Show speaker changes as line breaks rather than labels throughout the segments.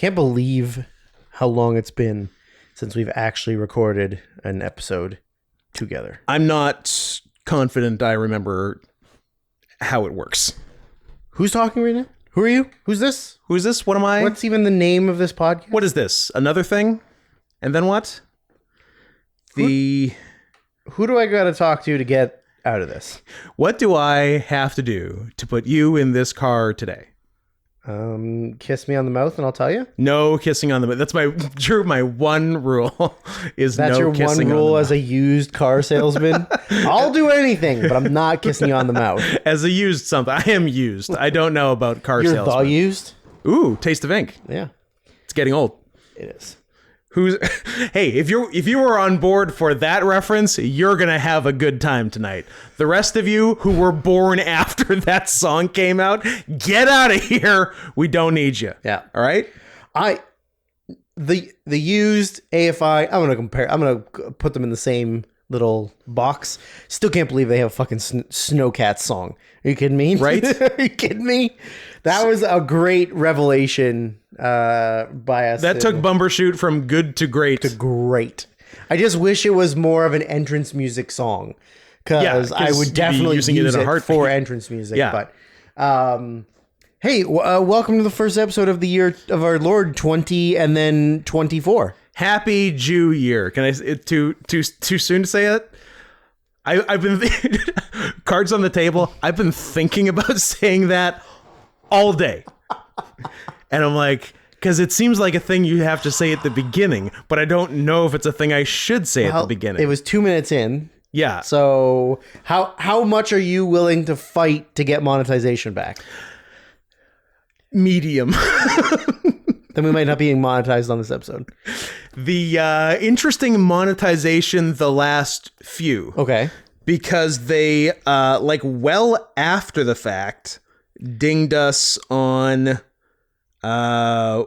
can't believe how long it's been since we've actually recorded an episode together.
I'm not confident I remember how it works.
Who's talking right now? Who are you? Who's this?
Who's this? What am I?
What's even the name of this podcast?
What is this? Another thing? And then what?
Who do I got to talk to get out of this?
What do I have to do to put you in this car today?
Kiss me on the mouth and I'll tell you.
No kissing on the mouth. That's my one rule is
That's
no
your
kissing
one
on the
rule
mouth.
as a used car salesman. I'll do anything, but I'm not kissing you on the mouth.
As a used something. I am used. I don't know about car
You're
salesmen.
the used?
Ooh, taste of ink.
Yeah,
It's getting old.
it is.
Hey, if you were on board for that reference, you're gonna have a good time tonight. The rest of you who were born after that song came out, get out of here. We don't need you.
Yeah.
All right.
The used AFI. I'm gonna put them in the same little box. Still can't believe they have a fucking Snowcats song. Are you kidding me?
Right?
Are you kidding me? That was a great revelation by us.
That took Bumbershoot from good to great.
Great. I just wish it was more of an entrance music song, because I would definitely use it for entrance music.
Yeah.
But hey, welcome to the first episode of the year of our Lord 20 and then 24.
Happy Jew year. Can I? Too soon to say it? I've been cards on the table. I've been thinking about saying that all day, and I'm like, because it seems like a thing you have to say at the beginning, but I don't know if it's a thing I should say at the beginning.
It was 2 minutes in.
Yeah.
So how much are you willing to fight to get monetization back?
Medium.
Then we might not be monetized on this episode.
The interesting monetization the last few.
Okay.
Because they well after the fact dinged us on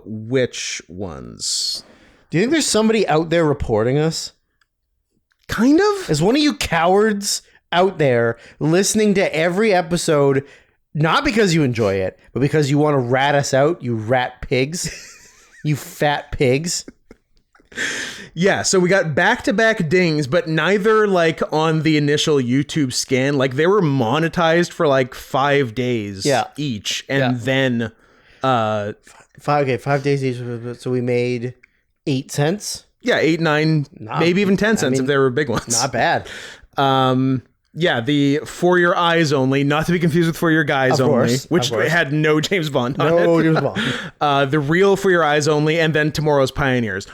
which ones?
Do you think there's somebody out there reporting us?
Kind of.
Is one of you cowards out there listening to every episode, not because you enjoy it, but because you want to rat us out, you rat pigs? You fat pigs.
Yeah, so we got back-to-back dings, but neither like on the initial YouTube scan. Like they were monetized for like 5 days each. And then
5 days each. So we made 8 cents.
Yeah, 8, 9, maybe even 10 cents if they were big ones.
Not bad.
Yeah, the For Your Eyes Only, not to be confused with For Your Guys Only, which had no James Bond on it.
No James Bond.
The real For Your Eyes Only, and then Tomorrow's Pioneers,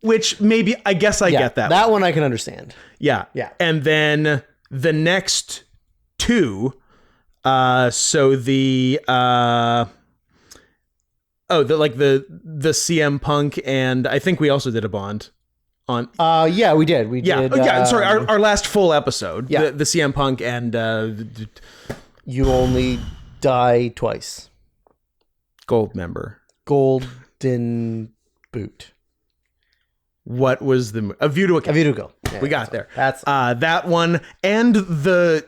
which maybe, I guess I get that.
That one I can understand.
Yeah.
Yeah.
And then the next two, so the CM Punk, and I think we also did a Bond.
Yeah, we did.
Sorry, our last full episode.
Yeah.
The CM Punk and
You Only Die Twice.
Gold member.
Golden Boot.
What was the A View to a Kill?
A View to a Kill. Yeah,
we got there.
That's
that one and the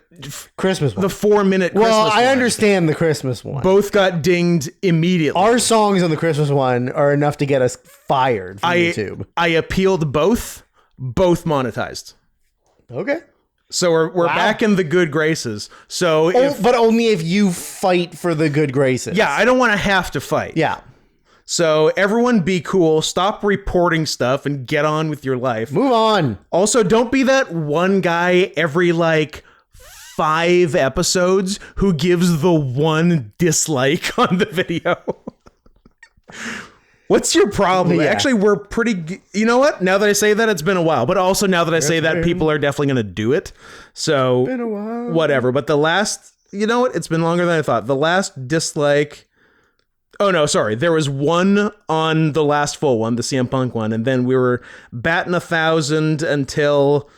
Christmas one.
The 4-minute Christmas
Well, I
one.
understand the Christmas one.
Both got dinged immediately.
Our songs on the Christmas one are enough to get us fired from YouTube.
I appealed both monetized.
Okay.
So we're back in the good graces. So
but only if you fight for the good graces.
Yeah, I don't want to have to fight.
Yeah.
So everyone be cool, stop reporting stuff and get on with your life.
Move on.
Also, don't be that one guy every 5 episodes who gives the one dislike on the video. What's your problem?
Yeah.
Actually, we're pretty... You know what? Now that I say that, it's been a while. But also, now that I say that, people are definitely going to do it. So,
Been a while.
Whatever. But the last... You know what? It's been longer than I thought. The last dislike... Oh, no, sorry. There was one on the last full one, the CM Punk one. And then we were batting 1,000 until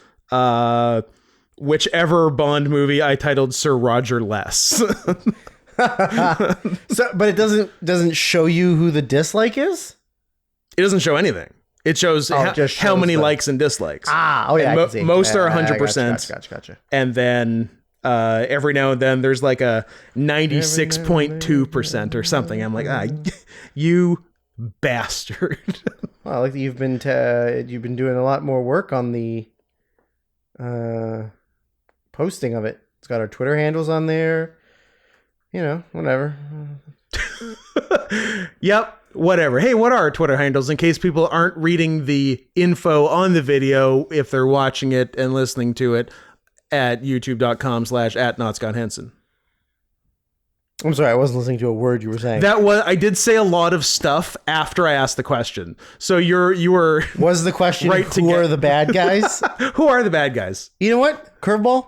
whichever Bond movie I titled Sir Roger Less.
But it doesn't show you who the dislike is?
It doesn't show anything. It shows, how many likes and dislikes.
Oh yeah, I can see.
Most are 100%.
Gotcha.
And then every now and then there's like a 96.2% or something. I'm like, you bastard.
Well, I like that you've been doing a lot more work on the posting of it. It's got our Twitter handles on there. You know, whatever.
Yep, whatever. Hey, what are our Twitter handles in case people aren't reading the info on the video if they're watching it and listening to it at youtube.com/@NotScottHenson.
I'm sorry, I wasn't listening to a word you were saying.
I did say a lot of stuff after I asked the question. So you were
Was the question
right
who are the bad guys?
Who are the bad guys?
You know what? Curveball?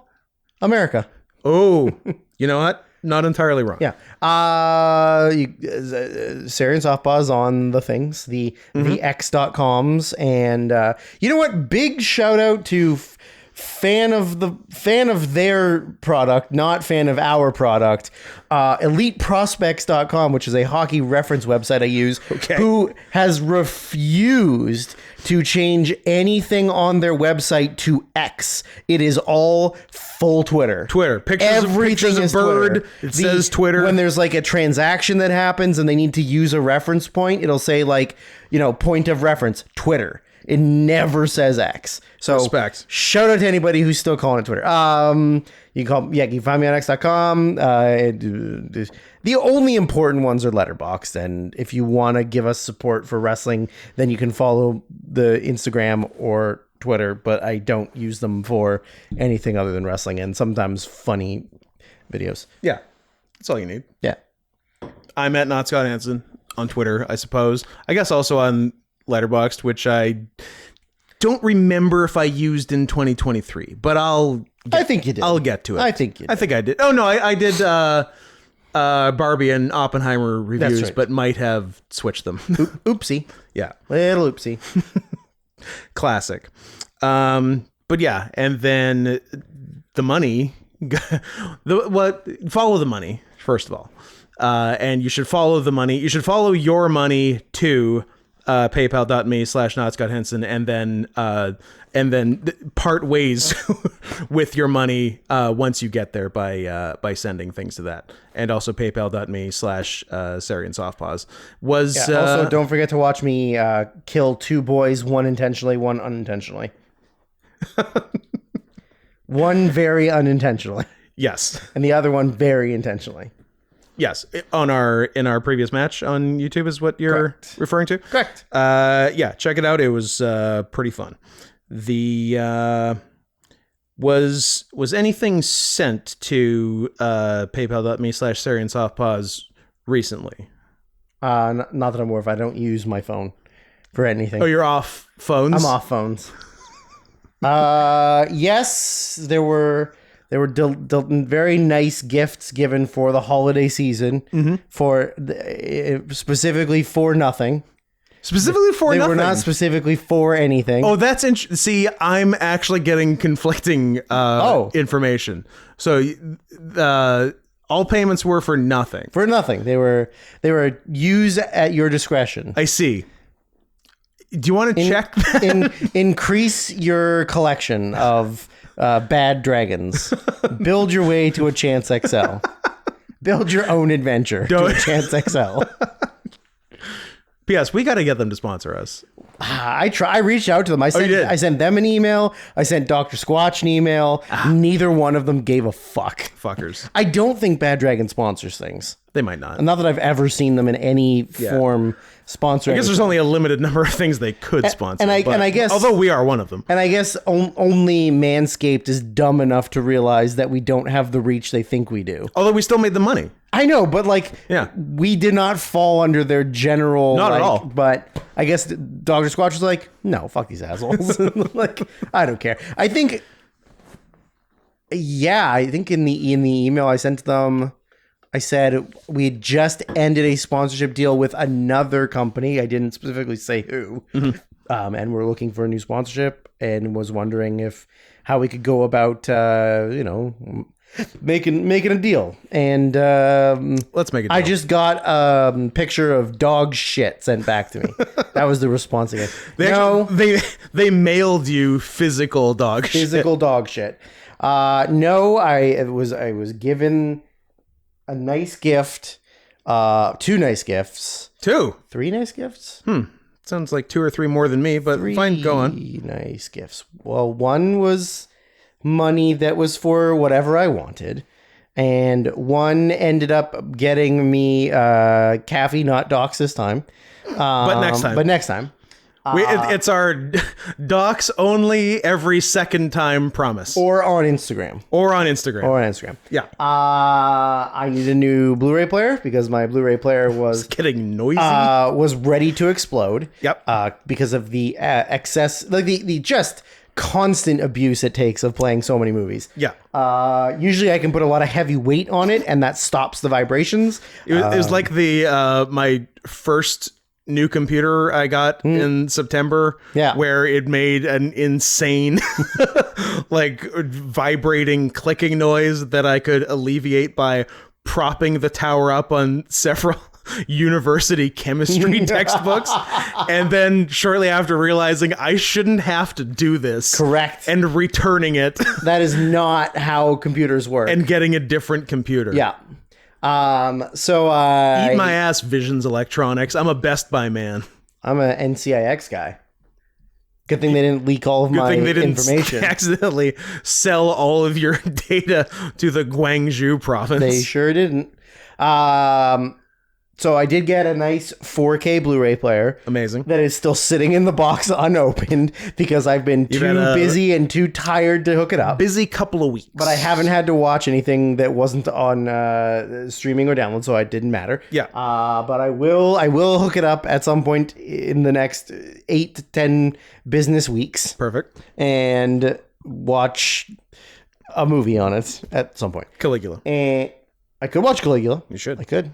America.
Oh, you know what? Not entirely wrong.
Yeah. Sarian Softpaws on the things, the x.coms, and you know what? Big shout out to fan of their product, not fan of our product. EliteProspects.com, which is a hockey reference website I use, who has refused to change anything on their website to X. It is all full Twitter. Pictures of bird.
It says Twitter.
When there's like a transaction that happens and they need to use a reference point, it'll say like, you know, point of reference, Twitter. It never says X. So
respect.
Shout out to anybody who's still calling it Twitter. You can find me on x.com. The only important ones are Letterboxd, and if you want to give us support for wrestling, then you can follow the Instagram or Twitter, but I don't use them for anything other than wrestling and sometimes funny videos.
Yeah. That's all you need.
Yeah.
I'm at Not Scott Hansen on Twitter, I suppose. I guess also on Letterboxd, which I don't remember if I used in 2023, but I think you did. I'll get to it.
I think I
did. Oh no, I did Barbie and Oppenheimer reviews, right, but might have switched them.
Oopsie.
Yeah.
Little oopsie.
Classic. But yeah, and then the money follow the money first of all. And you should follow the money. You should follow your money to paypal.me/NotScottHenson and then part ways with your money once you get there by sending things to that. And also paypal.me/Sarian Softpaws
also don't forget to watch me kill two boys, one intentionally, one unintentionally. One very unintentionally.
Yes.
And the other one very intentionally.
Yes, in our previous match on YouTube is what you're referring to.
Correct.
Yeah, check it out. It was pretty fun. The was anything sent to paypal.me/Sarian Softpaws recently?
Not that I'm aware of. I don't use my phone for anything.
Oh, you're off phones?
I'm off phones. Yes, there were very nice gifts given for the holiday season, for specifically for nothing.
Specifically for
nothing.
They
were not specifically for anything.
Oh, that's interesting. See, I'm actually getting conflicting information. So all payments were for nothing.
For nothing. They were used at your discretion.
I see. Do you want to check that?
Increase your collection of bad dragons. Build your way to a Chance XL. Build your own adventure to a Chance XL.
P.S. We got to get them to sponsor us.
I reached out to them. I sent them an email. I sent Dr. Squatch an email. Neither one of them gave a fuck.
Fuckers.
I don't think Bad Dragon sponsors things.
They might not.
Not that I've ever seen them in any form sponsor.
I guess there's only a limited number of things they could sponsor.
And I guess,
although we are one of them.
And I guess only Manscaped is dumb enough to realize that we don't have the reach they think we do.
Although we still made the money.
I know, but we did not fall under their general.
Not at all.
But I guess Dr. Squatch was like, no, fuck these assholes. I don't care. I think in the email I sent to them, I said we had just ended a sponsorship deal with another company. I didn't specifically say who. And we're looking for a new sponsorship and was wondering how we could go about, making a deal. And
let's make a deal.
I just got a picture of dog shit sent back to me. That was the response again.
They mailed you physical dog shit.
Physical dog shit. No, I was given a nice gift 2 nice gifts.
2.
3 nice gifts?
Sounds like 2 or 3 more than me, but
3
fine, go on.
nice gifts. Well, one was money that was for whatever I wanted. And one ended up getting me Caffey, not Docs this time.
But next time.
But next time.
It's our docs only every second time promise.
Or on Instagram.
Yeah.
I need a new Blu-ray player because my Blu-ray player was
Getting noisy.
was ready to explode.
Yep.
Because of the excess, like the just constant abuse it takes of playing so many movies.
Yeah.
Usually I can put a lot of heavy weight on it and that stops the vibrations.
It was like my first new computer I got in September, where it made an insane like vibrating clicking noise that I could alleviate by propping the tower up on several university chemistry textbooks, and then shortly after realizing I shouldn't have to do this.
Correct.
And returning it.
That is not how computers work.
And getting a different computer.
Yeah. So
eat my ass, Visions Electronics. I'm a Best Buy man.
I'm a NCIX guy. Good thing they didn't leak all of my information.
Accidentally sell all of your data to the Guangzhou province.
They sure didn't. So I did get a nice 4K Blu-ray player.
Amazing.
That is still sitting in the box unopened because I've been too busy and too tired to hook it up.
Busy couple of weeks.
But I haven't had to watch anything that wasn't on streaming or download, so it didn't matter.
Yeah.
But I will hook it up at some point in the next 8 to 10 business weeks.
Perfect.
And watch a movie on it at some point.
Caligula.
And I could watch Caligula.
You should.
I could.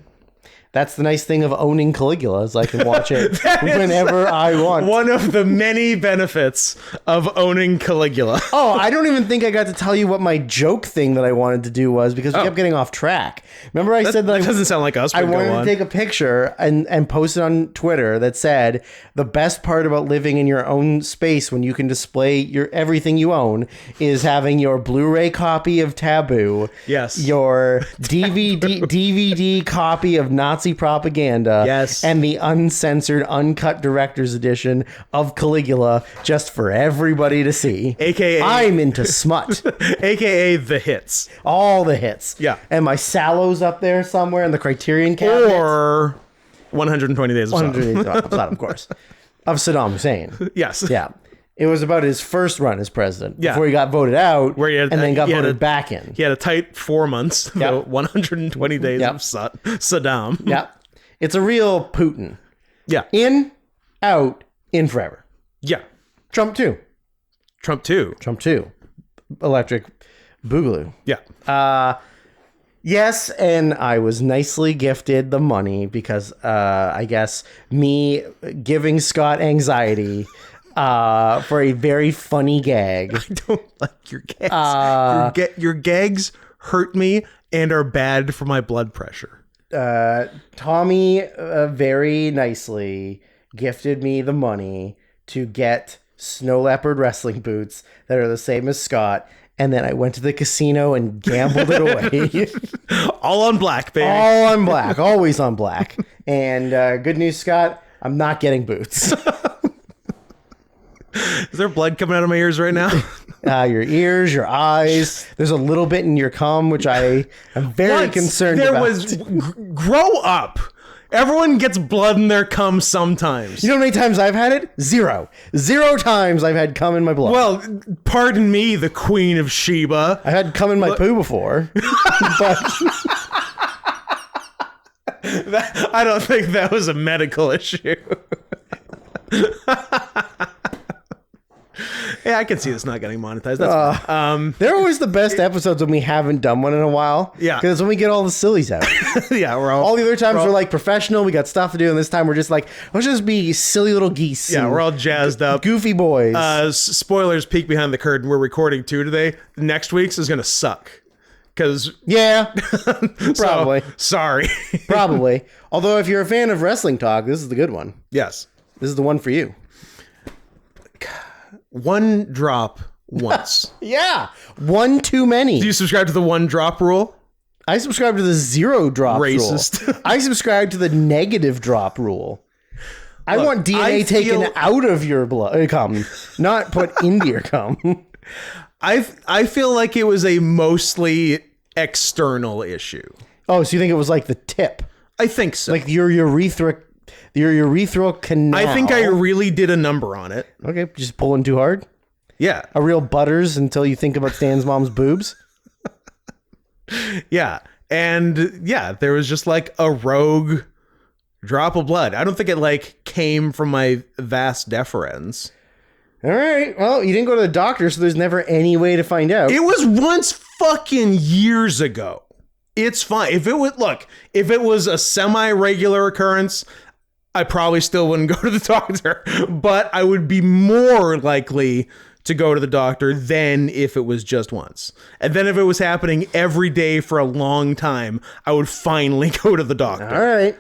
That's the nice thing of owning Caligula is I can watch it whenever I want.
One of the many benefits of owning Caligula.
Oh, I don't even think I got to tell you what my joke thing that I wanted to do was because we kept getting off track. Remember I said that
doesn't sound like us.
I wanted to take a picture and post it on Twitter that said the best part about living in your own space when you can display your everything you own is having your Blu-ray copy of Taboo.
Yes.
Your DVD copy of Nazi propaganda.
Yes.
And the uncensored, uncut director's edition of Caligula just for everybody to see.
AKA
I'm into smut.
AKA the hits.
All the hits.
Yeah.
And my Sallow's up there somewhere in the Criterion cabinet.
Or 120 Days of Sodom.
100 Days of Sodom, of course. Of Saddam Hussein.
Yes.
Yeah. It was about his first run as president before he got voted out and then got voted back in.
He had a tight 4 months, 120 days of Saddam.
Yeah. It's a real Putin.
Yeah.
In, out, in forever.
Yeah.
Trump 2.
Trump 2.
Trump 2. Electric Boogaloo.
Yeah.
Yes, and I was nicely gifted the money because I guess me giving Scott anxiety for a very funny gag.
I don't like your gags. Your gags hurt me and are bad for my blood pressure.
Tommy very nicely gifted me the money to get snow leopard wrestling boots that are the same as Scott. And then I went to the casino and gambled it away.
All on black, baby.
All on black. Always on black. And good news, Scott, I'm not getting boots.
Is there blood coming out of my ears right now?
Your ears, your eyes. There's a little bit in your cum, which I am very concerned about.
Grow up. Everyone gets blood in their cum sometimes.
You know how many times I've had it? 0. 0 times I've had cum in my blood.
Well, pardon me, the Queen of Sheba.
I had cum in my poo before. But
I don't think that was a medical issue. Yeah, I can see this not getting monetized. That's fine.
They're always the best episodes when we haven't done one in a while.
Yeah.
Because when we get all the sillies out.
Yeah,
all the other times we're like professional, we got stuff to do, and this time we're just like, let's just be silly little geese.
Yeah, we're all jazzed up.
Goofy boys.
Spoilers, peek behind the curtain. We're recording 2 today. Next week's is going to suck. Because
yeah, probably.
Sorry.
Probably. Although if you're a fan of wrestling talk, this is the good one.
Yes.
This is the one for you.
One drop once.
Yeah. One too many.
Do you subscribe to the one drop rule?
I subscribe to the 0 drop
Racist.
rule. I subscribe to the negative drop rule. I want DNA taken out of your blood, cum, not put into your cum.
I feel like it was a mostly external issue.
Oh, so you think it was like the tip?
I think so.
Like your urethral canal.
I think I really did a number on it.
Okay, just pulling too hard?
Yeah.
A real butters until you think about Stan's mom's boobs?
Yeah. And yeah, there was just like a rogue drop of blood. I don't think it like came from my vas deferens.
All right. Well, you didn't go to the doctor, so there's never any way to find out.
It was once fucking years ago. It's fine. If it was a semi-regular occurrence, I probably still wouldn't go to the doctor, but I would be more likely to go to the doctor than if it was just once. And then if it was happening every day for a long time, I would finally go to the doctor.
All right.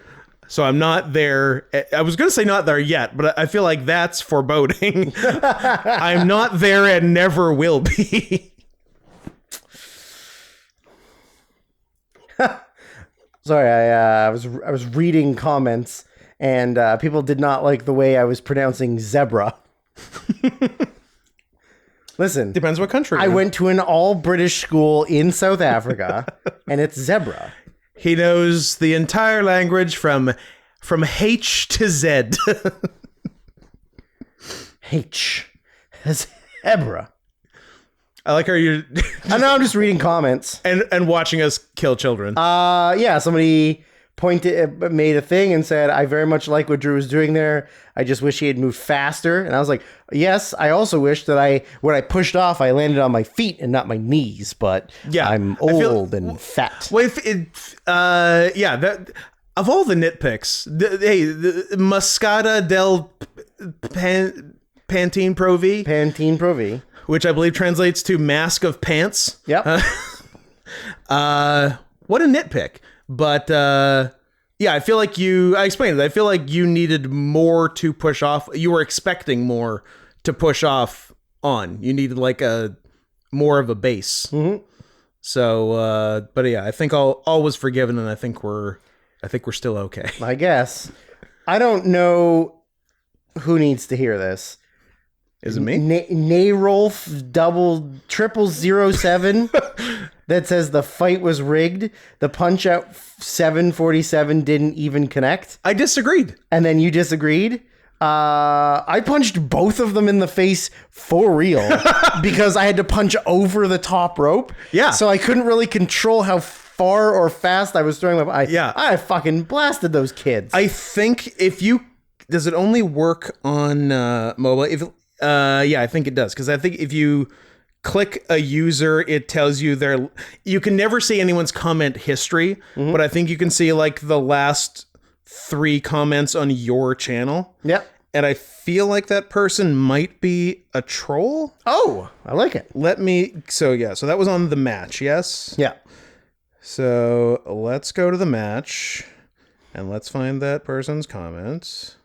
So I'm not there. I was going to say not there yet, but I feel like that's foreboding. I'm not there and never will be.
Sorry, I was reading comments, and people did not like the way I was pronouncing zebra. Listen,
Depends what country.
I went to an all-British school in South Africa, and it's zebra.
He knows the entire language from H to Z.
H. Zebra.
I like how you're
I know, I'm just reading comments.
and watching us kill children.
Yeah, somebody made a thing and said, I very much like what Drew was doing there. I just wish he had moved faster. And I was like, yes, I also wish that when I pushed off, I landed on my feet and not my knees. But
Yeah,
I'm old and fat.
Well, that of all the nitpicks, the Mascata del Pantene Pro V,
Pantene Pro V,
which I believe translates to mask of pants.
Yep.
What a nitpick. But yeah, I feel like I explained it. I feel like you needed more to push off. You were expecting more to push off on. You needed like more of a base.
Mm-hmm.
So, but yeah, I think all was forgiven, and I think we're still okay.
I guess. I don't know who needs to hear this.
Is it me?
Nayrolf 0007 that says the fight was rigged. The punch out 747 didn't even connect.
I disagreed.
And then you disagreed. I punched both of them in the face for real because I had to punch over the top rope.
Yeah.
So I couldn't really control how far or fast I was throwing them. I fucking blasted those kids.
I think does it only work on mobile? Yeah, I think it does. Because I think if you click a user, it tells you you can never see anyone's comment history, but I think you can see like the last 3 comments on your channel.
Yep.
And I feel like that person might be a troll.
Oh, I like it.
So that was on the match, yes?
Yeah.
So let's go to the match and let's find that person's comments.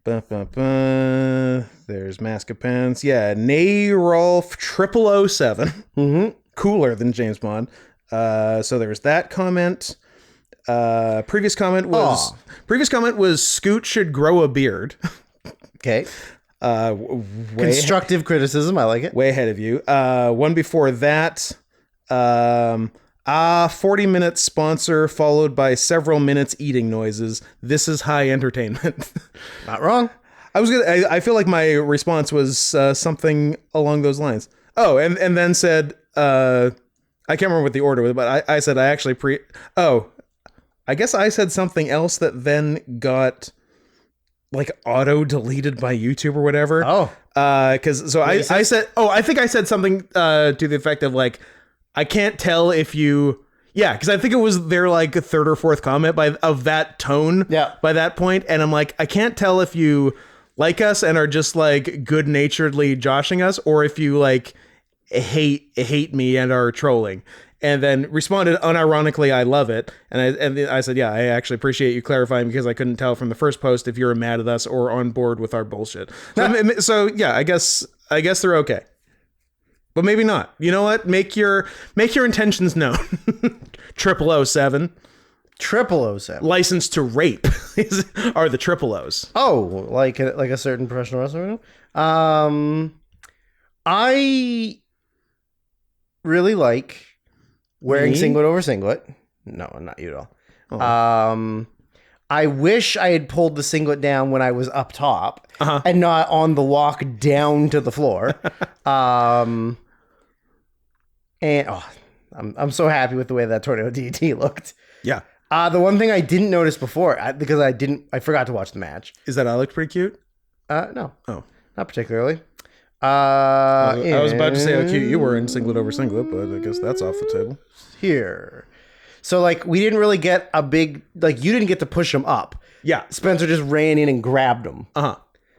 There's Mask of Pants. Yeah, Nayrolf 0007.
Mm-hmm.
Cooler than James Bond. So there's that comment. Previous comment was Scoot should grow a beard.
Okay. Constructive criticism. I like it.
Way ahead of you. One before that. 40-minute sponsor followed by several minutes eating noises. This is high entertainment.
Not wrong.
I feel like my response was something along those lines. Oh, and then said, I can't remember what the order was, but I said I actually I guess I said something else that then got like auto deleted by YouTube or whatever.
Oh,
I said, I think I said something to the effect of like, I can't tell if you, because I think it was their like 3rd or 4th comment of that tone.
Yeah.
By that point, and I'm like, I can't tell if you like us and are just like good naturedly joshing us, or if you like hate me and are trolling. And then responded unironically, I love it. And I said, yeah, I actually appreciate you clarifying because I couldn't tell from the first post if you were mad at us or on board with our bullshit. So yeah, I guess they're okay. But maybe not. You know what? Make your intentions known. 0007.
0007.
License to rape are the triple O's.
Oh, like a certain professional wrestler. I really like wearing singlet over singlet. No, not you at all. Oh. I wish I had pulled the singlet down when I was up top and not on the walk down to the floor. And I'm so happy with the way that Tornado DDT looked.
Yeah.
The one thing I didn't notice before, because I forgot to watch the match.
Is that I looked pretty cute?
No.
Oh.
Not particularly.
I was about to say how cute you were in singlet over singlet, but I guess that's off the table.
Here. So, like, we didn't really get a big... Like, you didn't get to push him up.
Yeah.
Spencer just ran in and grabbed him.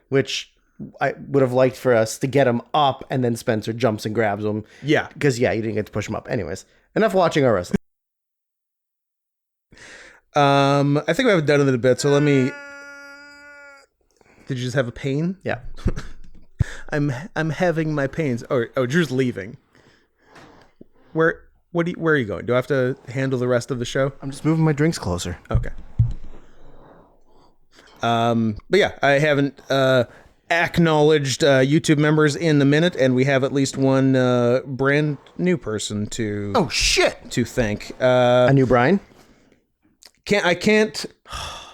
Which I would have liked for us to get him up, and then Spencer jumps and grabs him.
Yeah.
Because, you didn't get to push him up. Anyways, enough watching our wrestling.
I think we haven't done it in a bit, so let me... Did you just have a pain?
Yeah.
I'm having my pains. Oh, Drew's leaving. Where are you going? Do I have to handle the rest of the show?
I'm just moving my drinks closer.
Okay. But yeah, I haven't acknowledged YouTube members in a minute, and we have at least one brand new person to thank.
A new Brian?
I can't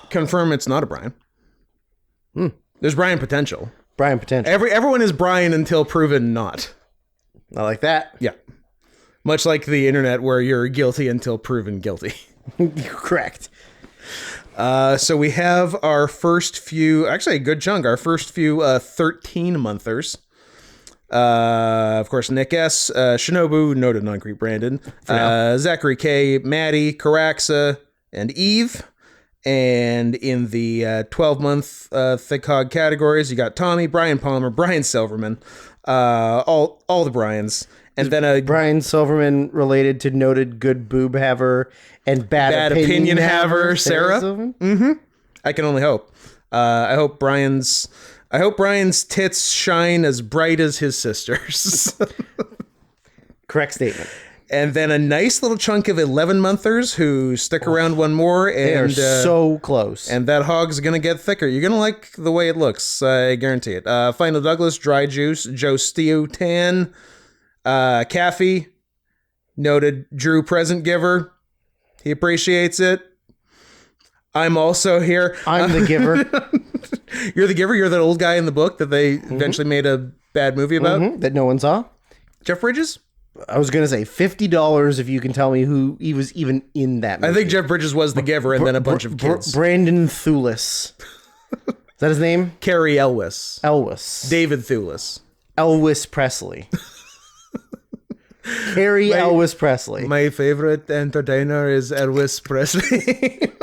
confirm it's not a Brian. There's Brian potential.
Brian potential.
Everyone is Brian until proven not.
I like that.
Yeah. Much like the internet, where you're guilty until proven guilty.
Correct.
So we have our first few, actually a good chunk, our first few 13-monthers. Of course, Nick S., Shinobu, Noted Non-Creep Brandon, Zachary K., Maddie, Caraxa, and Eve. And in the 12-month Thick Hog categories, you got Tommy, Brian Palmer, Brian Silverman, all the Brians. And then
Brian Silverman related to Noted Good Boob Haver and Bad Opinion Haver,
Sarah. Mm-hmm. I can only hope. I hope Brian's tits shine as bright as his sister's.
Correct statement.
And then a nice little chunk of 11-monthers who stick around one more. And
they are so close.
And that hog's going to get thicker. You're going to like the way it looks. I guarantee it. Final Douglas, Dry Juice, Joe Steo Tan, Caffey, Noted Drew Present Giver. He appreciates it. I'm also here.
I'm the giver.
You're the giver. You're that old guy in the book that they eventually made a bad movie about.
That no one saw.
Jeff Bridges?
I was going to say $50 if you can tell me who he was even in that movie.
I think Jeff Bridges was the giver and then a bunch of kids.
Brandon Thulis. Is that his name?
Carrie Elwes.
David
Thulis.
Elvis Presley. Carrie Elvis Presley.
My favorite entertainer is Elvis Presley.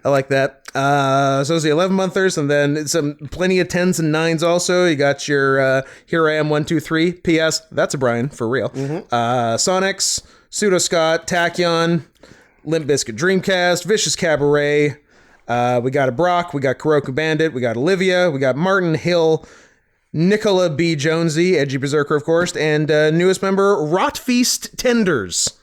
I like that. So it's the 11-monthers, and then plenty of 10s and 9s also. You got your Here I Am 1, 2, 3. P.S. That's a Brian, for real. Sonics, Pseudo Scott, Tachyon, Limp Bizkit Dreamcast, Vicious Cabaret. We got a Brock, we got Kuroku Bandit, we got Olivia, we got Martin Hill, Nicola B. Jonesy, Edgy Berserker, of course, and newest member, Rotfeast Tenders.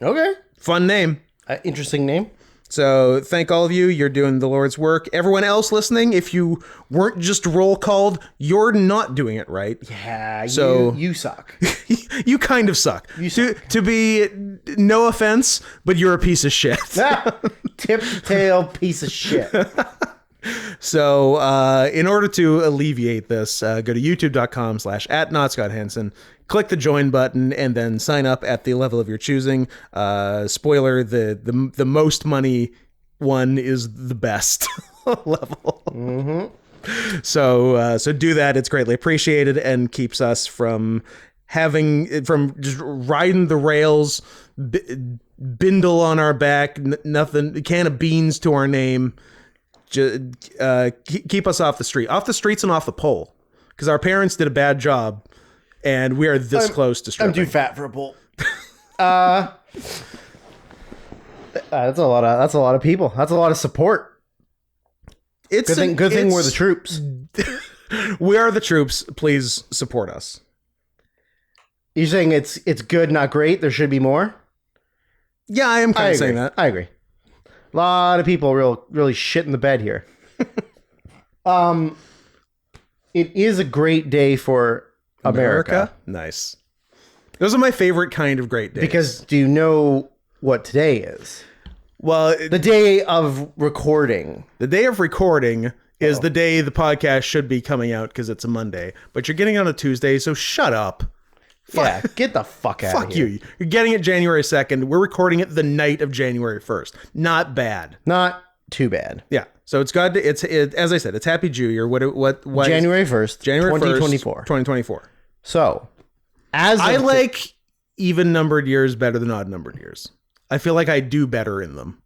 Okay.
Fun name.
Interesting name.
So thank all of you. You're doing the Lord's work. Everyone else listening, if you weren't just roll called, you're not doing it right.
Yeah,
so
you suck.
You kind of suck.
You suck.
To be, no offense, but you're a piece of shit.
Tip-tail piece of shit.
So in order to alleviate this, go to youtube.com/@NotScottHansen. Click the join button and then sign up at the level of your choosing. Spoiler, the most money one is the best level. So do that. It's greatly appreciated and keeps us from just riding the rails, bindle on our back, nothing, a can of beans to our name. Just, keep us off the streets and off the pole, because our parents did a bad job. And we are this close to stripping.
I'm too fat for a pole. That's a lot of people. That's a lot of support. Good thing we're the troops.
We are the troops. Please support us.
You're saying it's good, not great. There should be more.
Yeah, I am kind of saying that.
I agree. A lot of people really shit in the bed here. It is a great day for America.
Nice. Those are my favorite kind of great days.
Because do you know what today is?
Well,
The day of recording.
the day of recording is the day the podcast should be coming out because it's a Monday. But you're getting it on a Tuesday, so shut up.
Yeah, get the fuck out of
Fuck
here.
you. You're getting it January 2nd. We're recording it the night of January 1st. Not bad.
Not too bad.
Yeah. So it's got to, as I said, it's Happy Jew Year. What
January 1st,
January
2024.
2024.
So,
I like even numbered years better than odd numbered years. I feel like I do better in them.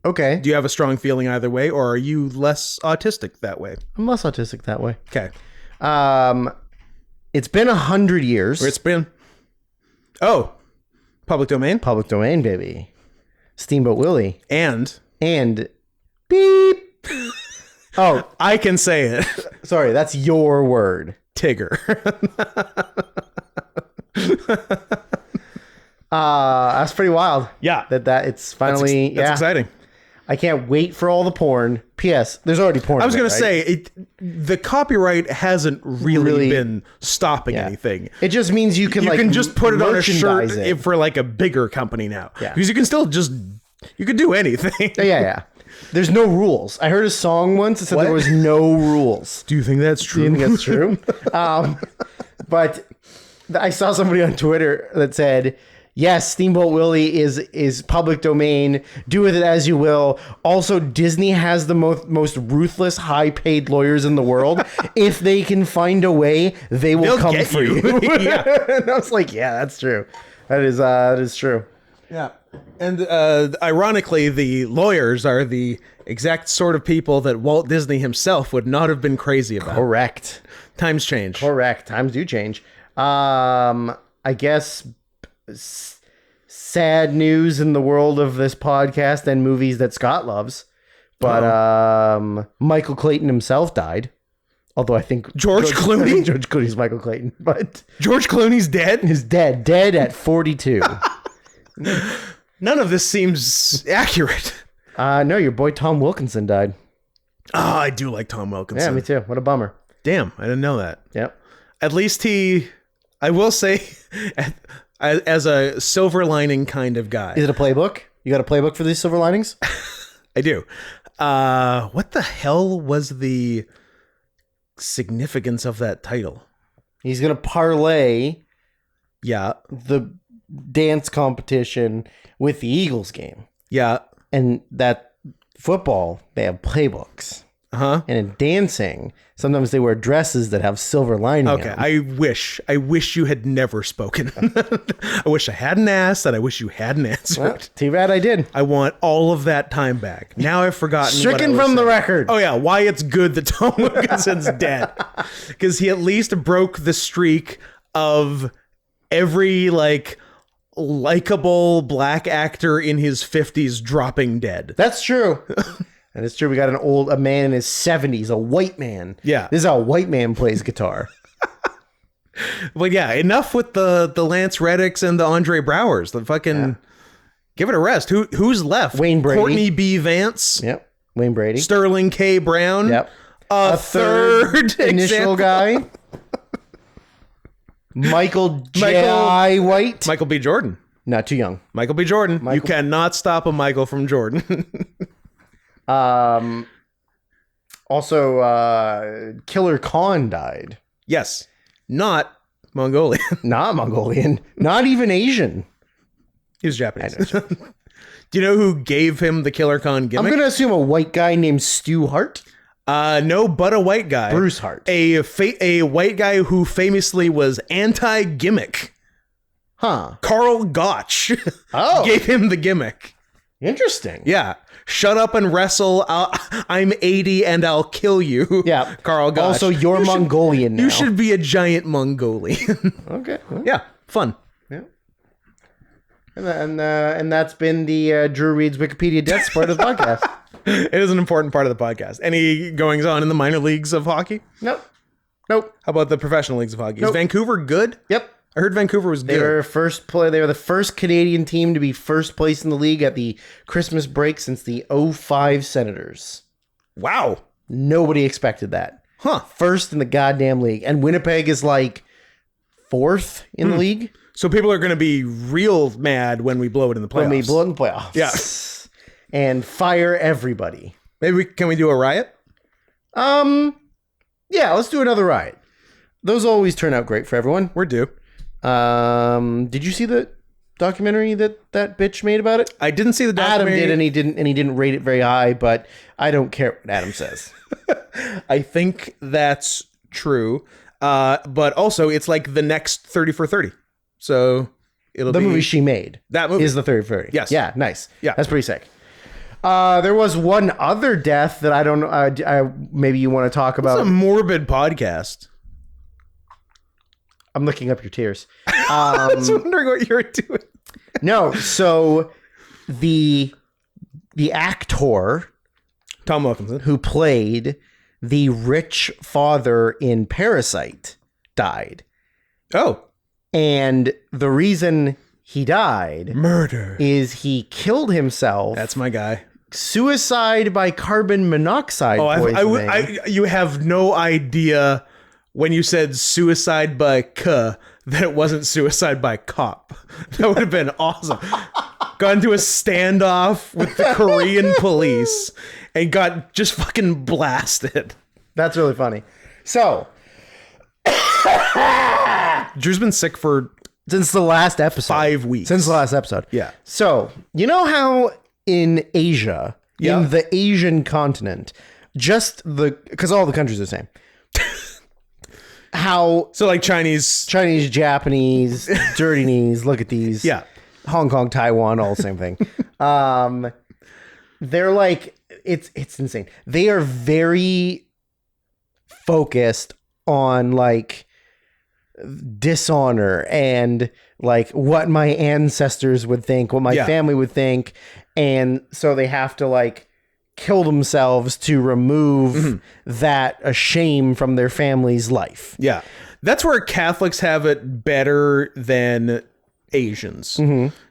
Okay.
Do you have a strong feeling either way, or are you less autistic that way?
I'm less autistic that way.
Okay.
It's been 100 years.
It's been... Oh. Public domain?
Public domain, baby. Steamboat Willie.
And
beep. Oh,
I can say it.
sorry, that's your word.
Tigger.
That's pretty wild.
Yeah.
That it's finally
That's exciting.
I can't wait for all the porn. P.S. There's already porn.
I was
going
to say, the copyright hasn't really been stopping anything.
It just means you can
just put it on a shirt
merchandise it.
for like a bigger company now.
Yeah.
Because you can still you can do anything.
Yeah. There's no rules. I heard a song once that said there was no rules.
Do you think that's true?
Do you think that's true? But I saw somebody on Twitter that said, yes, Steamboat Willie is public domain. Do with it as you will. Also, Disney has the most ruthless, high-paid lawyers in the world. If they can find a way, they'll come
get
for you.
Yeah.
And I was like, yeah, that's true. That is true.
Yeah. And ironically, the lawyers are the exact sort of people that Walt Disney himself would not have been crazy about.
Correct.
Times change.
Correct. Times do change. I guess sad news in the world of this podcast and movies that Scott loves. But Michael Clayton himself died. Although I think
George Clooney?
I think George Clooney's Michael Clayton. But
George Clooney's dead?
He's dead. Dead at 42.
None of this seems accurate.
No, your boy Tom Wilkinson died.
Oh, I do like Tom Wilkinson.
Yeah, me too. What a bummer.
Damn, I didn't know that.
Yep.
At least I will say, as a silver lining kind of guy.
Is it a playbook? You got a playbook for these silver linings?
I do. What the hell was the significance of that title?
He's going to parlay the dance competition with the Eagles game.
Yeah.
And that football, they have playbooks.
Uh-huh.
And in dancing, sometimes they wear dresses that have silver lining.
Okay, I wish you had never spoken. I wish I hadn't asked, and I wish you hadn't answered.
Well, too bad I did.
I want all of that time back. Now I've forgotten.
Stricken from the record.
Oh yeah, why it's good that Tom Wilkinson's dead, because he at least broke the streak of every likable black actor in his 50s dropping dead.
That's true. And it's true. We got a man in his 70s, a white man.
Yeah.
This is how a white man plays guitar.
Well, yeah, enough with the Lance Reddicks and the Andre Browers. The fucking give it a rest. Who's left?
Wayne Brady.
Courtney B. Vance.
Yep. Wayne Brady.
Sterling K. Brown.
Yep.
A third
initial guy. Michael J. White.
Michael B. Jordan.
Not too young.
Michael B. Jordan. You cannot stop a Michael from Jordan.
Also, Killer Khan died.
Yes. Not Mongolian.
Not Mongolian. Not even Asian.
He was Japanese. Do you know who gave him the Killer Khan gimmick?
I'm going to assume a white guy named Stu Hart.
No, but a white guy.
Bruce Hart.
A white guy who famously was anti-gimmick.
Huh.
Carl Gotch gave him the gimmick.
Interesting.
Yeah. Shut up and wrestle. I'm 80 and I'll kill you.
Yeah.
Carl Gotch.
Also, you're Mongolian now.
You should be a giant Mongolian.
Okay. Well,
yeah. Fun.
Yeah. And that's been the Drew Reed's Wikipedia Deaths part of the podcast.
It is an important part of the podcast. Any goings on in the minor leagues of hockey?
Nope. Nope.
How about the professional leagues of hockey? Is
Nope.
Vancouver good?
Yep.
I heard Vancouver was
They
good.
were They were the first Canadian team to be first place in the league at the Christmas break since the '05 Senators.
Wow.
Nobody expected that.
Huh.
First in the goddamn league. And Winnipeg is like fourth in the league.
So people are going to be real mad when we blow it in the playoffs.
When we blow it in the playoffs.
Yeah.
And fire everybody.
Maybe can we do a riot?
Yeah, let's do another riot. Those always turn out great for everyone.
We're due.
Did you see the documentary that bitch made about it?
I didn't see the
Adam
documentary.
did, and he didn't rate it very high, but I don't care what Adam says.
I think that's true. But also, it's like the next 30 for 30. So it'll
The
be
movie she made.
that movie.
Is the 30 for 30.
Yes.
Yeah, nice.
Yeah.
That's pretty sick. There was one other death that I don't know. Maybe you want to talk
It's a
about.
morbid podcast.
I'm looking up your tears.
I was wondering what you were doing.
No, so the actor
Tom Wilkinson.
who played the rich father in Parasite died.
Oh.
And the reason he died
Murder.
is he killed himself.
That's my guy.
Suicide by carbon monoxide poisoning.
You have no idea when you said suicide by that it wasn't suicide by cop. That would have been awesome. Got into a standoff with the Korean police and got just fucking blasted.
That's really funny. So,
Drew's been sick for
since the last episode.
5 weeks.
Since the last episode.
Yeah.
So, you know how in Asia,
Yeah.
in the Asian continent, because all the countries are the same. How
So like Chinese.
Japanese, dirty knees, look at these.
Yeah.
Hong Kong, Taiwan, all the same thing. They're like, it's insane. They are very focused on like dishonor and like what my ancestors would think, what my
Yeah.
family would think. And so they have to like kill themselves to remove that shame from their family's life.
Yeah. That's where Catholics have it better than Asians.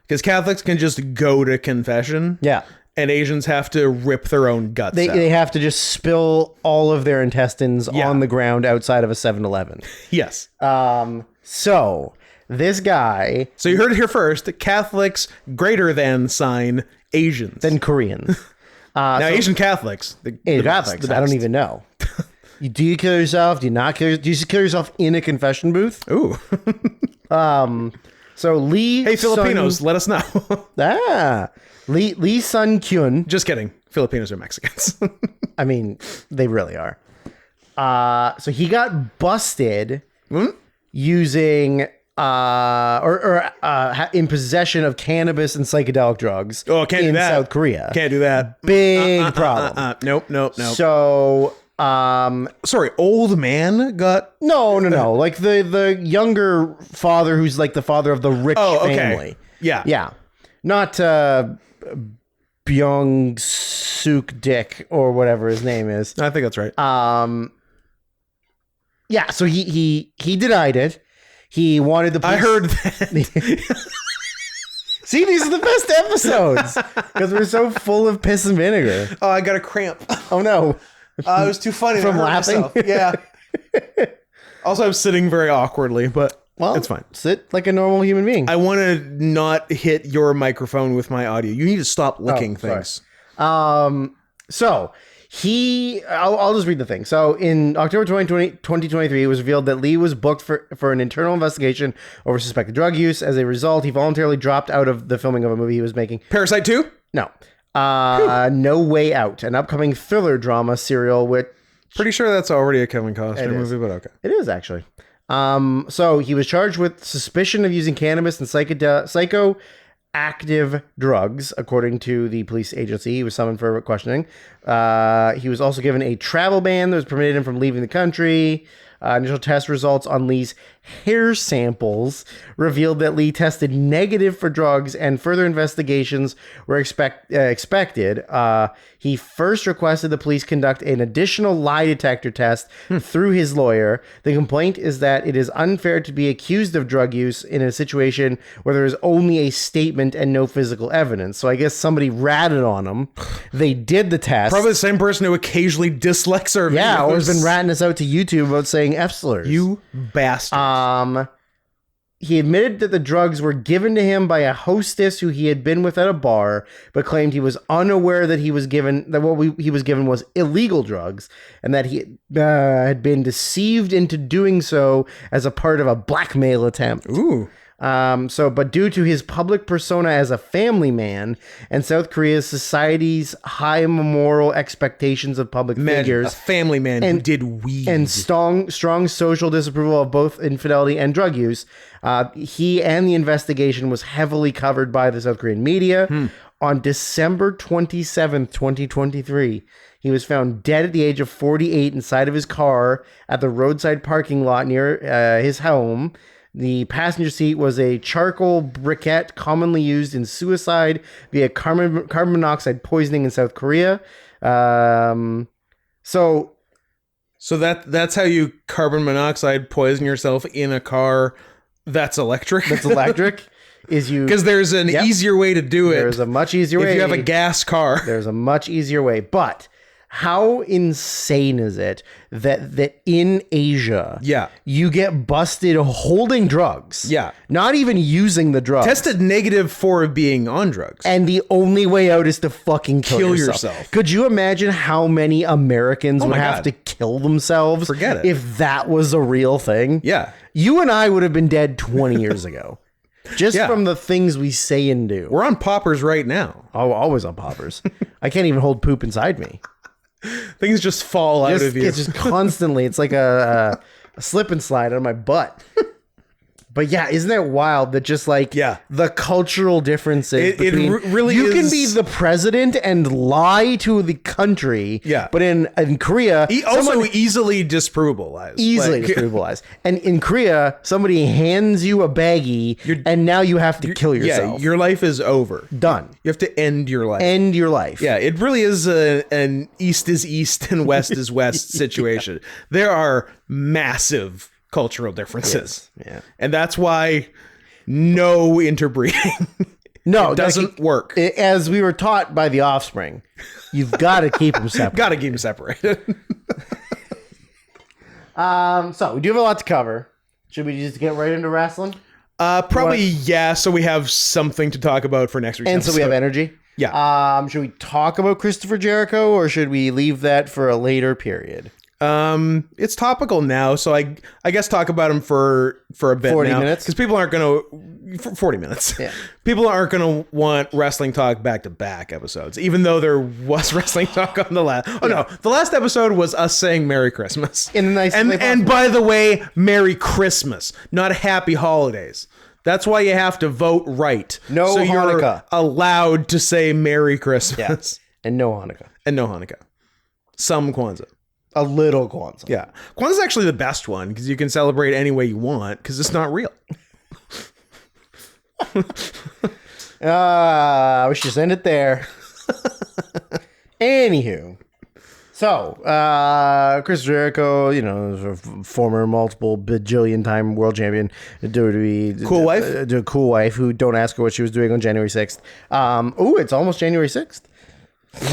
Because Catholics can just go to confession.
Yeah.
And Asians have to rip their own guts out.
They have to just spill all of their intestines
Yeah.
on the ground outside of a 7-Eleven.
Yes.
So this guy,
So you heard it here first. Catholics greater than sign Asians.
then Koreans.
now Asian Catholics. The
Catholics,
best.
I don't even know. Do you kill yourself? Do you not kill? Do you kill yourself in a confession booth?
Ooh.
So Lee.
Hey, Filipinos, let us know.
Lee Sun Kyun.
Just kidding. Filipinos are Mexicans.
I mean, they really are. So he got busted using in possession of cannabis and psychedelic drugs
Oh, can't do
in
that.
South Korea.
Can't do that.
Big problem.
Nope.
So
Sorry, old man got...
no. Like the younger father who's like the father of the rich family.
Yeah.
Yeah. Not Byung Suk Dick or whatever his name is.
I think that's right.
Yeah, so he denied it. He wanted the police.
I heard that.
See, these are the best episodes because we're so full of piss and vinegar.
Oh, I got a cramp.
Oh no.
It was too funny.
From
I hurt
laughing?
myself. Yeah. Also, I'm sitting very awkwardly, but
Well,
it's fine.
Sit like a normal human being.
I want to not hit your microphone with my audio. You need to stop licking
sorry.
things.
So I'll just read the thing. So in October 2023, it was revealed that Lee was booked for an internal investigation over suspected drug use. As a result, he voluntarily dropped out of the filming of a movie he was making.
Parasite 2?
No. No Way Out, an upcoming thriller drama serial with...
Pretty sure that's already a Kevin Costner
It is.
movie, but okay.
It is, actually. So he was charged with suspicion of using cannabis and psychoactive drugs, according to the police agency. He was summoned for questioning. He was also given a travel ban that was permitted him from leaving the country. Initial test results on Lee's hair samples revealed that Lee tested negative for drugs, and further investigations were expected. He first requested the police conduct an additional lie detector test through his lawyer. The complaint is that it is unfair to be accused of drug use in a situation where there is only a statement and no physical evidence. So I guess somebody ratted on him. They did the test.
Probably the same person who occasionally dislikes our videos.
Yeah, or has been ratting us out to YouTube about saying F slurs.
You bastard.
He admitted that the drugs were given to him by a hostess who he had been with at a bar, but claimed he was unaware that he was given he was given was illegal drugs, and that he had been deceived into doing so as a part of a blackmail attempt.
Ooh.
But due to his public persona as a family man and South Korea's society's high moral expectations of public figures,
a family man who did weed,
and strong social disapproval of both infidelity and drug use, he and the investigation was heavily covered by the South Korean media. On December 27th, 2023, he was found dead at the age of 48 inside of his car at the roadside parking lot near his home. The passenger seat was a charcoal briquette commonly used in suicide via carbon monoxide poisoning in South Korea. So
that's how you carbon monoxide poison yourself in a car that's electric?
That's electric.
Because there's an easier way to do it.
There's a much easier way.
If you have a gas car.
There's a much easier way. But how insane is it that in Asia, you get busted holding drugs, not even using the drugs,
tested negative for being on drugs,
and the only way out is to fucking kill yourself. Could you imagine how many Americans would have to kill themselves?
Forget it.
If that was a real thing.
Yeah,
you and I would have been dead 20 years ago. Just from the things we say and do.
We're on poppers right now.
Oh, always on poppers. I can't even hold poop inside me.
Things just fall out of you.
It's just constantly. It's like a slip and slide on my butt. But yeah, isn't that wild that just like the cultural differences between
really
you can be the president and lie to the country, but in Korea
also easily disprovable lies.
And in Korea somebody hands you a baggie and now you have to kill yourself.
Your life is over.
Done.
You have to end your life.
Yeah,
it really is an east is east and west is west situation. There are massive cultural differences.
Yeah.
And that's why no interbreeding.
No,
it doesn't work.
As we were taught by the offspring, you've got to keep them separate.
Got to keep them separated.
So we do have a lot to cover. Should we just get right into wrestling?
Probably, yeah. So we have something to talk about for next week.
And so we have energy.
Yeah.
Should we talk about Christopher Jericho or should we leave that for a later period?
It's topical now, so I guess talk about him for a bit
40
now,
minutes
because people aren't going to 40 minutes.
Yeah.
People aren't going to want wrestling talk back to back episodes, even though there was wrestling talk on the last. Oh no, the last episode was us saying Merry Christmas
in a nice
and by the way, Merry Christmas, not Happy Holidays. That's why you have to vote right.
No
so
Hanukkah.
You're allowed to say Merry Christmas.
Yeah. And no Hanukkah. Some Kwanzaa. A little Kwanzaa.
Yeah. Kwanzaa's actually the best one because you can celebrate any way you want because it's not real.
I wish you send it there. Anywho. So, Chris Jericho, former multiple bajillion time world champion, WWE.
Cool wife?
Cool wife who don't ask her what she was doing on January 6th. It's almost January 6th.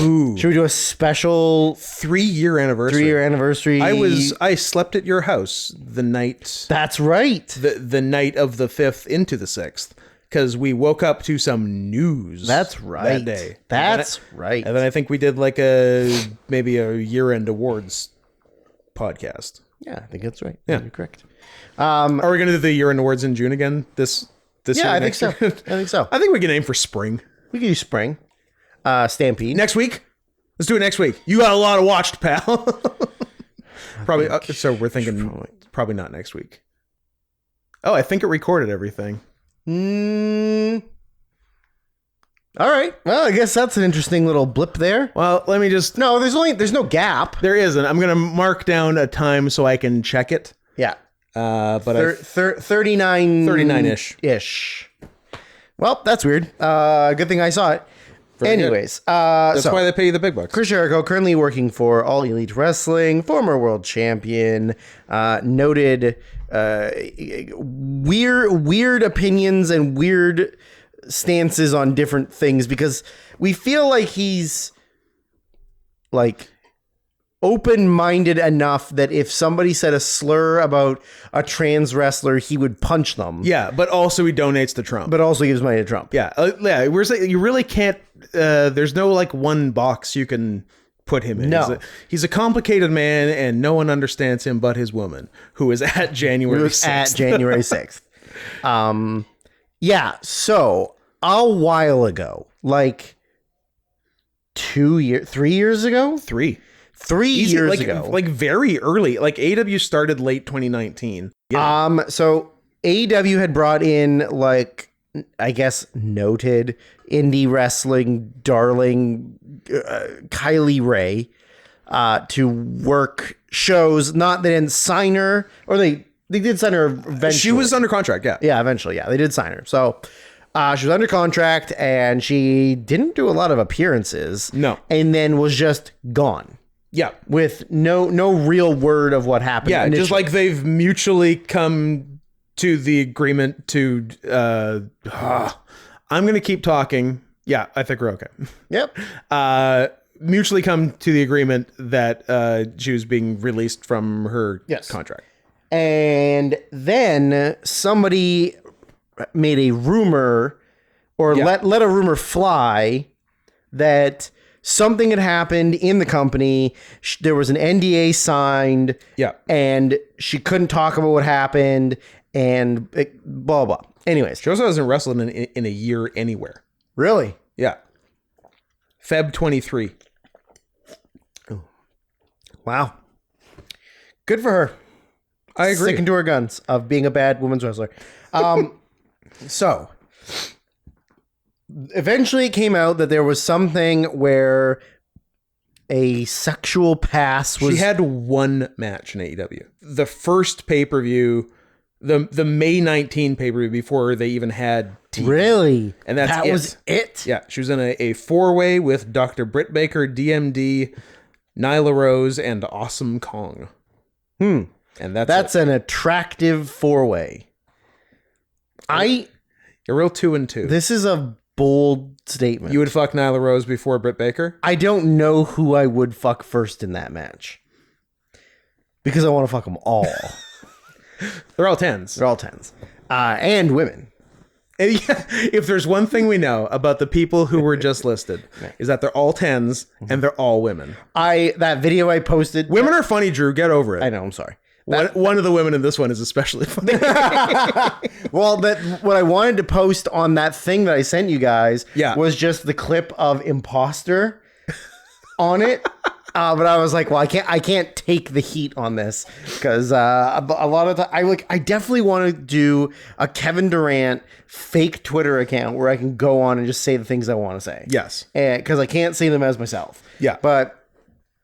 Ooh.
Should we do a special
3-year anniversary?
3-year anniversary.
I slept at your house the night.
That's right.
The night of the 5th into the 6th because we woke up to some news.
That's right.
That day.
That's right.
And then I think we did like maybe a year-end awards podcast.
Yeah, I think that's right.
Yeah,
you're correct.
Are we going to do the year-end awards in June again? This year?
I think so.
I think we can aim for spring.
We can use spring. Stampede
next week. Let's do it next week. You got a lot of watched, pal. Probably. So we're thinking probably not next week. Oh, I think it recorded everything.
All right. Well, I guess that's an interesting little blip there.
Well, let me just.
No, there's no gap.
There isn't. I'm gonna mark down a time so I can check it.
Yeah.
But
39 ish. Well, that's weird. Good thing I saw it. Anyways,
that's why they pay you the big bucks.
Chris Jericho, currently working for All Elite Wrestling, former world champion, noted weird opinions and weird stances on different things, because we feel like he's like open-minded enough that if somebody said a slur about a trans wrestler, he would punch them.
Yeah, but also he donates to Trump.
But also gives money to Trump.
Yeah, we're saying you really can't. There's no like one box you can put him in.
No.
He's a complicated man, and no one understands him but his woman, who was at January 6th.
At January 6th. Yeah, so a while ago, like 3 years ago?
3
Easy, years ago.
Like very early. Like AEW started late 2019. Yeah.
So AEW had brought in, like, I guess, noted indie wrestling darling Kylie Ray to work shows. Not they didn't sign her, or they did sign her eventually.
She was under contract, yeah.
Yeah, eventually, yeah. They did sign her. So she was under contract, and she didn't do a lot of appearances.
No.
And then was just gone.
Yeah.
With no real word of what happened.
Yeah,
initially.
just like they've mutually come to the agreement to I'm going to keep talking. Yeah, I think we're okay.
Yep.
Mutually come to the agreement that she was being released from her contract.
And then somebody made a rumor, or let a rumor fly, that something had happened in the company. There was an NDA signed.
Yeah.
And she couldn't talk about what happened, and blah, blah. Anyways.
She also hasn't wrestled in a year anywhere.
Really?
Yeah. Feb 23.
Oh. Wow. Good for her.
I agree.
Sticking to her guns of being a bad women's wrestler. So eventually it came out that there was something where a sexual pass was...
She had one match in AEW. The first pay-per-view, the May 19 pay-per-view, before they even had TV.
Really?
And that
was it?
Yeah. She was in a four-way with Dr. Britt Baker, DMD, Nyla Rose, and Awesome Kong. And that's
an attractive four-way.
You're real 2 and 2.
This is a bold statement.
You would fuck Nyla Rose before Britt Baker?
I don't know who I would fuck first in that match, because I want to fuck them all.
They're all 10s.
They're all 10s. And women.
And yeah, if there's one thing we know about the people who were just listed, is that they're all 10s and they're all women.
That video I posted...
Women are funny, Drew. Get over it.
I know, I'm sorry.
One of the women in this one is especially funny.
Well, what I wanted to post on that thing that I sent you guys was just the clip of Imposter on it. But I was like, well, I can't take the heat on this, because a lot of the I definitely want to do a Kevin Durant fake Twitter account where I can go on and just say the things I want to say.
Yes,
because I can't say them as myself.
Yeah,
but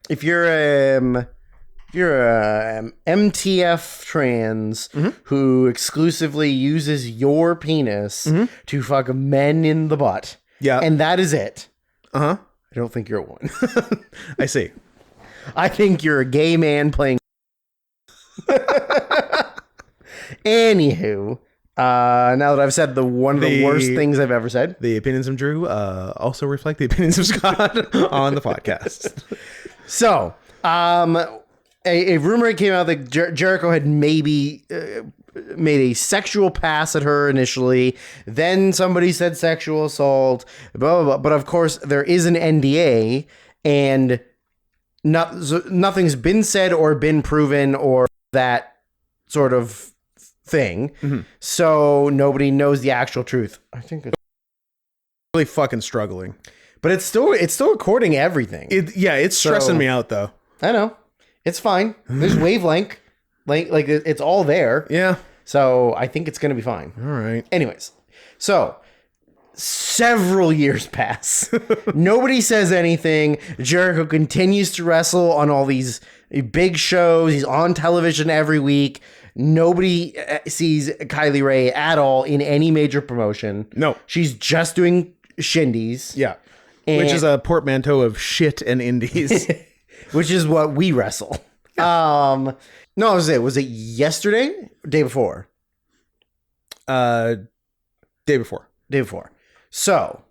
if you're a MTF trans who exclusively uses your penis to fuck men in the butt, and that is it. I don't think you're one.
I see.
I think you're a gay man playing. Anywho, now that I've said one of the worst things I've ever said,
the opinions of Drew also reflect the opinions of Scott on the podcast.
So, a rumor came out that Jericho had maybe made a sexual pass at her initially. Then somebody said sexual assault, blah, blah, blah. But of course, there is an NDA, and nothing's been said or been proven or that sort of thing. So nobody knows the actual truth. I think it's
really fucking struggling.
But it's still recording everything.
It's stressing me out, though.
I know. It's fine. There's wavelength. Like it's all there.
Yeah.
So I think it's going to be fine.
All right.
Anyways, so several years pass. Nobody says anything. Jericho continues to wrestle on all these big shows. He's on television every week. Nobody sees Kylie Ray at all in any major promotion.
No.
She's just doing shindies.
Yeah. Which is a portmanteau of shit and indies.
Which is what we wrestle. Yeah. No, was it yesterday? Day before?
Day before.
Day before. So,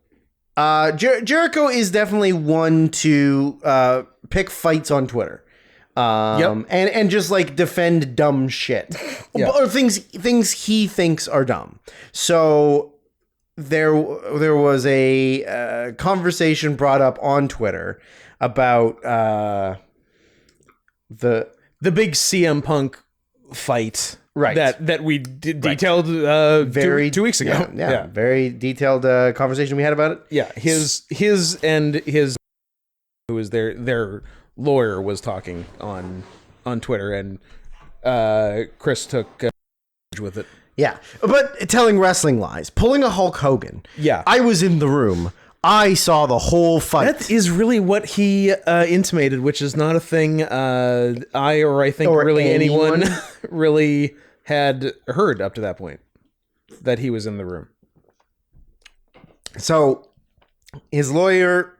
Jericho is definitely one to pick fights on Twitter. And just like defend dumb shit. Or things he thinks are dumb. So there was a conversation brought up on Twitter about the
big CM Punk fight,
right?
That we detailed two weeks ago.
Yeah, very detailed conversation we had about it.
Yeah, his and his who was their lawyer was talking on Twitter, and Chris took with it.
Yeah, but telling wrestling lies, pulling a Hulk Hogan.
Yeah,
I was in the room. I saw the whole fight.
That is really what he intimated, which is not a thing I think really anyone really had heard up to that point, that he was in the room.
So his lawyer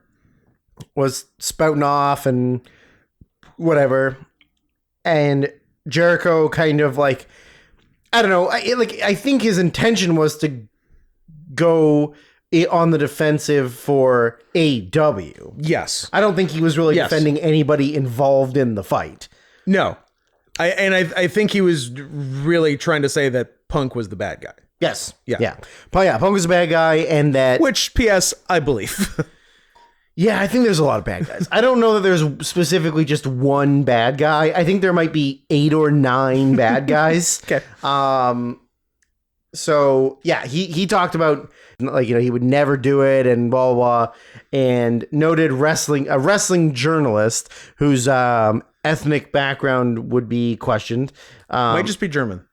was spouting off and whatever, and Jericho kind of like, I don't know, I think his intention was to go on the defensive for AEW.
Yes.
I don't think he was really defending anybody involved in the fight.
No. I think he was really trying to say that Punk was the bad guy.
Yes.
Yeah.
Punk was a bad guy, and that...
Which, P.S., I believe.
Yeah, I think there's a lot of bad guys. I don't know that there's specifically just one bad guy. I think there might be 8 or 9 bad guys.
Okay.
So, yeah, he talked about, like, he would never do it and blah, blah, blah. And noted a wrestling journalist whose ethnic background would be questioned.
Might just be German.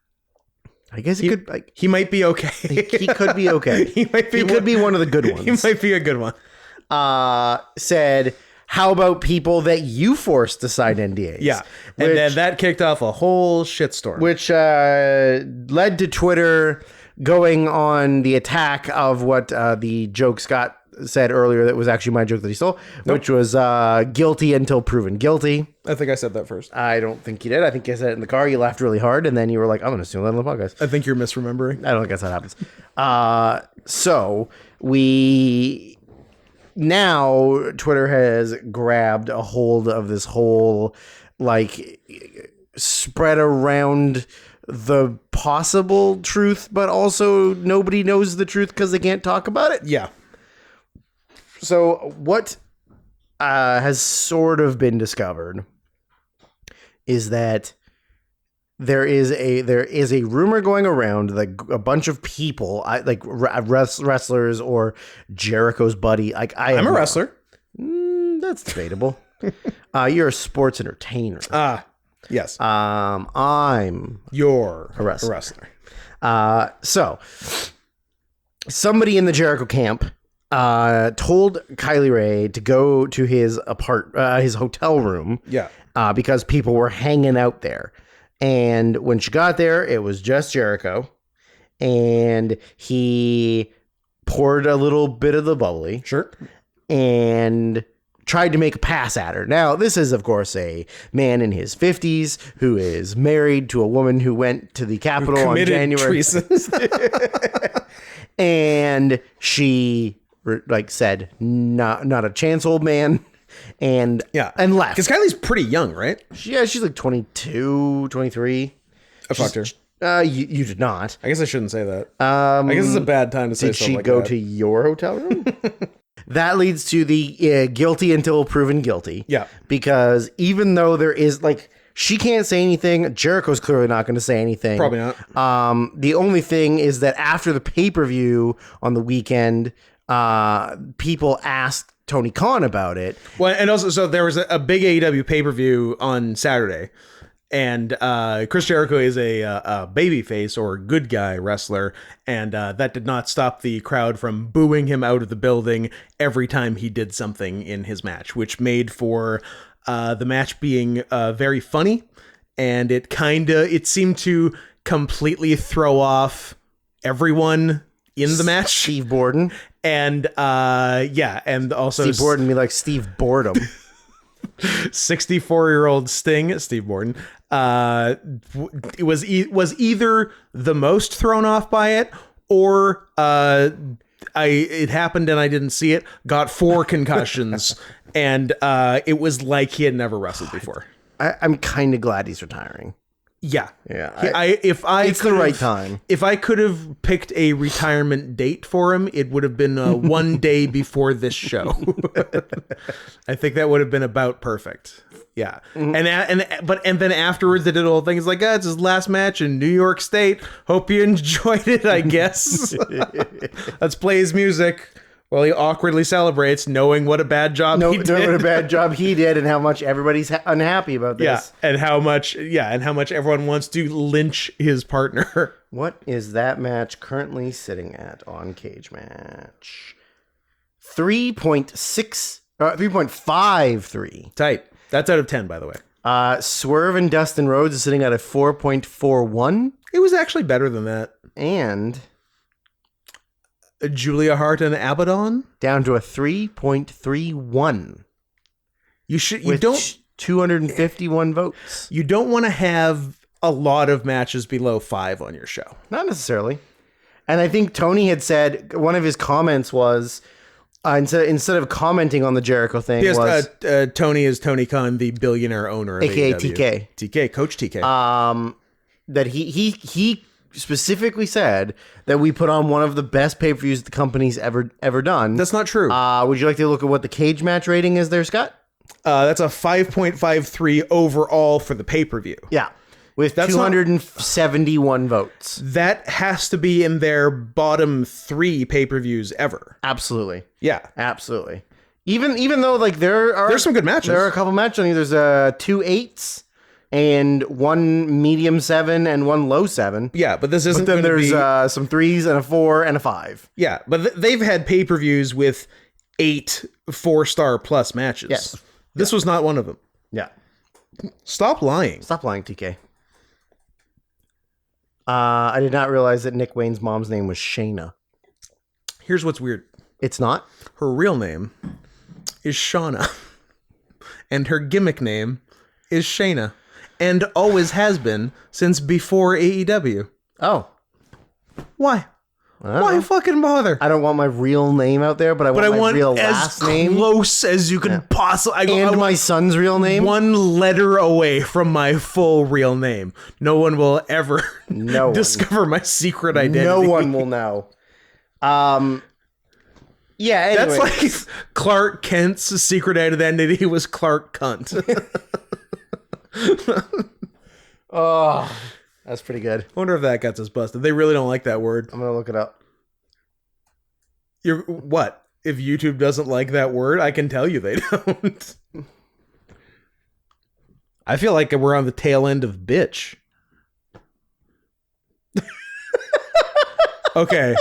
I guess he could... Like,
he might be okay.
he could be okay.
He
could be one of the good ones.
He might be a good one.
Said, how about people that you forced to sign NDAs?
Yeah. And then that kicked off a whole shitstorm.
Which led to Twitter going on the attack of what the joke Scott said earlier that was actually my joke that he stole, which was guilty until proven guilty.
I think I said that first.
I don't think you did. I think you said it in the car. You laughed really hard, and then you were like, I'm going to steal that on the podcast.
I think you're misremembering.
I don't think that's how it happens. So we... Now, Twitter has grabbed a hold of this whole, like, spread around the possible truth, but also nobody knows the truth because they can't talk about it.
Yeah.
So what has sort of been discovered is that there is a rumor going around that a bunch of people, like wrestlers or Jericho's buddy. Like I'm
a wrestler.
That's debatable. You're a sports entertainer.
Yes.
You're a wrestler. So somebody in the Jericho camp told Kylie Ray to go to his hotel room.
Yeah.
Because people were hanging out there. And when she got there, it was just Jericho. And he poured a little bit of the bubbly.
Sure.
And tried to make a pass at her. Now, this is, of course, a man in his 50s who is married to a woman who went to the Capitol on January. And she said, not a chance, old man. And left.
Because Kylie's pretty young, right?
She's like 22, 23.
I fucked her.
You did not.
I guess I shouldn't say that. I guess it's a bad time to say something like that.
Did she go to your hotel room? That leads to the guilty until proven guilty.
Yeah.
Because even though there is, she can't say anything, Jericho's clearly not going to say anything.
Probably not.
The only thing is that after the pay-per-view on the weekend, people asked Tony Khan about it.
Well, and also, so there was a big AEW pay-per-view on Saturday, and Chris Jericho is a babyface or good guy wrestler, and that did not stop the crowd from booing him out of the building every time he did something in his match, which made for the match being very funny and it seemed to completely throw off everyone in the match.
Steve Borden.
And and also
Steve Borden be like Steve Boredom.
64-year-old Sting, Steve Borden, it was either the most thrown off by it, or it happened and I didn't see it, got 4 concussions, and it was like he had never wrestled before.
I'm kind of glad he's retiring.
Yeah.
It's the right time.
If I could have picked a retirement date for him, it would have been one day before this show. I think that would have been about perfect. Yeah. Mm-hmm. And then afterwards they did a whole thing. It's like, it's his last match in New York State. Hope you enjoyed it, I guess. Let's play his music while he awkwardly celebrates, knowing what a bad job he did.
Knowing what a bad job he did, and how much everybody's unhappy about this.
Yeah, and how much everyone wants to lynch his partner.
What is that match currently sitting at on Cage Match? 3.53.
Tight. That's out of 10, by the way.
Swerve and Dustin Rhodes is sitting at a 4.41.
It was actually better than that.
And
Julia Hart and Abaddon
down to a 3.31.
You
251 votes.
You don't want to have a lot of matches below 5 on your show.
Not necessarily. And I think Tony had said, one of his comments was, instead of commenting on the Jericho thing,
Tony is Tony Khan, the billionaire owner of
AKA
AEW. TK, Coach TK.
That he specifically said that we put on one of the best pay-per-views the company's ever done.
That's not true.
Would you like to look at what the Cage Match rating is there, Scott?
That's a 5.53 overall for the pay-per-view.
Yeah. With 271 votes.
That has to be in their bottom 3 pay-per-views ever.
Absolutely.
Yeah.
Absolutely. Even though like there's
some good matches.
There are a couple matches on here. There's 2 8s and 1 medium 7 and 1 low 7.
Yeah, but this isn't.
But then there's some 3s and a 4 and a 5.
Yeah, but they've had pay-per-views with 8 4-star plus matches.
Yes.
This was not one of them.
Yeah.
Stop lying.
Stop lying, TK. I did not realize that Nick Wayne's mom's name was Shayna.
Here's what's weird.
It's not?
Her real name is Shauna. And her gimmick name is Shayna. And always has been since before AEW.
Oh.
Why? Why fucking bother?
I don't want my real name out there, but I want my real last name.
As close as you can possibly.
And my son's real name?
1 letter away from my full real name. No one will ever discover my secret identity.
No one will know. Yeah, anyway.
That's like Clark Kent's secret identity was Clark Cunt.
Oh, that's pretty good.
I wonder if that gets us busted. They really don't like that word.
I'm gonna look it up.
What? If YouTube doesn't like that word, I can tell you they don't. I feel like we're on the tail end of bitch. Okay.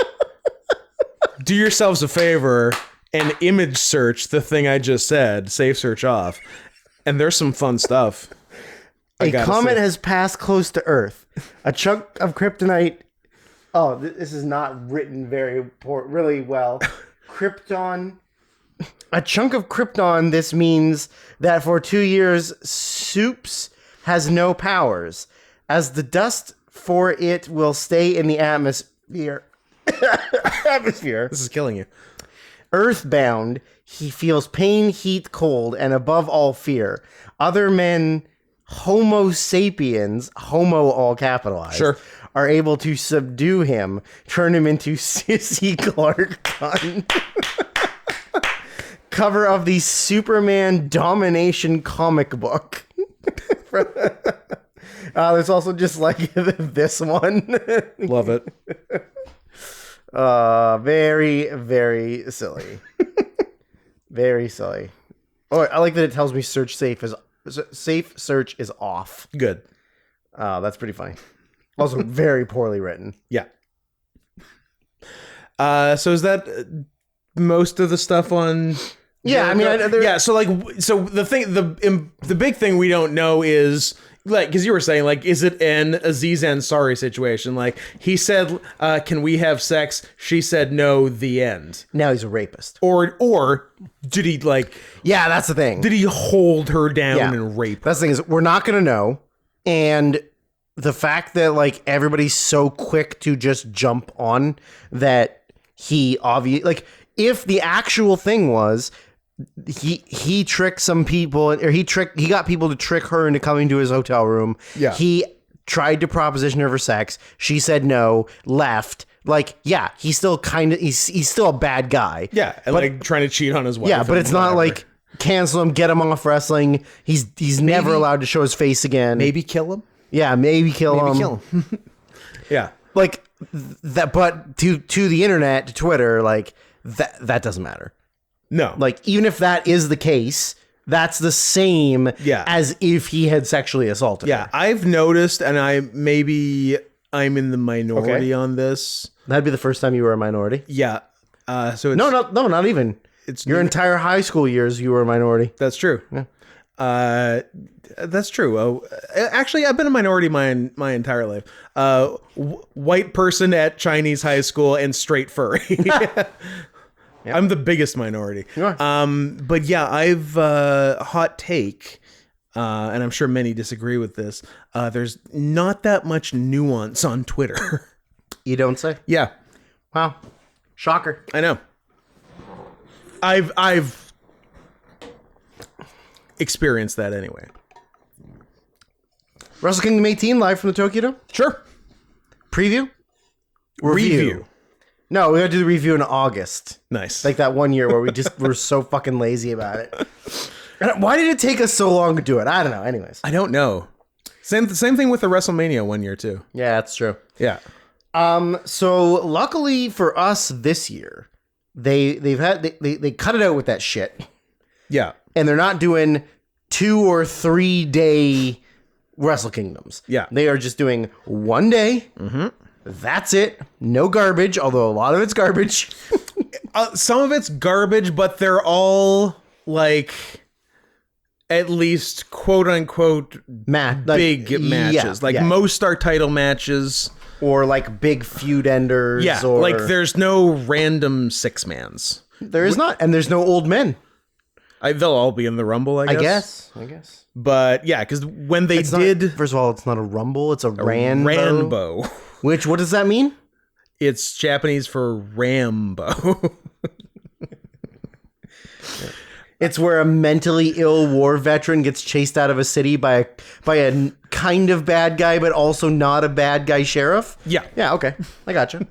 Do yourselves a favor and image search the thing I just said. Safe search off. And there's some fun stuff.
A comet has passed close to Earth. A chunk of kryptonite. Oh, this is not written really well. Krypton. A chunk of Krypton. This means that for 2 years, Soups has no powers, as the dust for it will stay in the atmosphere.
This is killing you.
Earthbound, he feels pain, heat, cold, and above all fear. Other men, Homo sapiens, Homo all capitalized,
sure,
are able to subdue him, turn him into Sissy Clark Cunt. Cover of the Superman Domination comic book. There's also just like this one.
Love it.
Very, very silly. Very silly. Oh, I like that it tells me safe search is off.
Good.
That's pretty funny. Also very poorly written.
Yeah. So is that most of the stuff on?
Yeah, I mean,
So the big thing we don't know is like, because you were saying, like, is it an Aziz Ansari situation? Like, he said, can we have sex? She said no, the end.
Now he's a rapist.
Or did he, like...
Yeah, that's the thing.
Did he hold her down and rape her?
That's the thing is, we're not going to know. And the fact that, like, everybody's so quick to just jump on that he obviously... Like, if the actual thing was... He tricked some people, or he got people to trick her into coming to his hotel room.
Yeah.
He tried to proposition her for sex. She said no, left. Like, yeah, he's still he's still a bad guy.
Yeah, and
but,
like trying to cheat on his wife.
Yeah, but it's not like cancel him, get him off wrestling. He's never allowed to show his face again.
Maybe kill him.
Yeah, maybe kill him.
Yeah.
Like that, but to the internet, to Twitter, like that doesn't matter.
No.
Like, even if that is the case, that's the same as if he had sexually assaulted her.
I've noticed, and I'm in the minority on this.
That'd be the first time you were a minority.
Yeah. So it's,
No, not even.
It's
your entire high school years you were a minority.
That's true. Yeah. That's true. Actually, I've been a minority my entire life. White person at Chinese high school and straight furry. Yep. I'm the biggest minority.
You are.
But yeah, I've hot take, and I'm sure many disagree with this. There's not that much nuance on Twitter.
You don't say?
Yeah.
Wow. Shocker.
I know. I've experienced that anyway.
Wrestle Kingdom 18 live from the Tokyo Dome?
Sure.
Preview?
Review.
No, we gotta do the review in August.
Nice.
Like that one year where we just were so fucking lazy about it. Why did it take us so long to do it? I don't know. Anyways.
I don't know. Same thing with the WrestleMania one year too.
Yeah, that's true.
Yeah.
So luckily for us this year, they cut it out with that shit.
Yeah.
And they're not doing 2 or 3 day Wrestle Kingdoms.
Yeah.
They are just doing 1 day. Mm-hmm. That's it. No garbage, although a lot of it's garbage.
Some of it's garbage, but they're all like at least quote unquote big matches. Most are title matches.
Or like big feud enders.
Yeah,
or
like there's no random 6-mans.
There is not, and there's no old men.
They'll all be in the Rumble, I guess.
I guess.
But yeah, because when they did...
First of all, it's not a Rumble, it's a Ranbo. What does that mean?
It's Japanese for Rambo.
It's where a mentally ill war veteran gets chased out of a city by a kind of bad guy, but also not a bad guy sheriff.
Yeah.
Yeah. Okay. I gotcha.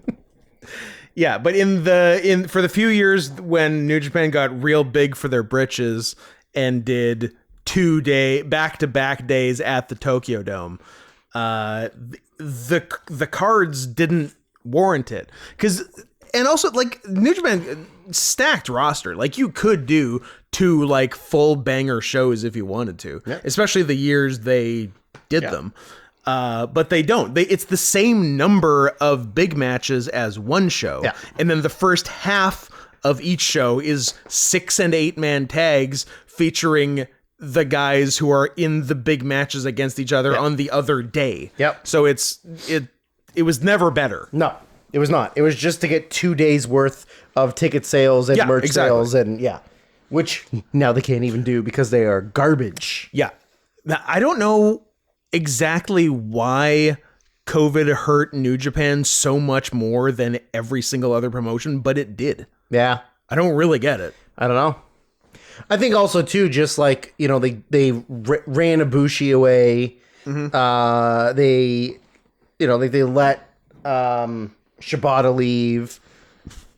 Yeah, but for the few years when New Japan got real big for their britches and did 2-day back-to-back days at the Tokyo Dome, the cards didn't warrant it. And also, like, New Japan stacked roster. Like, you could do 2 like full banger shows if you wanted to, especially the years they did them. But they don't. It's the same number of big matches as one show. Yeah. And then the first half of each show is 6 and 8 man tags featuring the guys who are in the big matches against each other on the other day. Yep. So it was never better.
No, it was not. It was just to get 2 days worth of ticket sales and merch sales and which now they can't even do because they are garbage.
Yeah. Now, I don't know exactly why COVID hurt New Japan so much more than every single other promotion, but it did.
Yeah.
I don't really get it.
I don't know. I think also too, just like, they ran Ibushi away. Mm-hmm. They let Shibata leave.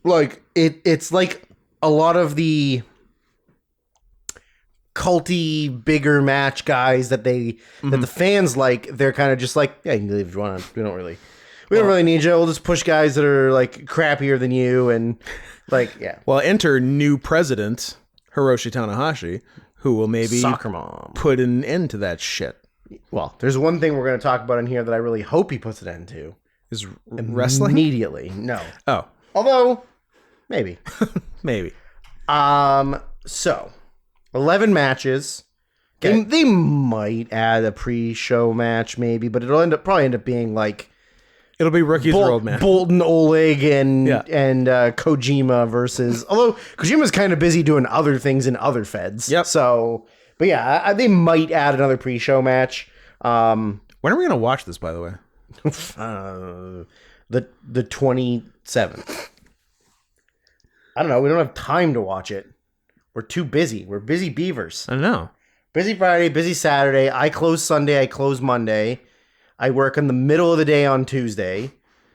Like it's like a lot of the culty bigger match guys that that the fans like, they're kind of just like, yeah, you can leave if you want. We don't really need you. We'll just push guys that are like crappier than you and like, yeah.
Well, enter new president Hiroshi Tanahashi, who will maybe
soccer mom
put an end to that shit.
Well, there's one thing we're going to talk about in here that I really hope he puts an end to.
Is wrestling?
Immediately. No.
Oh.
Although, maybe.
Maybe.
So, 11 matches. They might add a pre-show match maybe, but it'll probably end up being like
It'll be Rookie's World Match.
Bolton Oleg and Kojima versus. Although Kojima's kind of busy doing other things in other feds.
Yep.
So, but yeah, they might add another pre-show match.
When are we gonna watch this, by the way?
The 27th. I don't know. We don't have time to watch it. We're too busy. We're busy beavers.
I don't know.
Busy Friday, busy Saturday. I close Sunday. I close Monday. I work in the middle of the day on Tuesday.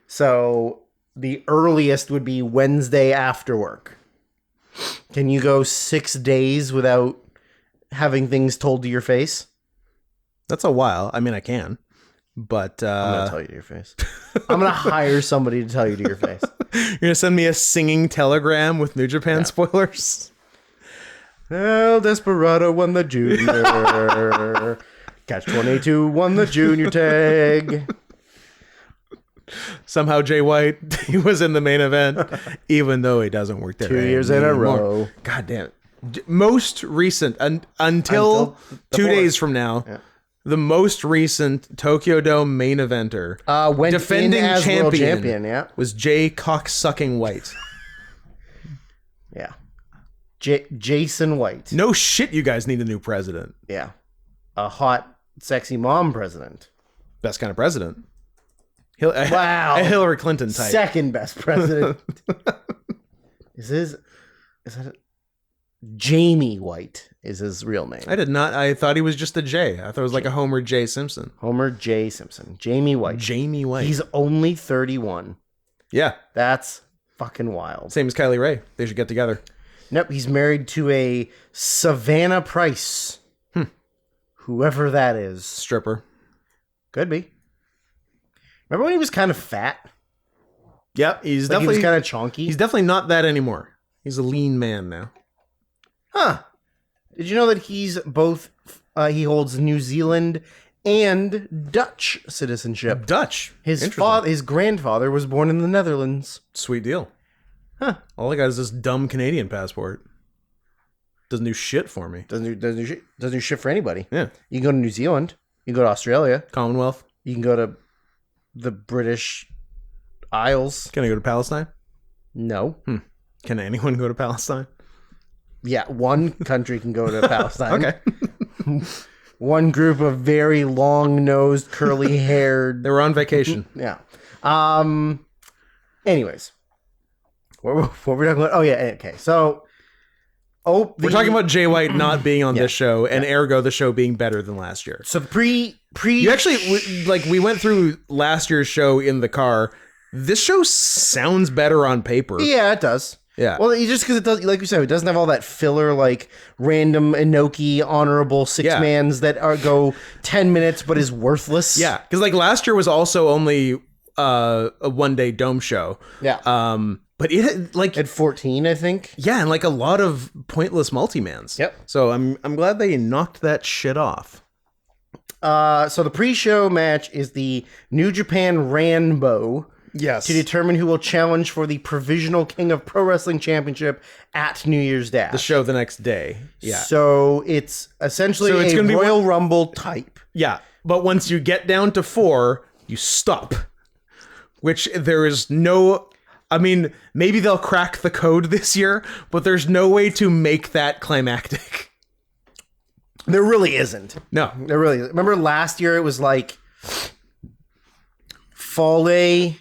So the earliest would be Wednesday after work. Can you go 6 days without having things told to your face?
That's a while. I mean, I can. But
I'm going to tell you to your face. I'm going to hire somebody to tell you to your face.
You're going to send me a singing telegram with New Japan spoilers?
El Desperado won the junior. Catch 22 won the junior tag.
Somehow Jay White, he was in the main event, even though he doesn't work there
2 years in a row.
God damn it. Most recent, until 2 days from now, the most recent Tokyo Dome main eventer, defending champion, was Jay Cocksucking White.
Yeah. Jason White.
No shit, you guys need a new president.
Yeah. A hot, sexy mom president.
Best kind of president.
Wow.
A Hillary Clinton type.
Second best president. Is that Jamie White is his real name.
I did not. I thought he was just a J. I thought it was like a Homer J. Simpson.
Homer J. Simpson. Jamie White.
Jamie White.
He's only 31.
Yeah.
That's fucking wild.
Same as Kylie Ray. They should get together.
Nope. He's married to a Savannah Price. Whoever that is.
Stripper.
Could be. Remember when he was kind of fat?
Yep. He's definitely
he was kind of chonky.
He's definitely not that anymore. He's a lean man now.
Huh. Did you know that he's both, he holds New Zealand and Dutch citizenship?
Dutch.
His grandfather was born in the Netherlands.
Sweet deal.
Huh.
All I got is this dumb Canadian passport. Doesn't do shit for me.
Doesn't do shit for anybody.
Yeah.
You can go to New Zealand. You can go to Australia.
Commonwealth.
You can go to the British Isles.
Can I go to Palestine?
No.
Can anyone go to Palestine?
Yeah, one country can go to Palestine.
Okay.
One group of very long-nosed, curly-haired...
They were on vacation.
Yeah. Anyways. What were we talking about? Oh, yeah. Okay. So...
we're talking about Jay White not being on this show, and ergo the show being better than last year.
So the
you actually we went through last year's show in the car. This show sounds better on paper.
Yeah, it does.
Yeah.
Well, just because it does, like you said, it doesn't have all that filler, like random Inoki honorable six-mans that go 10 minutes but is worthless.
Yeah, because like last year was also only a one-day dome show.
Yeah.
But it like
at 14, I think.
Yeah, and like a lot of pointless multi-mans.
Yep.
So I'm glad they knocked that shit off.
So the pre-show match is the New Japan Ranbo.
Yes.
To determine who will challenge for the Provisional King of Pro Wrestling Championship at New Year's Dash.
The show the next day. Yeah.
So it's essentially a Royal Rumble type.
Yeah. But once you get down to 4, you stop. Which there is no... I mean, maybe they'll crack the code this year, but there's no way to make that climactic.
There really isn't.
No.
There really isn't. Remember last year it was like Fale,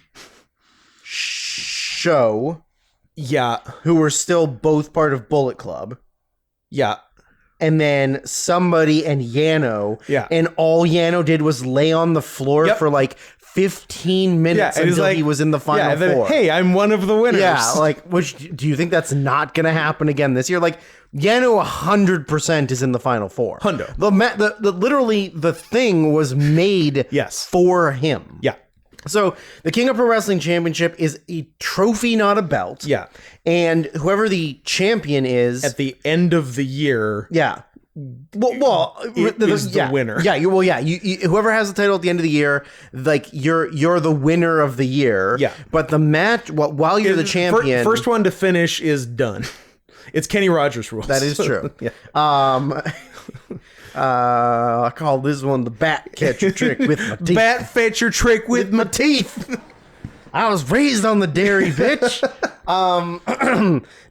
Show.
Yeah.
Who were still both part of Bullet Club.
Yeah.
And then somebody and Yano.
Yeah.
And all Yano did was lay on the floor for like 15 minutes until he was in the final 4.
Hey, I'm one of the winners.
Yeah, like, do you think that's not going to happen again this year? Like, Yano 100% is in the final 4.
Hundo.
Literally, the thing was made for him.
Yeah.
So, the King of Pro Wrestling Championship is a trophy, not a belt.
Yeah.
And whoever the champion is...
At the end of the year...
Yeah. Well,
is the winner.
Yeah, you whoever has the title at the end of the year, like you're the winner of the year.
Yeah.
But the match, while you're the champion,
first one to finish is done. It's Kenny Rogers rules.
That is true.
Yeah.
I call this one the bat catcher trick with my teeth.
Bat fetcher trick with my teeth.
I was raised on the dairy, bitch.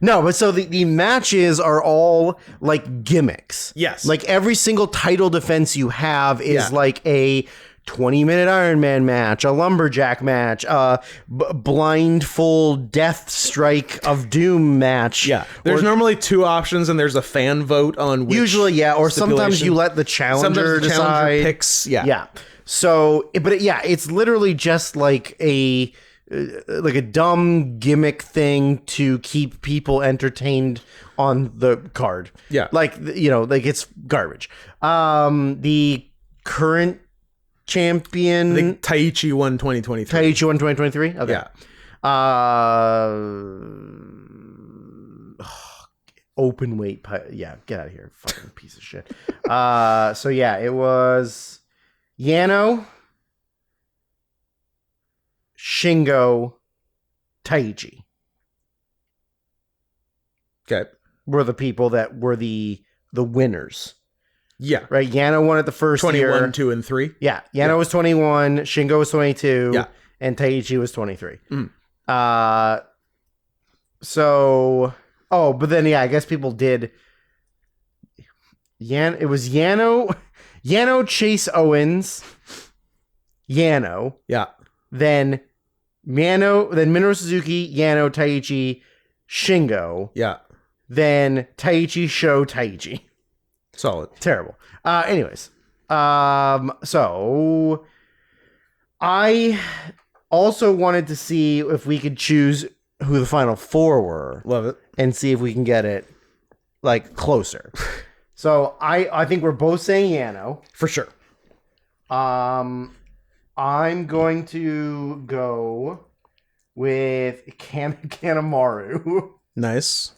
No, but so the matches are all like gimmicks.
Yes.
Like every single title defense you have is like a 20-minute Iron Man match, a lumberjack match, a blindfold death strike of doom match.
Yeah. There's normally two options, and there's a fan vote on which
Usually, yeah. Or sometimes
stipulation.
you let the challenger
Sometimes the
decide.
challenger picks. Yeah.
Yeah. So, but yeah, it's literally just like a dumb gimmick thing to keep people entertained on the card.
Yeah.
Like, like it's garbage. The current champion,
I think Taichi won 2023.
Taichi won 2023. Okay.
Yeah.
Open weight. Yeah. Get out of here. Fucking piece of shit. So yeah, it was Yano, Shingo, Taichi
Okay.
were the people that were the winners.
Yeah.
Right? Yano won it the first
21,
year.
2, and 3.
Yeah. Yano was 21, Shingo was 22,
Yeah.
and Taichi was 23.
Mm.
But then, yeah, I guess people did. It was Yano, Chase Owens, Yano,
Yeah.
then Minoru Suzuki, Yano, Taichi, Shingo,
Yeah.
then Taichi, Sho, Taichi.
Solid.
Terrible. Anyways, so I also wanted to see if we could choose who the final four were.
Love it.
And see if we can get it like closer. So I think we're both saying Yano.
For sure.
I'm going to go with Kanemaru
Nice.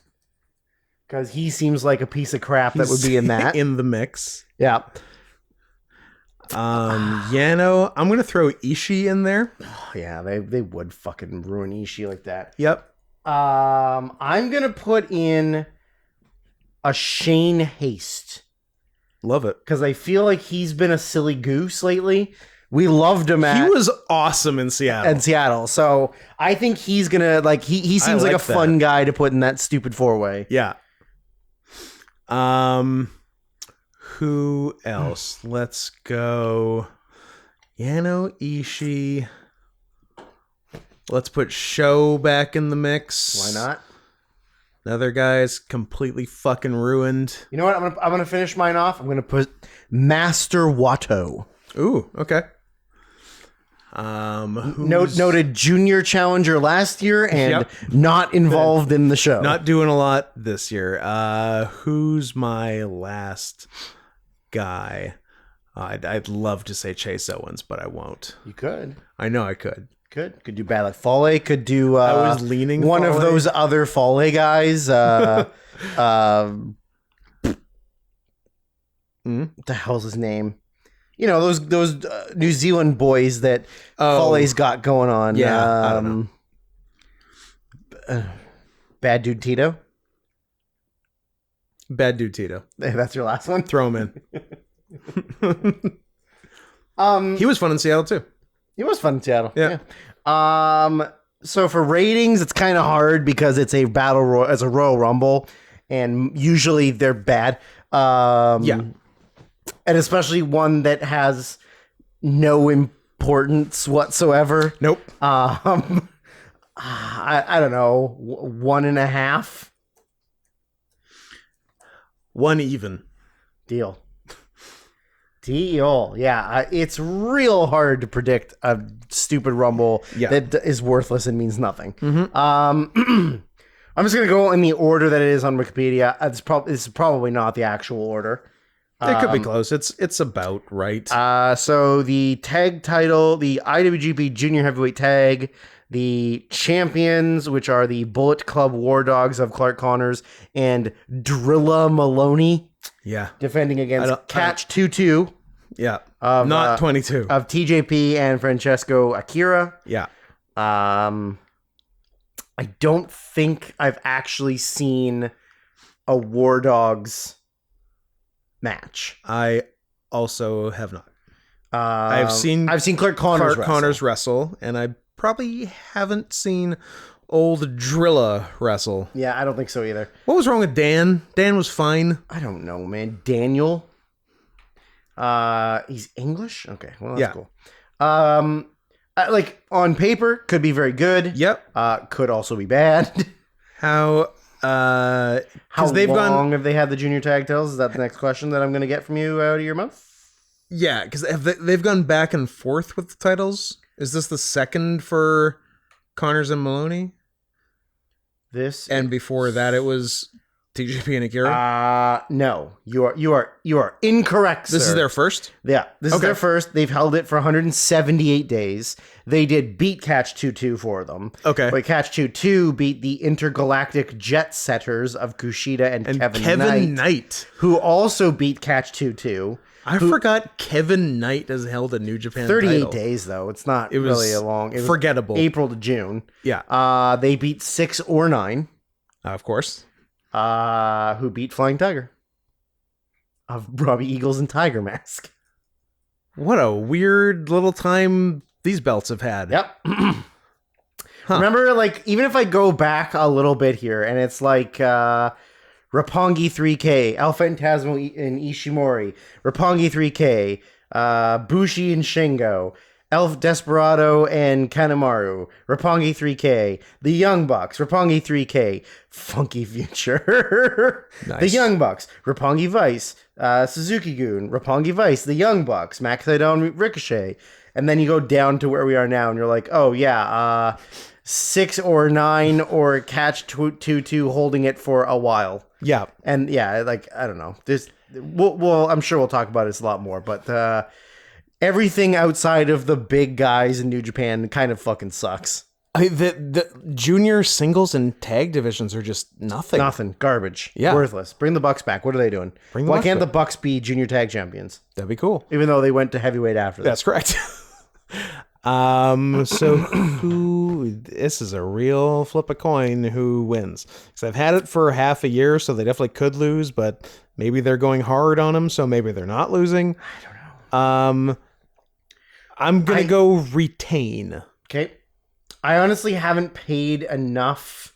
because he seems like a piece of crap that would be in that.
In the mix.
Yeah.
Yano, I'm going to throw Ishii in there.
Yeah, they would fucking ruin Ishii like that.
Yep.
I'm gonna put in a Shane Haste
Love it.
because I feel like he's been a silly goose lately. We loved him
He was awesome in Seattle.
at Seattle, so I think he's gonna like he seems like a
like that.
fun guy to put in that stupid 4-way.
Yeah. Who else? Let's go. Yano, Ishii. Let's put Sho back in the mix.
Why not?
Another guy's completely fucking ruined.
You know what? I'm gonna finish mine off. I'm gonna put Master Watto.
Ooh, okay.
Noted junior challenger last year and not involved in the show.
Not doing a lot this year. Who's my last guy? I'd love to say Chase Owens, but I won't.
You could.
I know I could.
Could do bad like Fale. Could do.
I was leaning
one of
Fale.
those other Fale guys. What the hell's his name? You know those New Zealand boys that Fale's got going on.
Yeah, I don't know.
Bad Dude Tito.
Bad Dude Tito.
That's your last one.
Throw him in. He was fun in Seattle too.
It was fun in Seattle.
Yeah.
So for ratings, it's kind of hard because it's a it's a Royal Rumble, and usually they're bad. And especially one that has no importance whatsoever.
Nope.
I don't know, 1.5.
One even.
Deal. Yeah, it's real hard to predict a stupid Rumble that is worthless and means nothing.
Mm-hmm.
I'm just gonna go in the order that it is on Wikipedia. It's probably not the actual order.
It could be close. It's about right.
So the tag title, the IWGP Junior Heavyweight Tag, the champions, which are the Bullet Club War Dogs of Clark Connors and Drilla Maloney,
yeah.
defending against Catch 22.
Yeah.
Of,
Not 22.
Of TJP and Francesco Akira.
Yeah.
I don't think I've actually seen a War Dogs match.
I also have not. I've seen
Clark Connors
wrestle, and I probably haven't seen old Drilla wrestle.
Yeah, I don't think so either.
What was wrong with Dan? Dan was fine.
I don't know, man. Daniel. He's English? Okay, well, that's cool. Like, on paper, could be very good.
Yep.
Could also be bad.
How
long have they had the junior tag titles? Is that the next question that I'm going to get from you out of your mouth?
Yeah, because they've gone back and forth with the titles. Is this the second for Connors and Maloney? Before that, it was TJP and Akira.
No, you are incorrect.
This
sir.
is their first.
Yeah, this is their first. They've held it for 178 days. They did beat Catch 2-2 for them.
Okay,
but Catch 2-2 beat the intergalactic jet setters of Kushida and Kevin Knight, who also beat Catch 2-2.
I forgot Kevin Knight has held a New Japan
38
title.
days, though. It's not really a long... It was
forgettable.
April to June.
Yeah.
They beat 6 or 9.
Of course.
Who beat Flying Tiger. Of Robbie Eagles and Tiger Mask.
What a weird little time these belts have had.
Yep. Remember, like, even if I go back a little bit here, and it's like... Roppongi 3K, El Phantasmo and Ishimori, Roppongi 3K, Bushi and Shingo, Elf Desperado and Kanemaru, Roppongi 3K, The Young Bucks, Roppongi 3K, Funky Future,
Nice.
The Young Bucks, Roppongi Vice, Suzuki-gun, Roppongi Vice, The Young Bucks, Max Idon Ricochet, and then you go down to where we are now, and you're like, oh yeah, 6 or 9 or Catch 2-2 holding it for a while.
Yeah.
And yeah, like, I don't know. I'm sure we'll talk about this a lot more, but everything outside of the big guys in New Japan kind of fucking sucks.
The junior singles and tag divisions are just nothing.
Nothing. Garbage.
Yeah.
Worthless. Bring the Bucks back. What are they doing? Why can't the Bucks be junior tag champions?
That'd be cool.
Even though they went to heavyweight after this.
That's correct. So this is a real flip a coin who wins. Because I've had it for half a year, so they definitely could lose, but maybe they're going hard on them, so maybe they're not losing.
I don't know.
I'm going to go retain.
Okay. I honestly haven't paid enough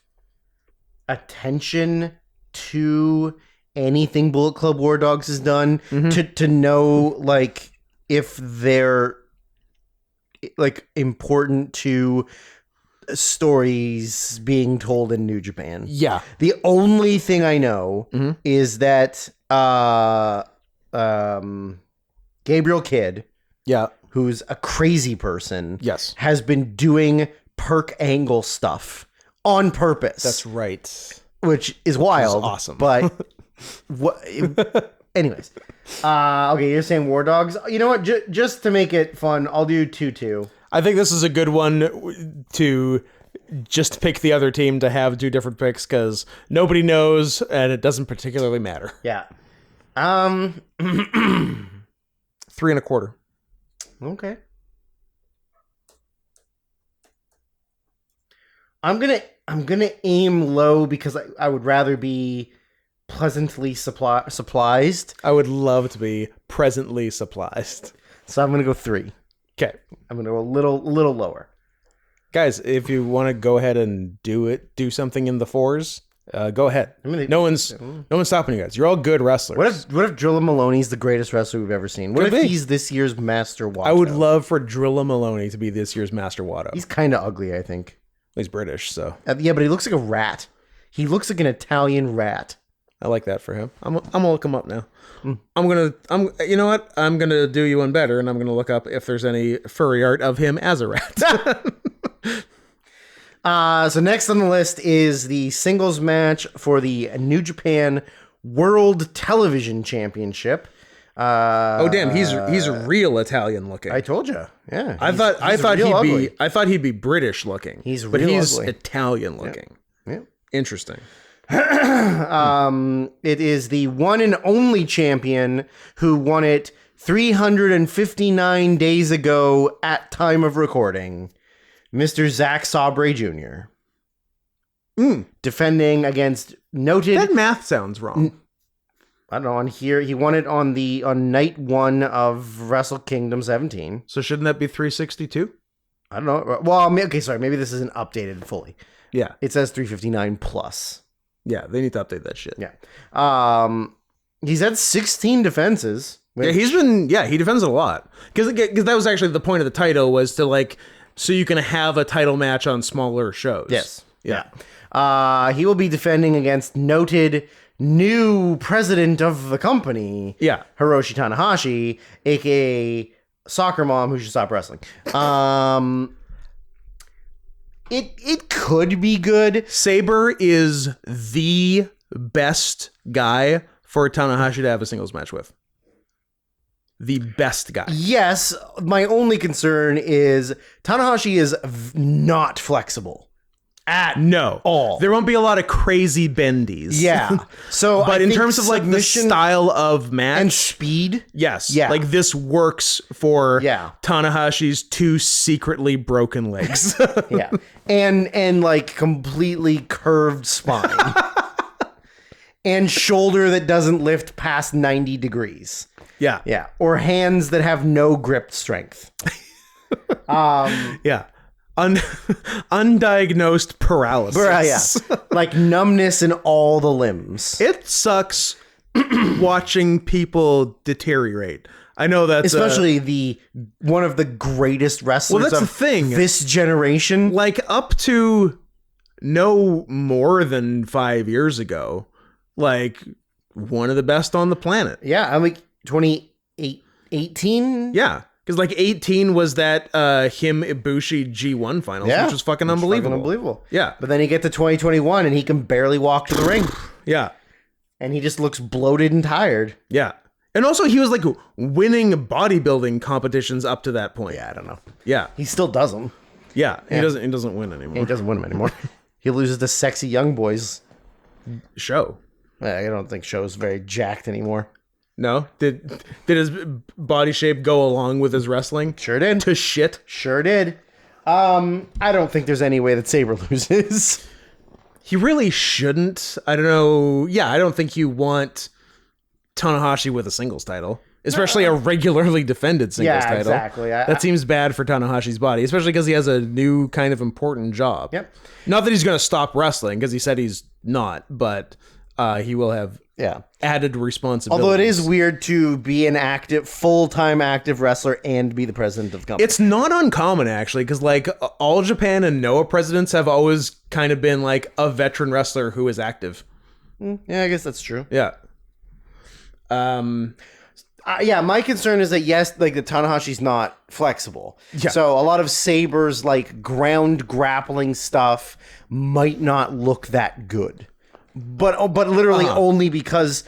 attention to anything Bullet Club War Dogs has done to know, like, if they're like important to stories being told in New Japan.
Yeah.
The only thing I know is that Gabriel Kidd, who's a crazy person, has been doing Perk Angle stuff on purpose.
That's right.
Which is wild.
Which is awesome.
But anyways. Okay, you're saying War Dogs. You know what? Just to make it fun, I'll do 2-2.
I think this is a good one to just pick the other team to have 2 different picks because nobody knows and it doesn't particularly matter.
Yeah.
3 1/4.
Okay. I'm gonna aim low because I would rather be pleasantly surprised.
I would love to be presently surprised.
So I'm gonna go 3.
Okay.
I'm gonna go a little lower.
Guys, if you want to go ahead and do something in the 4s, go ahead. No one's stopping you guys. You're all good wrestlers.
What if Drilla Maloney's the greatest wrestler we've ever seen? What if he's this year's Master Watto?
I would love for Drilla Maloney to be this year's Master Watto.
He's kind of ugly, I think.
He's British, so.
Yeah, but he looks like a rat. He looks like an Italian rat.
I like that for him. I'm gonna look him up now. You know what? I'm gonna do you one better, and I'm gonna look up if there's any furry art of him as a rat.
So next on the list is the singles match for the New Japan World Television Championship.
Oh damn, he's real Italian looking.
I told you. Yeah.
I thought he'd be British looking.
He's
but
real
he's
ugly.
Italian looking.
Yeah.
Interesting.
It is the one and only champion who won it 359 days ago at time of recording, Mr. Zack Sabre Jr. Defending against noted...
That math sounds wrong.
I don't know. On here, he won it on night 1 of Wrestle Kingdom 17.
So shouldn't that be 362?
I don't know. Well, okay, sorry. Maybe this isn't updated fully.
Yeah.
It says 359 plus.
Yeah, they need to update that shit.
Yeah. He's had 16 defenses.
Yeah, he defends a lot. Because that was actually the point of the title, was to like, so you can have a title match on smaller shows.
Yes.
Yeah.
He will be defending against noted new president of the company.
Yeah.
Hiroshi Tanahashi, aka soccer mom who should stop wrestling. It could be good.
Saber is the best guy for Tanahashi to have a singles match with. The best guy.
Yes, my only concern is Tanahashi is not flexible at all.
There won't be a lot of crazy bendies.
Yeah. So,
but in terms of like the style of match
and speed,
yes,
yeah,
like this works for
yeah,
Tanahashi's 2 secretly broken legs.
yeah, and like completely curved spine and shoulder that doesn't lift past 90 degrees.
Yeah.
Yeah. Or hands that have no grip strength.
Yeah. Undiagnosed paralysis.
Yeah. Like numbness in all the limbs.
It sucks watching people deteriorate. I know that's
especially one of the greatest wrestlers
that's
of
the thing.
This generation.
Like up to no more than 5 years ago, like one of the best on the planet.
Yeah. I'm like 2018.
Yeah. Because like 18 was that him Ibushi G1 finals, which was fucking unbelievable. Yeah.
But then you get to 2021 and he can barely walk to the ring.
Yeah.
And he just looks bloated and tired.
Yeah. And also he was like winning bodybuilding competitions up to that point.
Yeah, I don't know.
Yeah.
He still does them.
Yeah. He doesn't win anymore.
He doesn't win them anymore. He loses to Sexy Young Boys.
Show.
I don't think Show's very jacked anymore.
No? Did his body shape go along with his wrestling?
Sure did.
To shit?
Sure did. I don't think there's any way that Saber loses.
He really shouldn't. I don't know. Yeah, I don't think you want Tanahashi with a singles title, especially a regularly defended singles title.
Exactly.
That seems bad for Tanahashi's body, especially because he has a new kind of important job.
Yep.
Not that he's going to stop wrestling, because he said he's not, but he will have added responsibility.
Although it is weird to be an full-time active wrestler and be the president of the company.
It's not uncommon, actually, because like All Japan and Noah presidents have always kind of been like a veteran wrestler who is active.
Yeah, I guess that's true.
Yeah.
My concern is that yes, like the Tanahashi's not flexible.
Yeah.
So a lot of Saber's like ground grappling stuff might not look that good. But literally only because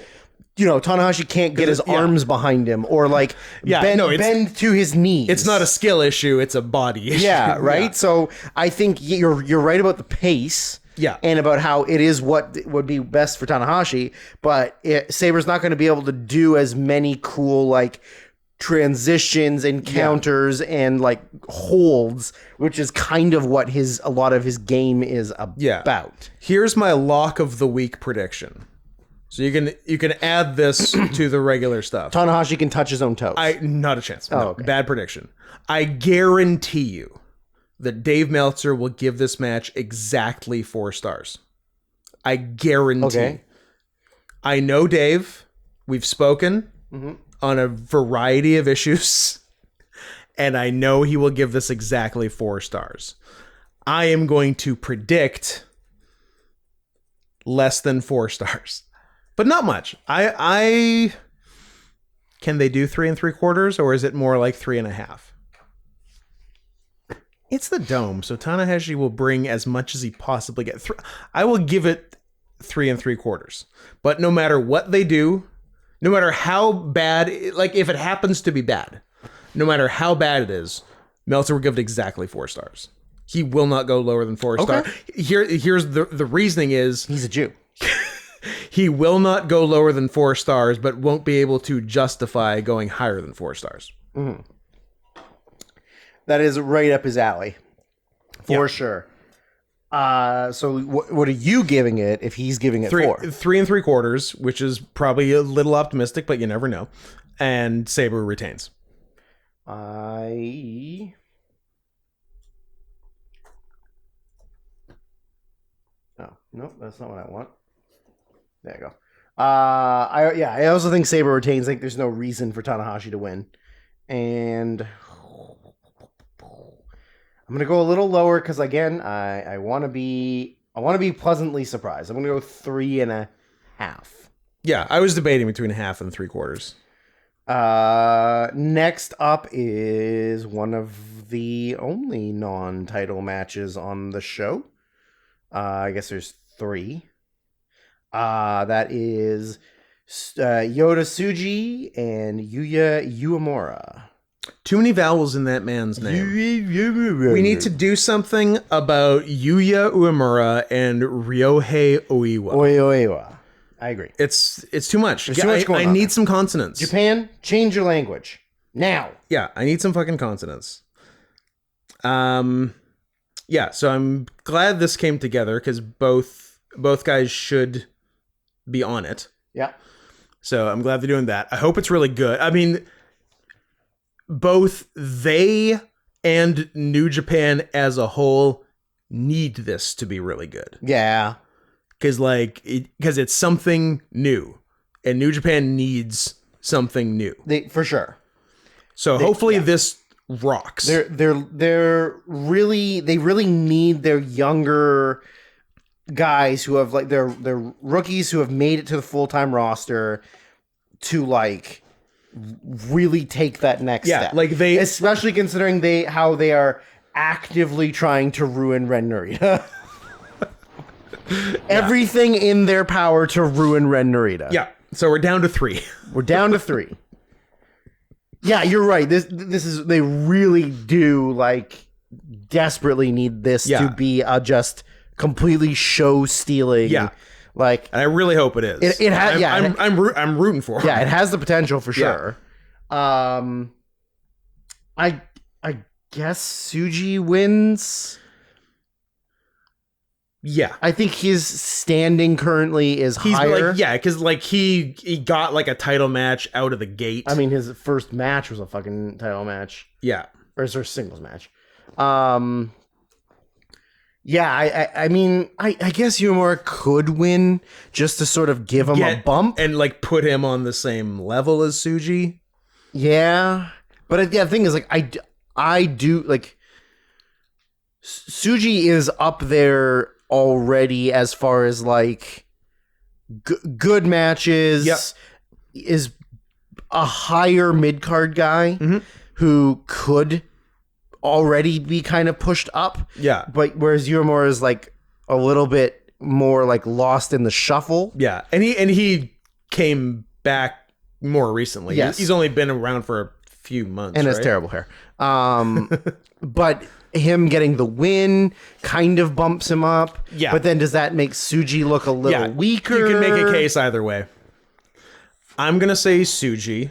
Tanahashi can't get his arms behind him or like bend to his knees.
It's not a skill issue, it's a body issue.
Yeah, right? Yeah. So I think you're right about the pace.
Yeah.
And about how it is what would be best for Tanahashi, but Saber's not going to be able to do as many cool like transitions and counters and like holds, which is kind of what a lot of his game is about.
Here's my lock of the week prediction. So you can add this to the regular stuff.
Tanahashi can touch his own toes.
Not a chance. No,
okay.
Bad prediction. I guarantee you that Dave Meltzer will give this match exactly 4 stars. I guarantee.
Okay.
I know Dave. We've spoken on a variety of issues, and I know he will give this exactly 4 stars. I am going to predict less than 4 stars, but not much. I can they do 3 3/4, or is it more like 3.5? It's the Dome, so Tanahashi will bring as much as he possibly gets. I will give it 3 3/4. But no matter what they do, no matter how bad, like if it happens to be bad, no matter how bad it is, Meltzer will give it exactly 4 stars. He will not go lower than 4 stars. Here's the reasoning is
he's a Jew.
He will not go lower than 4 stars, but won't be able to justify going higher than 4 stars.
Mm-hmm. That is right up his alley, for sure. So what are you giving it if he's giving it 4?
3 3/4, which is probably a little optimistic, but you never know. And Sabre retains.
Oh, nope, that's not what I want. There you go. I also think Sabre retains. I think there's no reason for Tanahashi to win. And I'm gonna go a little lower because again, I want to be pleasantly surprised. I'm gonna go 3.5.
Yeah, I was debating between 1/2 and 3/4.
Next up is one of the only non-title matches on the show. I guess there's 3. That is Yota Tsuji and Yuya Uemura.
Too many vowels in that man's name. We need to do something about Yuya Uemura and Ryohei Oiwa.
Oiwa. I agree.
It's too much.
There's too much going
I
on
need
there.
some consonants.
Japan, change your language now.
Yeah, I need some fucking consonants. Yeah, so I'm glad this came together because both guys should be on it.
Yeah.
So I'm glad they're doing that. I hope it's really good. I mean, both they and New Japan as a whole need this to be really good.
Yeah.
Because it's something new, and New Japan needs something new.
For sure.
So hopefully this rocks.
They really need their younger guys who have like their rookies who have made it to the full-time roster to like really take that next step.
Like they,
especially considering how they are actively trying to ruin Ren Narita. Everything in their power to ruin Ren Narita.
Yeah. So we're down to 3.
We're down to 3. Yeah, you're right. This is, they really do like desperately need this to be a just completely show stealing.
Yeah.
Like,
and I really hope it is.
It has.
I'm rooting for it.
Yeah, it has the potential for sure. I guess Tsuji wins.
Yeah,
I think his standing currently is higher.
Because he got like a title match out of the gate.
I mean, his first match was a fucking title match.
Yeah,
or his first singles match. Yeah, I mean, I guess Uemura could win just to sort of give him a bump
and like put him on the same level as Tsuji.
Yeah, but the thing is, like, I do like Tsuji is up there already as far as like good matches.
Yep.
Is a higher mid card guy who could already be kind of pushed up.
Yeah.
But whereas Uemura is like a little bit more like lost in the shuffle.
Yeah. And he came back more recently.
Yes.
He's only been around for a few months.
And has terrible hair. But him getting the win kind of bumps him up.
Yeah.
But then does that make Tsuji look a little weaker?
You can make a case either way. I'm going to say Tsuji.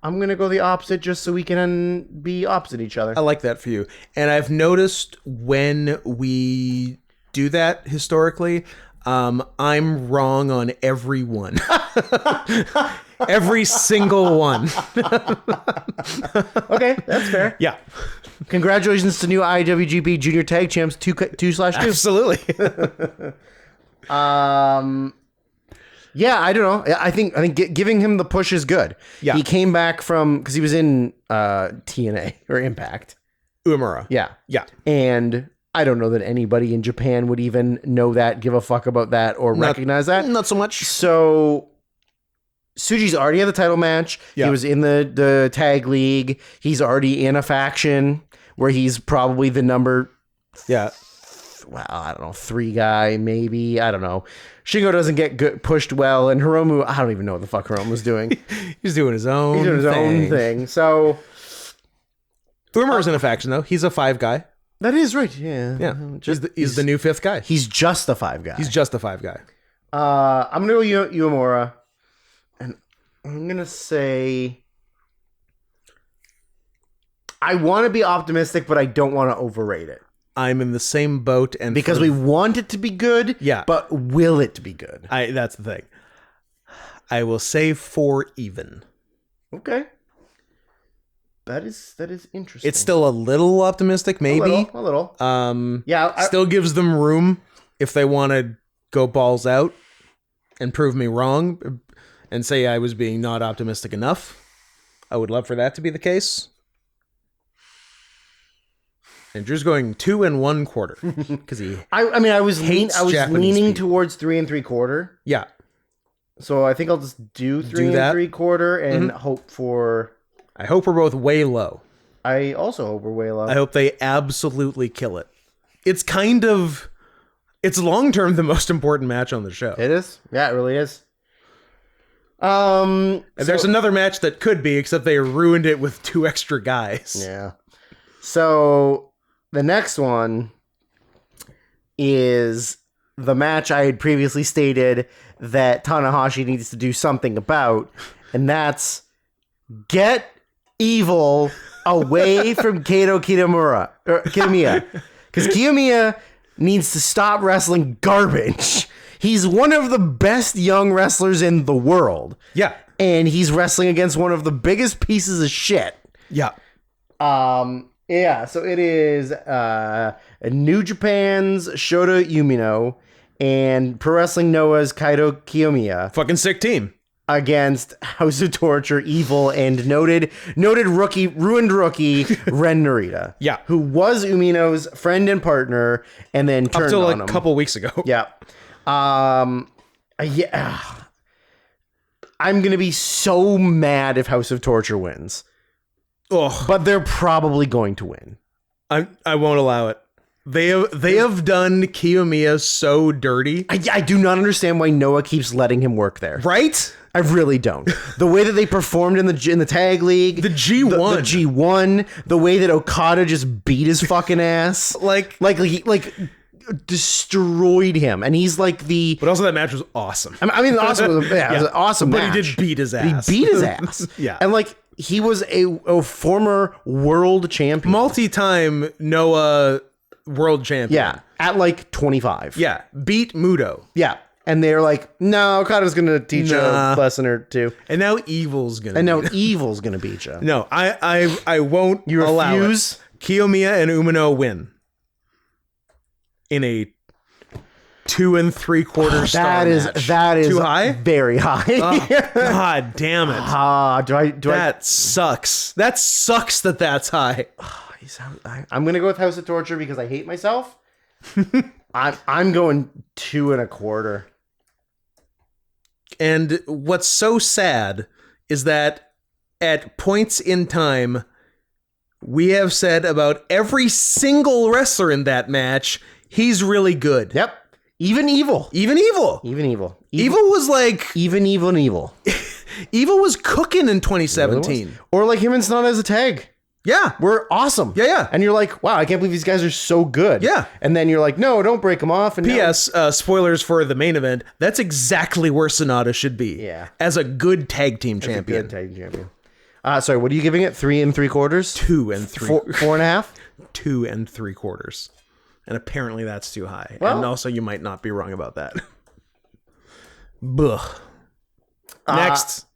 I'm going to go the opposite just so we can be opposite each other.
I like that for you. And I've noticed when we do that historically, I'm wrong on every one. Every single one.
Okay, that's fair.
Yeah.
Congratulations to new IWGP Junior Tag Champs 2/2.
Absolutely.
Yeah, I don't know. I think giving him the push is good.
Yeah.
He came back from because he was in TNA or Impact.
Uemura.
Yeah.
Yeah.
And I don't know that anybody in Japan would even know that, give a fuck about that, or recognize that.
Not so much.
So Tsuji's already had the title match.
Yeah.
He was in the tag league. He's already in a faction where he's probably the number, I don't know, 3 guy, maybe. I don't know. Shingo doesn't get pushed well, and Hiromu, I don't even know what the fuck Hiromu's doing.
He's doing his own
He's doing his own thing. So
Uemura's in a faction, though. He's a 5 guy.
that is right. Yeah.
Yeah. He's the new 5th guy.
He's just a 5 guy.
He's just a 5 guy.
I'm going to go Uemura. And I'm going to say I want to be optimistic, but I don't want to overrate it.
I'm in the same boat, and
because we want it to be good.
Yeah.
But will it be good?
that's the thing. I will say 4 even.
Okay. That is interesting.
It's still a little optimistic, maybe.
A little.
Yeah. Still gives them room if they want to go balls out and prove me wrong and say I was being not optimistic enough. I would love for that to be the case. And Drew's going 2 1/4 because he.
I was
Japanese
leaning
people.
towards 3 3/4.
Yeah.
So I think I'll just do 3
that.
3/4 and hope for.
I hope we're both way low.
I also hope we're way low.
I hope they absolutely kill it. It's kind of. It's long term the most important match on the show.
It is. Yeah, it really is.
And there's another match that could be, except they ruined it with 2 extra guys.
Yeah. So the next one is the match I had previously stated that Tanahashi needs to do something about, and that's get Evil away from Kato Kitamura or Kitamiya, because Kiyomiya needs to stop wrestling garbage. He's one of the best young wrestlers in the world.
Yeah.
And he's wrestling against one of the biggest pieces of shit.
Yeah.
Yeah, so it is New Japan's Shota Umino and Pro Wrestling Noah's Kaito Kiyomiya
Fucking sick team.
against House of Torture, Evil, and noted ruined rookie Ren Narita.
Yeah.
Who was Umino's friend and partner and then turned
Up till
on
a
him.
couple weeks ago.
Yeah. Yeah. I'm going to be so mad if House of Torture wins.
Oh,
But they're probably going to win.
I won't allow it. They have done Kiyomiya so dirty.
I do not understand why Noah keeps letting him work there.
Right?
I really don't. The way that they performed in the tag league,
The G1.
the G1, the way that Okada just beat his fucking ass,
Like
destroyed him, and he's like the.
But also that match was awesome.
I mean, awesome. Yeah, it was an awesome
But
match.
he did beat his ass.
He beat his ass.
Yeah.
and like he was a former world champion.
Multi-time Noah world champion.
Yeah, at like 25.
Yeah. Beat Muto.
Yeah. And they're like, no, Okada's going to teach
Nah.
a lesson or two.
And now Evil's gonna
And now
beat him.
Evil's going to beat you.
No, I won't
You
allow
refuse?
it. Kiyomiya and Umino win. In a 2 3/4 star match.
That is
too high.
very high.
Oh, God damn it!
That
Sucks. That sucks. That's high.
I'm gonna go with House of Torture because I hate myself. I'm going 2 1/4.
And what's so sad is that at points in time, we have said about every single wrestler in that match, he's really good.
Yep. Even Evil.
Even Evil.
Even Evil.
Evil was like
Even Evil and Evil.
Evil was cooking in 2017.
Or like him and Snot as a tag.
Yeah.
We're awesome.
Yeah.
And you're like, wow, I can't believe these guys are so good.
Yeah.
And then you're like, no, don't break them off. And
P.S. Spoilers for the main event. That's exactly where Sonata should be.
Yeah.
As a good tag team champion.
Good tag champion. Sorry, what are you giving it? 3 3/4?
2 3.
4 1/2?
2 3/4. And apparently that's too high.
Well-
And also you might not be wrong about that. Buh.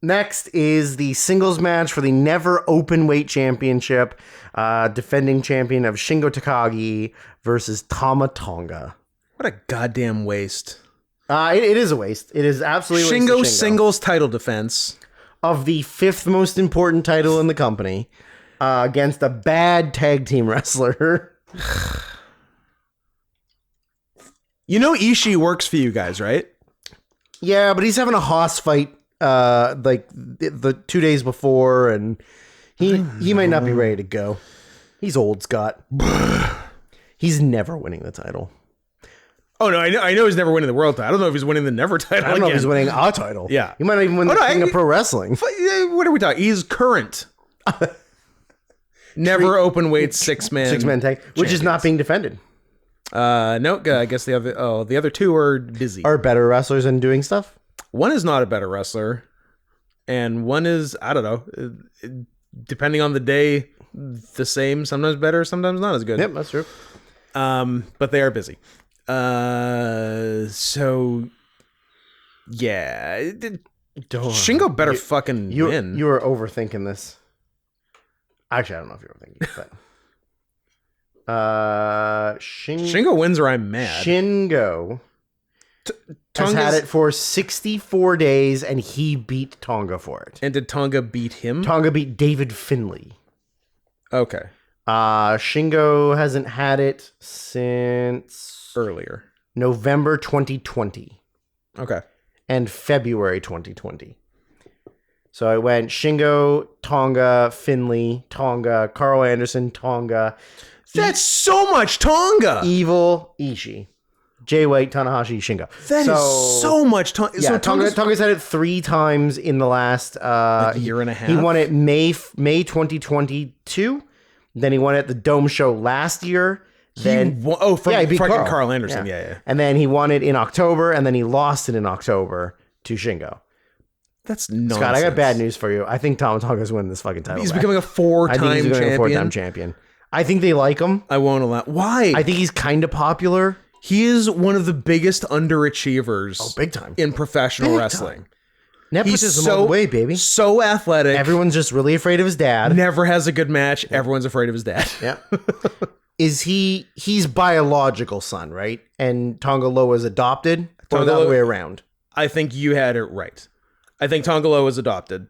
Next is the singles match for the Never Open Weight Championship. Defending champion of Shingo Takagi versus Tama Tonga.
What a goddamn waste.
It is a waste. It is absolutely a waste of
Shingo
Shingo.
singles title defense.
Of the 5th most important title in the company against a bad tag team wrestler.
You know Ishii works for you guys, right?
Yeah, but he's having a hoss fight like the 2 days before, and he might not be ready to go. He's old, Scott. He's never winning the title.
Oh, no, I know he's never winning the world title. I don't know if he's winning the never title
I don't know if
again.
he's winning a title.
Yeah.
He might not even win the King of Pro Wrestling.
What are we talking? He's current. Never open weight 6-man
Tag, which is not being defended.
No, I guess the other 2 are busy.
Are better wrestlers and doing stuff?
One is not a better wrestler, and one is, I don't know, depending on the day, the same, sometimes better, sometimes not as good.
Yep, that's true.
But they are busy. So yeah, Shingo better fucking win.
You were overthinking this. Actually, I don't know if you're overthinking it, but
Shingo wins or I'm mad.
Shingo has had it for 64 days, and he beat Tonga for it.
And did Tonga beat him?
Tonga beat David Finlay.
Okay.
Shingo hasn't had it since
Earlier.
November 2020.
Okay.
And February 2020. So I went Shingo, Tonga, Finlay, Tonga, Carl Anderson, Tonga.
That's so much Tonga.
Evil, Ishii. Jay White, Tanahashi, Shingo.
That is so much Tonga.
Yeah, Tonga's had it 3 times in the last
year and a half.
He won it May 2022. Then he won it at the Dome Show last year.
He beat
Carl.
Carl Anderson. Yeah.
And then he won it in October, and then he lost it in October to Shingo.
That's nonsense.
Scott, I got bad news for you. I think Tama Tonga's winning this fucking title.
He's becoming a 4-time champion.
I think they like him.
I won't allow. Why?
I think he's kind of popular.
He is one of the biggest underachievers.
Oh, big time.
In professional wrestling.
Nepotism all the way, baby.
So athletic.
Everyone's just really afraid of his dad.
Never has a good match. Everyone's afraid of his dad.
Yeah. He's biological son, right? And Tonga Loa is adopted, or the other way around?
I think you had it right. I think Tonga Loa was adopted.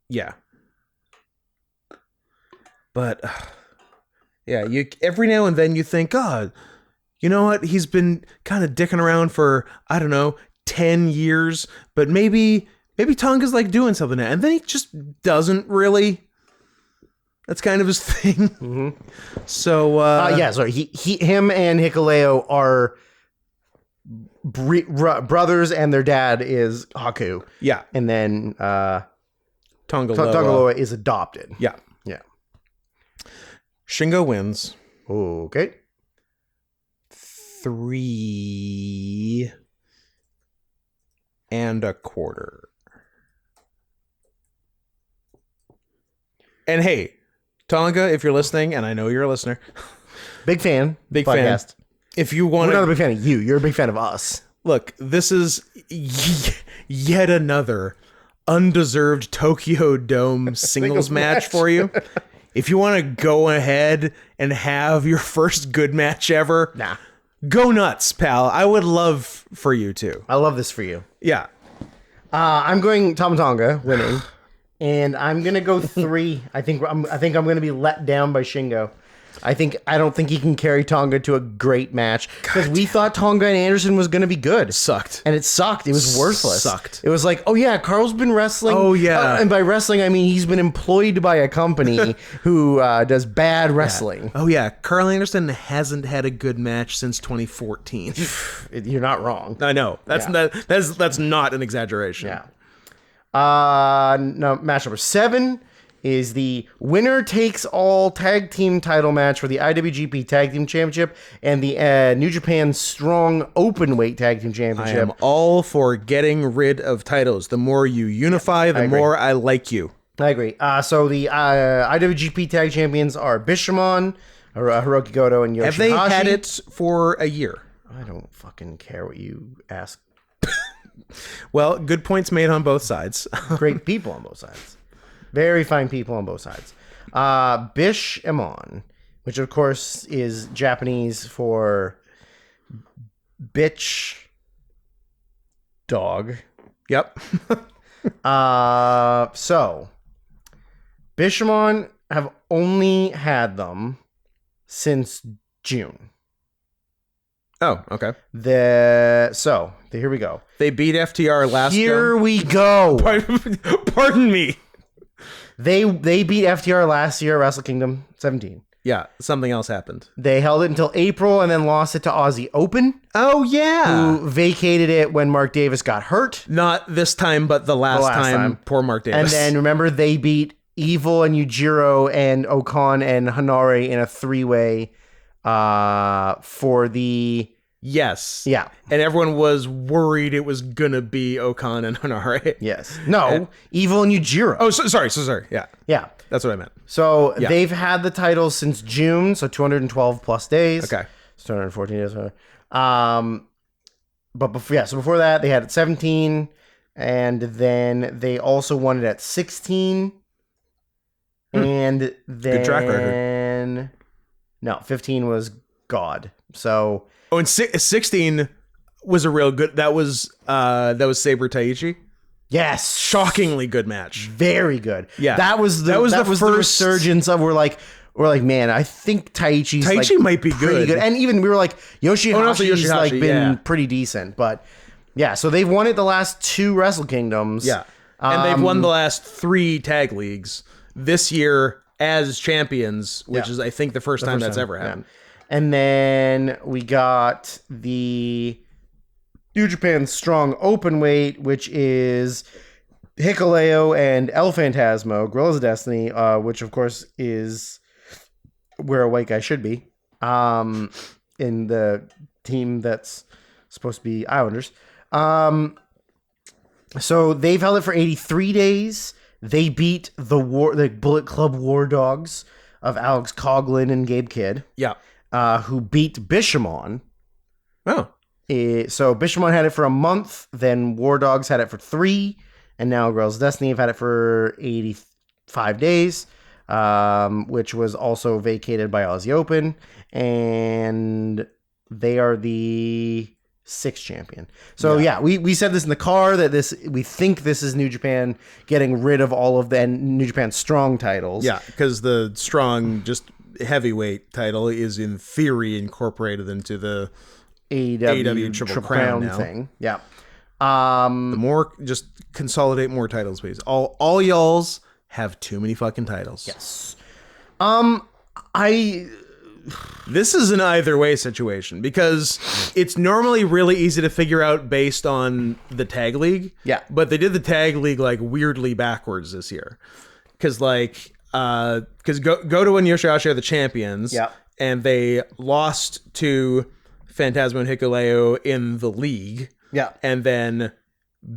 Yeah. But yeah, every now and then you think, God, you know what? He's been kind of dicking around for, I don't know, 10 years, but maybe Tonga's like doing something now. And then he just doesn't really. That's kind of his thing.
Mm-hmm.
So
so him and Hikuleo are brothers, and their dad is Haku.
Yeah.
And then
Tonga
Loa is adopted.
Yeah.
Yeah.
Shingo wins.
Okay.
3 1/4. And hey, Tonga, if you're listening, and I know you're a listener.
Big fan.
Big
podcast.
fan. If you want
We're not a big fan of you. You're a big fan of us.
Look, this is yet another undeserved Tokyo Dome singles match for you. If you want to go ahead and have your first good match ever, go nuts, pal. I would love for you to.
I love this for you.
Yeah.
I'm going Tama Tonga winning. And I'm gonna go 3. I think I'm gonna be let down by Shingo. I don't think he can carry Tonga to a great match because we thought Tonga and Anderson was gonna be good.
Sucked.
And it sucked. It was worthless.
Sucked.
It was like, oh yeah, Carl's been wrestling.
Oh yeah.
And by wrestling I mean he's been employed by a company who does bad wrestling.
Yeah. Oh yeah, Carl Anderson hasn't had a good match since 2014.
You're not wrong.
I know. That's not an exaggeration.
Yeah. No, match number 7 is the winner takes all tag team title match for the IWGP Tag Team Championship and the New Japan Strong Openweight Tag Team Championship.
I am all for getting rid of titles. The more you unify, the more I like you.
I agree. So the IWGP Tag Champions are Bishamon, Hiroki Goto, and Yoshihashi.
Have they had it for a year?
I don't fucking care what you ask.
Well, good points made on both sides.
Great people on both sides. Very fine people on both sides. Bishamon, which of course is Japanese for bitch dog.
Yep.
So Bishamon have only had them since June.
Oh, okay.
Here we go.
They beat FTR last.
Here we go.
Pardon me.
They beat FTR last year at Wrestle Kingdom 17.
Yeah, something else happened.
They held it until April and then lost it to Aussie Open.
Oh yeah.
Who vacated it when Mark Davis got hurt.
Not this time, but the last time. Poor Mark Davis.
And then remember they beat Evil and Yujiro and Okan and Hanare in a 3-way for the
Yes.
Yeah.
And everyone was worried it was gonna be Okan and Hanare.
Yes. No. Evil and Yujiro.
Oh, sorry. Yeah.
Yeah.
That's what I meant.
So they've had the titles since June, so 212 plus days.
Okay.
214 days. But before that, they had it 17, and then they also won it at 16. And then
Good track record.
No, 15 was God. So
Oh, and 16 was a real good. That was Saber Taichi.
yes,
Shockingly good match.
very good.
Yeah.
that was the
first
resurgence of we're like, man, I think Taichi
might be
pretty
good.
and even we were like Yoshihashi's like
Yoshihashi,
been
yeah.
pretty decent, but yeah, so they've won it the last 2 Wrestle Kingdoms.
Yeah. And they've won the last 3 tag leagues this year as champions, which is, I think, the first time that's ever happened.
Yeah. And then we got the New Japan Strong Openweight, which is Hikuleo and El Phantasmo, Gorillas of Destiny, which of course is where a white guy should be, in the team that's supposed to be Islanders. So they've held it for 83 days. They beat the Bullet Club War Dogs of Alex Coughlin and Gabe Kidd.
Yeah.
Who beat Bishamon.
Oh.
So Bishamon had it for a month, then War Dogs had it for 3, and now Girls of Destiny have had it for 85 days, which was also vacated by Aussie Open, and they are the 6th champion. So yeah, we said this in the car that we think this is New Japan getting rid of all of the New Japan Strong titles.
Yeah, because the Strong just heavyweight title is in theory incorporated into the AEW Triple Crown now.
thing. Yeah.
The more, just consolidate more titles, please. All y'alls have too many fucking titles.
Yes.
This is an either way situation because it's normally really easy to figure out based on the tag league.
Yeah.
But they did the tag league like weirdly backwards this year. Because Goto and Yoshihashi are the champions.
Yeah.
And they lost to Phantasmo and Hikuleo in the league.
Yeah.
And then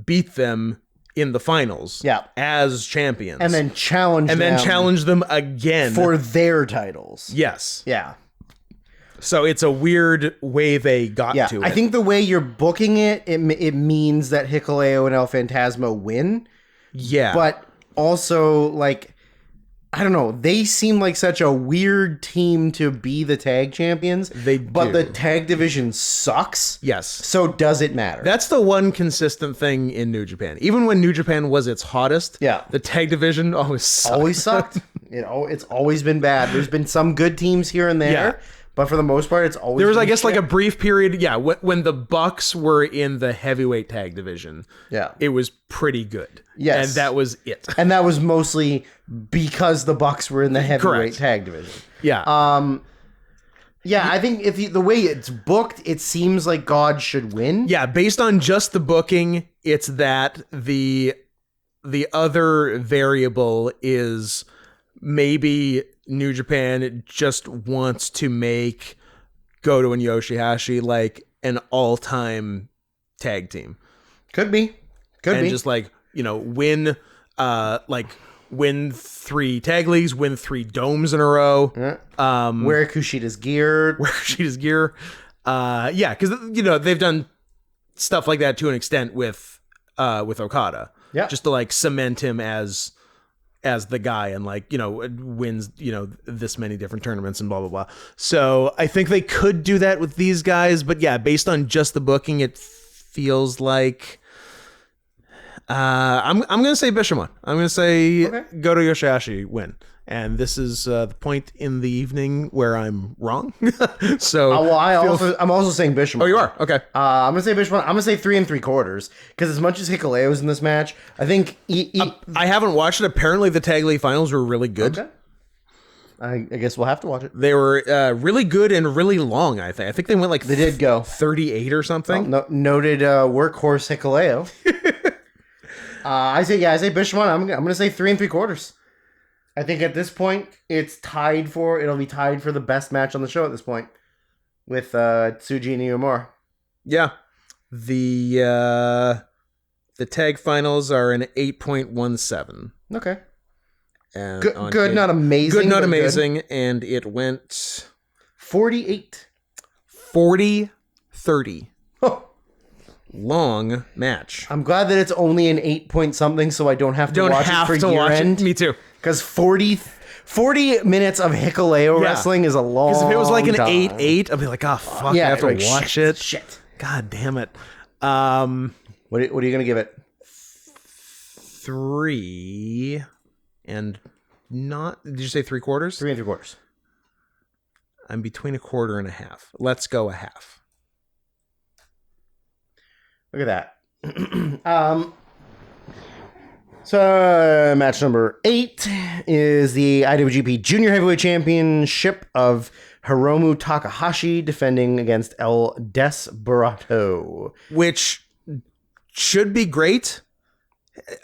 beat them in the finals.
Yeah.
As champions.
And then challenge
them again.
for their titles.
Yes.
Yeah.
So it's a weird way they got to it.
I think the way you're booking it means that Hikuleo and El Phantasmo win.
Yeah.
But also, like, I don't know. They seem like such a weird team to be the tag champions. But the tag division sucks.
Yes.
So does it matter?
That's the one consistent thing in New Japan. Even when New Japan was its hottest, the tag division always sucked.
Always sucked. It's always been bad. There's been some good teams here and there, but for the most part, it's always
there was,
been
I guess,
shit.
like a brief period, when the Bucks were in the heavyweight tag division.
Yeah.
It was pretty good.
Yes.
And that was it.
And that was mostly because the Bucks were in the heavyweight
Correct.
tag division.
Yeah.
Yeah, I think the way it's booked, it seems like God should win.
Yeah, based on just the booking, it's that the other variable is maybe New Japan just wants to make Goto and Yoshihashi like an all-time tag team.
Could be.
And just win 3 tag leagues, win 3 domes in a row.
Yeah. Wear Kushida's gear.
Yeah, because they've done stuff like that to an extent with Okada.
Yeah.
Just to like cement him as the guy and wins this many different tournaments and blah blah blah. So I think they could do that with these guys, but yeah, based on just the booking, it feels like I'm gonna say Bishamon. I'm gonna say Goto Yoshihashi win. And this is the point in the evening where I'm wrong. So
I'm also saying Bishamon.
Oh, you are? Okay.
I'm gonna say Bishamon. I'm gonna say 3 3/4 because as much as Hikuleo's in this match, I think
I haven't watched it. Apparently, the tag league finals were really good.
Okay. I guess we'll have to watch it.
They were really good and really long. I think they went
they did go
38 or something.
Noted workhorse Hikuleo. I say Bishamon. I'm gonna say 3 3/4. I think at this point it'll be tied for the best match on the show at this point. with Tsuji Niomura.
Yeah. The tag finals are an 8.17.
Okay.
And
Good, not amazing.
Good, not
but
amazing. Good. And it went
48.
40-30.
Oh.
Long match.
I'm glad that it's only an 8 point something, so I don't have to watch it for year end.
Me too.
Because 40 minutes of Hikuleo wrestling is a long time.
Because if it was like an 8-8, I'd be like, oh, fuck, I have to watch it.
Shit.
God damn it.
What are you going to give it?
3 and not... Did you say 3/4?
3 3/4.
I'm between 1/4 and 1/2. Let's go 1/2.
Look at that. So match number 8 is the IWGP Junior Heavyweight Championship of Hiromu Takahashi defending against El Desperado.
Which should be great.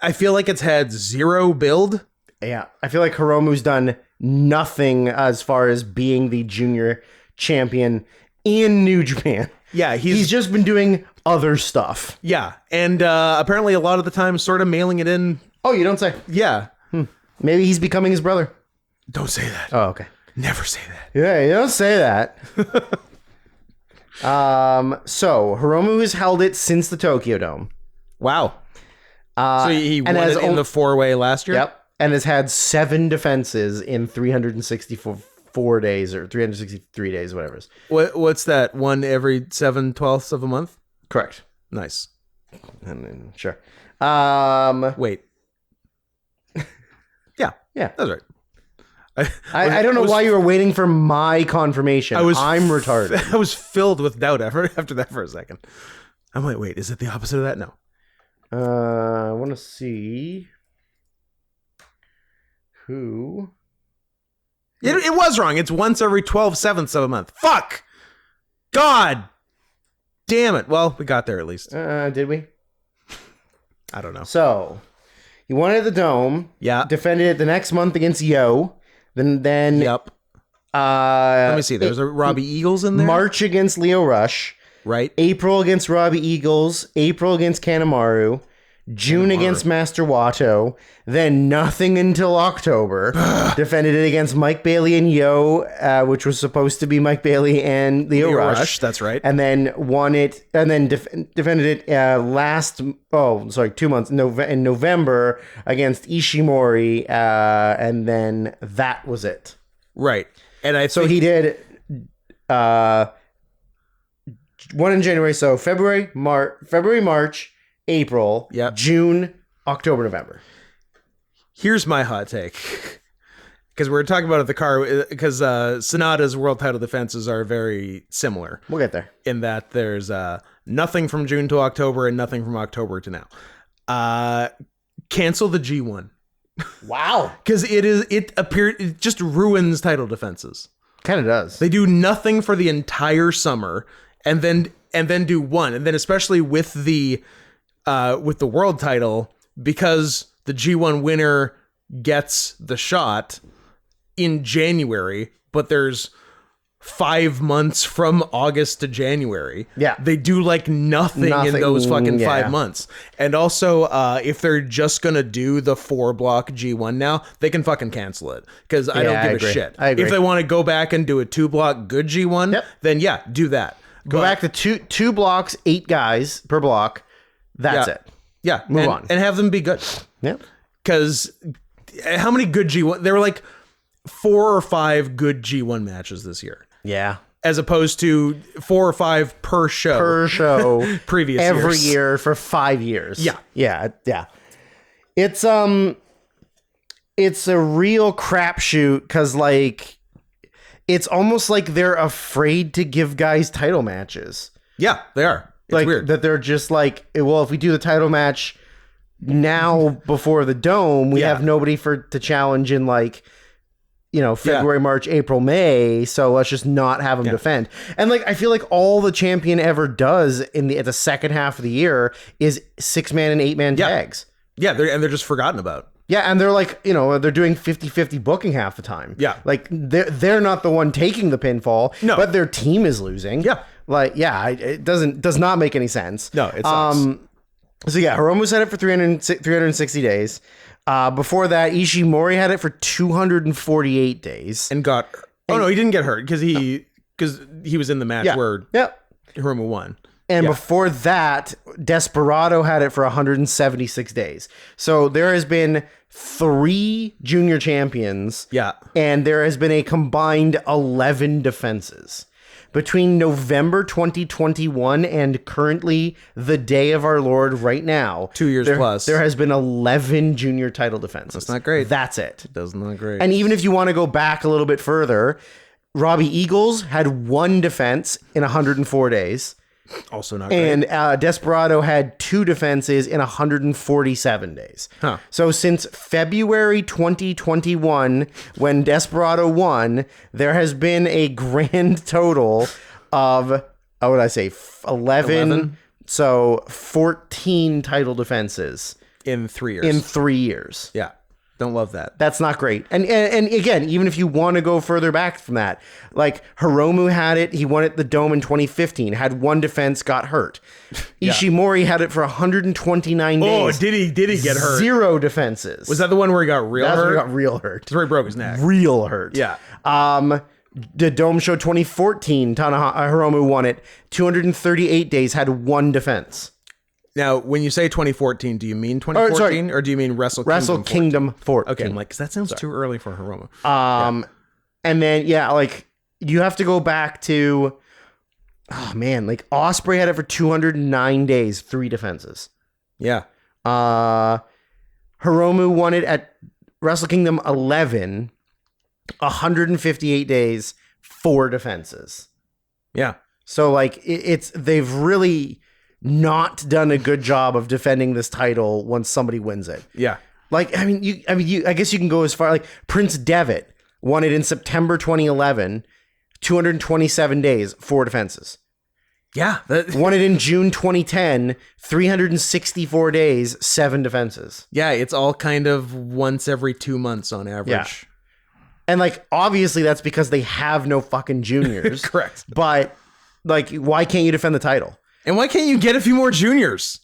I feel like it's had 0 build.
Yeah, I feel like Hiromu's done nothing as far as being the junior champion in New Japan.
Yeah,
he's just been doing other stuff.
Yeah, and apparently a lot of the time sort of mailing it in.
Oh, you don't say?
Yeah.
Maybe he's becoming his brother.
Don't say that.
Oh, okay.
Never say that.
Yeah, you don't say that. So Hiromu has held it since the Tokyo Dome.
Wow. So he won it in the 4-way last year?
Yep. And has had 7 defenses in 364 days or 363 days, whatever it is.
What's that? One every 7/12 of a month?
Correct.
Nice.
And then, sure.
Wait. Yeah, that's right.
I don't know why you were waiting for my confirmation. I'm retarded.
I was filled with doubt after that for a second. I'm like, wait, is it the opposite of that? No.
I want to see who.
It was wrong. It's once every 12/7 of a month. Fuck. God damn it. Well, we got there at least.
Did we?
I don't know.
So he won it at the Dome.
Yeah.
Defended it the next month against Yo. Then.
Yep. Let me see. There's a Robbie Eagles in there.
March against Leo Rush.
Right.
April against Robbie Eagles. April against Kanemaru. June against Master Wato. Then nothing until October. Defended it against Mike Bailey and Yo, which was supposed to be Mike Bailey and Leo Rush.
That's right.
And then won it, and then defended it 2 months in November against Ishimori, and then that was it.
Right. And
so he did one in January. So February, March, April,
yep.
June, October, November.
Here's my hot take. Because we're talking about it at the car, because Sonata's world title defenses are very similar.
We'll get there.
In that there's nothing from June to October and nothing from October to now. Cancel the G1.
Wow.
Because it just ruins title defenses.
Kind of does.
They do nothing for the entire summer and then do one. And then especially with the world title, because the G1 winner gets the shot in January, but there's 5 months from August to January. Yeah. They do like nothing in those fucking 5 months. And also, if they're just going to do the 4-block G1 now, they can fucking cancel it. Because I don't give a shit.
I agree.
If they want to go back and do a 2-block good G1, then yeah, do that.
Go back to two blocks, 8 guys per block. That's it.
Yeah.
Move on.
And have them be good.
Yeah.
Because how many good G1? There were like 4 or 5 good G1 matches this year.
Yeah.
As opposed to 4 or 5 per show. Previous
every
years.
year for 5 years.
Yeah.
Yeah. Yeah. It's a real crapshoot because like it's almost like they're afraid to give guys title matches.
Yeah, they are. It's
like
weird.
that they're just like, well, if we do the title match now before the Dome, we have nobody to challenge in like, February, March, April, May. So let's just not have them defend. And like, I feel like all the champion ever does at the second half of the year is 6-man and 8-man tags.
Yeah, they're just forgotten about.
Yeah, and they're like, you know, they're doing 50-50 booking half the time.
Yeah.
Like, they're not the one taking the pinfall, but their team is losing.
Yeah.
Like, yeah, it does not make any sense.
No, it sucks.
So, yeah, Hiromu had it for 360 days. Before that, Ishimori had it for 248 days.
And got... Oh, no, he didn't get hurt because he was in the match where Hiromu won.
And before that, Desperado had it for 176 days. So there has been 3 junior champions.
Yeah.
And there has been a combined 11 defenses. Between November 2021 and currently the day of our Lord right now.
2 years plus.
There has been 11 junior title defenses.
That's not great.
That's it.
That's not great.
And even if you want to go back a little bit further, Robbie Eagles had 1 defense in 104 days.
Also not great.
And Desperado had 2 defenses in 147 days.
Huh.
So since February 2021, when Desperado won, there has been a grand total of, what would I say, 11? So 14 title defenses.
In 3 years.
In 3 years.
Yeah. Don't love that.
That's not great. And again, even if you want to go further back from that, like Hiromu had it, he won at the Dome in 2015, had 1 defense, got hurt. Ishimori had it for 129 days.
Oh, did he get hurt?
0 defenses.
Was that the one where he got real
That's
hurt?
where he got real hurt.
That's where he broke his neck.
Real hurt.
Yeah.
The Dome Show 2014, Hiromu won it. 238 days, had 1 defense.
Now, when you say 2014, do you mean 2014 or do you mean Wrestle
Kingdom 14?
Okay, I'm like, because that sounds too early for Hiromu.
And then, like, you have to go back to, oh man, like Osprey had it for 209 days, 3 defenses.
Yeah.
Hiromu won it at Wrestle Kingdom 11, 158 days, 4 defenses.
Yeah.
So like they've really not done a good job of defending this title once somebody wins it.
Yeah.
Like, I guess you can go as far, like Prince Devitt won it in September 2011, 227 days, 4 defenses.
Yeah.
Won it in June 2010, 364 days, 7 defenses.
Yeah, it's all kind of once every 2 months on average.
Yeah. And like, obviously that's because they have no fucking juniors.
Correct.
But like, why can't you defend the title?
And why can't you get a few more juniors?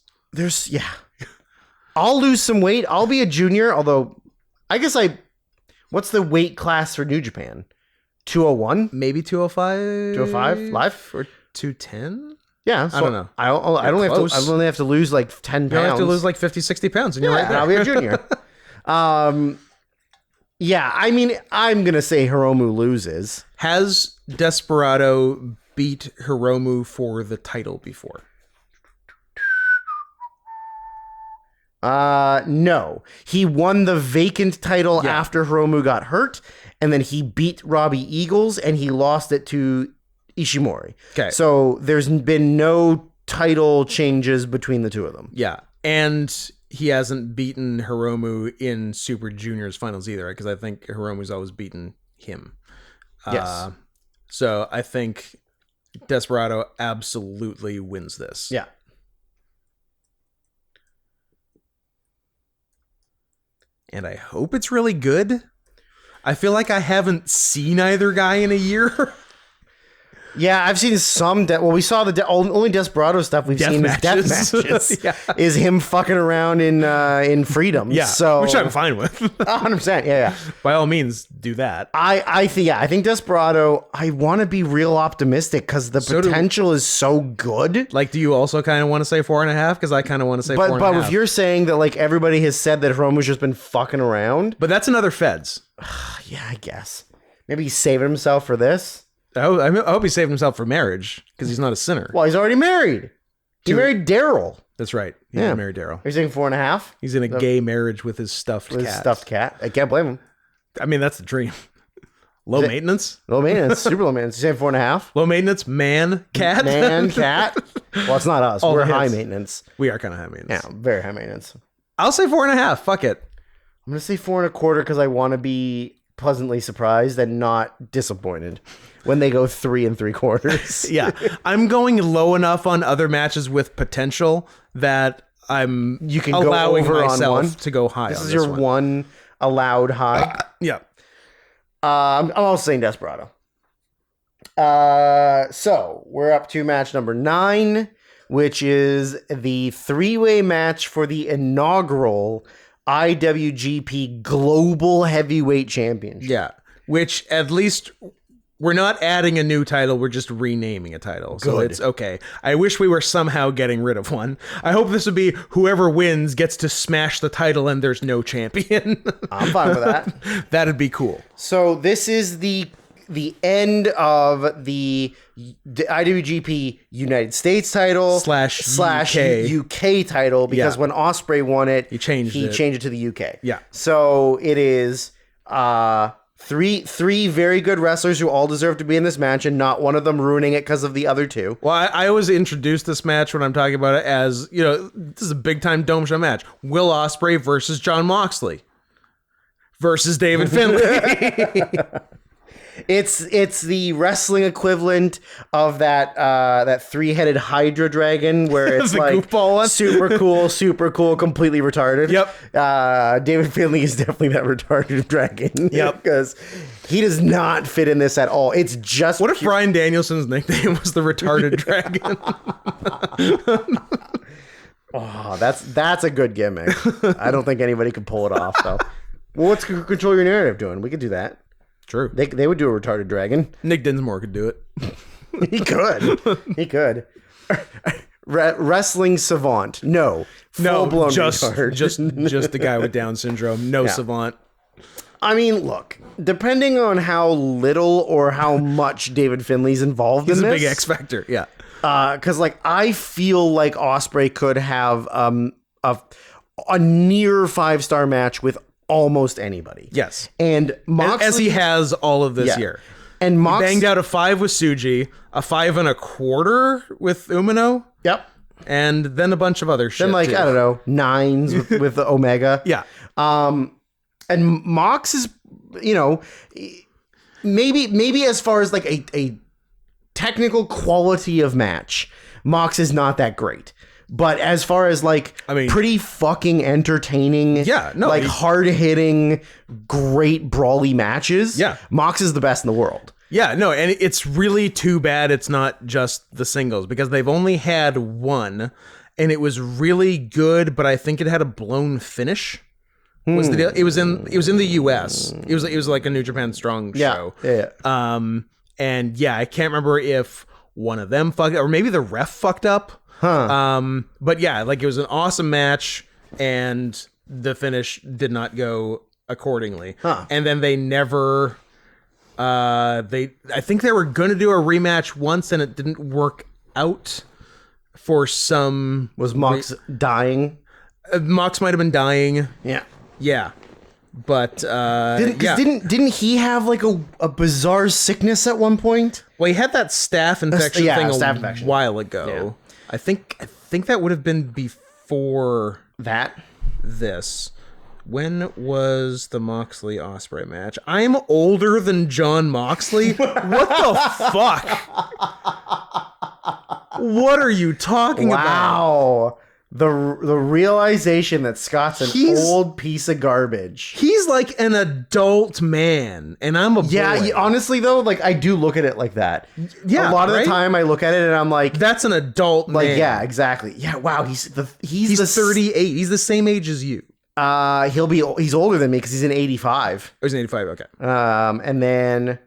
I'll lose some weight. I'll be a junior, although I guess what's the weight class for New Japan? 201?
Maybe 205?
205? Live?
Or 210?
Yeah. So
I don't know.
I only have to lose like 10 pounds.
You have to lose like 50, 60 pounds and you're right there.
I'll be a junior. Yeah, I mean, I'm going to say Hiromu loses.
Has Desperado beat Hiromu for the title before?
No. He won the vacant title after Hiromu got hurt, and then he beat Robbie Eagles, and he lost it to Ishimori.
Okay.
So there's been no title changes between the two of them.
Yeah. And he hasn't beaten Hiromu in Super Juniors finals either, because I think Hiromu's always beaten him.
Yes.
So I think Desperado absolutely wins this.
Yeah.
And I hope it's really good. I feel like I haven't seen either guy in a year.
Yeah, I've seen some. We saw the only Desperado stuff we've seen is death matches.
Yeah.
Is him fucking around in Freedom.
Yeah,
so
which I'm fine with.
100%. Yeah.
By all means, do that.
I think Desperado. I want to be real optimistic because the potential is so good.
Like, do you also kind of want to say 4.5? Because I kind of want to say 4.5.
But if you're saying that like everybody has said that Hiromu's just been fucking around,
but that's another Feds.
Yeah, I guess maybe he's saving himself for this.
I hope he saved himself for marriage because he's not a sinner.
Well, he's already married. He married Daryl.
That's right. He married Daryl.
He's saying 4.5.
He's in a gay marriage with his stuffed cat.
I can't blame him.
I mean, that's the dream. Low maintenance.
Low maintenance. Super low maintenance. He's saying 4.5.
Low maintenance. Man cat.
Man cat. Well, it's not us. We're high maintenance.
We are kind of high maintenance.
Yeah, very high maintenance.
I'll say 4.5. Fuck it.
I'm gonna say 4.25 because I want to be pleasantly surprised and not disappointed when they go 3 3/4.
Yeah, I'm going low enough on other matches with potential that
You can
allowing
go over
myself
on one.
to go high.
This
on
is
this
your one allowed high.
Yeah.
I'm also saying Desperado. So we're up to match number 9, which is the 3-way match for the inaugural IWGP Global Heavyweight Championship.
Yeah. Which at least we're not adding a new title. We're just renaming a title. So
Good.
it's okay. I wish we were somehow getting rid of one. I hope this would be whoever wins gets to smash the title and there's no champion.
I'm fine with that.
That'd be cool.
So this is the end of the IWGP United States title
Slash
UK title, because
Yeah.
when Ospreay won it,
He changed it
to the UK.
Yeah.
So it is three very good wrestlers who all deserve to be in this match, and not one of them ruining it because of the other two.
Well, I always introduce this match when I'm talking about it as, this is a big time Dome Show match. Will Ospreay versus Jon Moxley versus David Finlay.
It's the wrestling equivalent of that 3-headed Hydra dragon, where it's
The
like
goofball one.
super cool, completely retarded.
Yep.
David Finlay is definitely that retarded dragon.
Yep.
Because he does not fit in this at all. It's just
What if Bryan Danielson's nickname was the retarded dragon?
Oh, that's a good gimmick. I don't think anybody could pull it off though. Well, what's Control Your Narrative doing? We could do that.
True.
They would do a retarded dragon.
Nick Dinsmore could do it.
He could. He could. Wrestling savant. No. Full-blown
just
retard.
just the guy with Down syndrome. No savant.
I mean, look, depending on how little or how much David Finlay's involved
He's
in
a
this.
big X Factor. Yeah.
Because, I feel like Ospreay could have a near 5-star match with almost anybody.
Yes.
And Moxley,
As he has all of this year.
And
He
Mox
banged out a 5 with Suji, a 5 5.25 with Umino,
Yep.
and then a bunch of other shit.
Then
too.
I don't know, 9s with the Omega.
Yeah.
And Mox is, maybe as far as a technical quality of match, Mox is not that great. But as far as pretty fucking entertaining, hard hitting, great brawly matches, Mox is the best in the world.
Yeah, no, and it's really too bad it's not just the singles, because they've only had one, and it was really good, but I think it had a blown finish. Was the deal? It was in the US. It was like a New Japan Strong show.
Yeah.
And I can't remember if one of them fucked up, or maybe the ref fucked up. But it was an awesome match, and the finish did not go accordingly. And then they never I think they were going to do a rematch once, and it didn't work out for some.
Was Mox dying?
Mox might have been dying.
Yeah.
But
didn't he have a bizarre sickness at one point?
Well, he had that staph infection thing
infection.
While ago.
Yeah.
I think that would have been before
that.
This. When was the Moxley Ospreay match? I'm older than Jon Moxley. What the fuck? What are you talking about?
Wow. The realization that Scott's an old piece of garbage.
He's like an adult man, and I'm a boy.
Yeah, honestly though, I do look at it like that.
Yeah,
a lot of the time I look at it and I'm like,
that's an adult man.
Yeah, exactly. Yeah, wow. He's
38. He's the same age as you.
He's older than me because he's in 85.
Oh, he's in 85. Okay.
And then,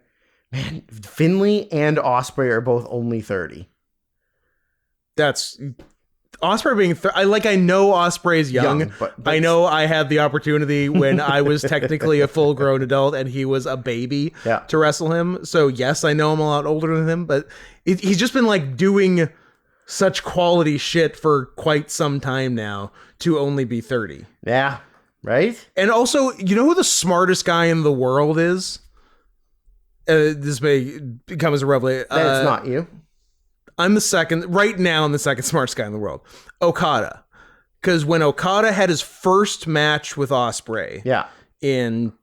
man, Finlay and Ospreay are both only 30.
That's. Ospreay being I know Ospreay's young, but I know I had the opportunity when I was technically a full-grown adult and he was a baby to wrestle him. So yes, I know I'm a lot older than him, but he's just been doing such quality shit for quite some time now to only be 30.
Yeah, right?
And also, you know who the smartest guy in the world is? This may become as a revelation.
It's not you.
I'm the second smartest guy in the world. Okada. Because when Okada had his first match with Ospreay in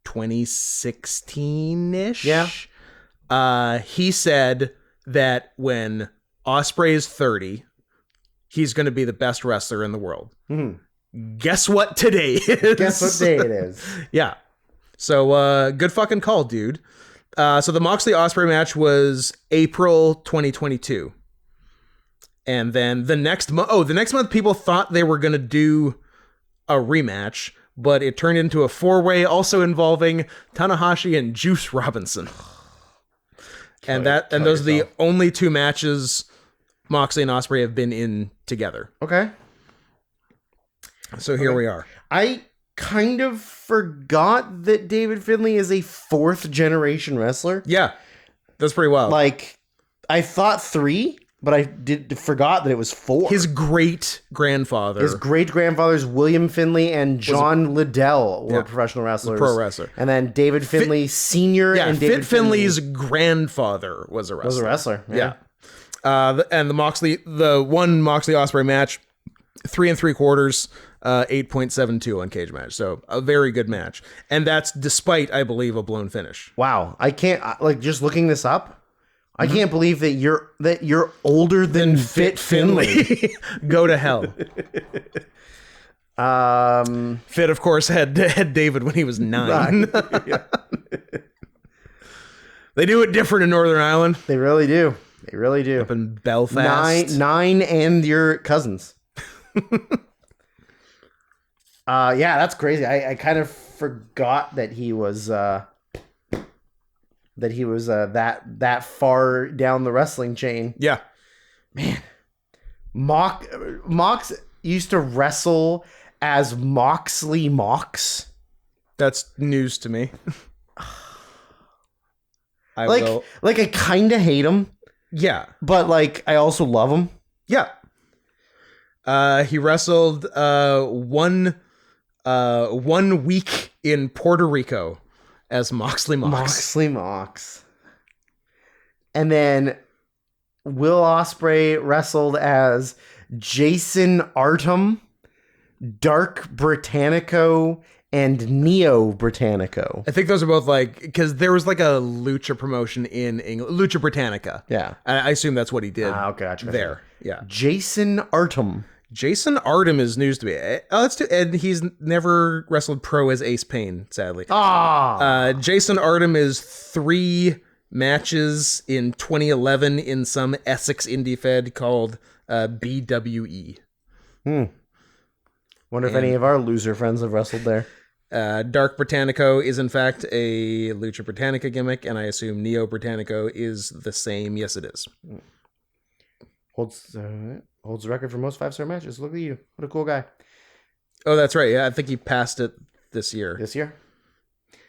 2016-ish, he said that when Ospreay is 30, he's going to be the best wrestler in the world. Guess what today is?
Guess what day it is?
Yeah. So good fucking call, dude. So the Moxley Ospreay match was April 2022. And then the next month people thought they were going to do a rematch, but it turned into a 4-way also involving Tanahashi and Juice Robinson. And those are the only 2 matches Moxley and Ospreay have been in together.
Okay.
So here we are.
I kind of forgot that David Finlay is a 4th generation wrestler.
Yeah. That's pretty wild.
Like, I thought 3, but I forgot that it was 4.
His great-grandfather.
His great-grandfathers, William Finlay and John Liddell, were professional wrestlers.
Pro wrestler.
And then David Finlay Sr. and David
Finlay's grandfather was a wrestler.
Was a wrestler.
Yeah. And the one Moxley Ospreay match, 3 3/4, 8.72 on Cage Match. So a very good match. And that's despite, I believe, a blown finish.
Wow. I can't, like, just looking this up, I can't believe that you're older than Fit Finlay.
Go to hell. Fit, of course, had David when he was 9. They do it different in Northern Ireland.
They really do. They really do.
Up in Belfast.
9 and your cousins. Yeah, that's crazy. I kind of forgot that he was that far down the wrestling chain.
Yeah.
Man. Mox used to wrestle as Moxley Mox.
That's news to me.
I kind of hate him.
Yeah.
But like I also love him.
Yeah. He wrestled one week in Puerto Rico as Moxley Mox.
Moxley Mox. And then Will Ospreay wrestled as Jason Artem, Dark Britannico, and Neo Britannico.
I think those are both because there was like a lucha promotion in England, Lucha Britannica.
Yeah.
I assume that's what he did.
Gotcha.
There. Yeah.
Jason Artem.
Jason Artem is news to me. And he's never wrestled pro as Ace Payne, sadly. Jason Artem is 3 matches in 2011 in some Essex indie fed called BWE.
Wonder if any of our loser friends have wrestled there.
Dark Britannico is in fact a Lucha Britannica gimmick, and I assume Neo Britannico is the same. Yes, it is.
Holds the record for most 5-star matches. Look at you. What a cool guy.
Oh, that's right. Yeah, I think he passed it this year.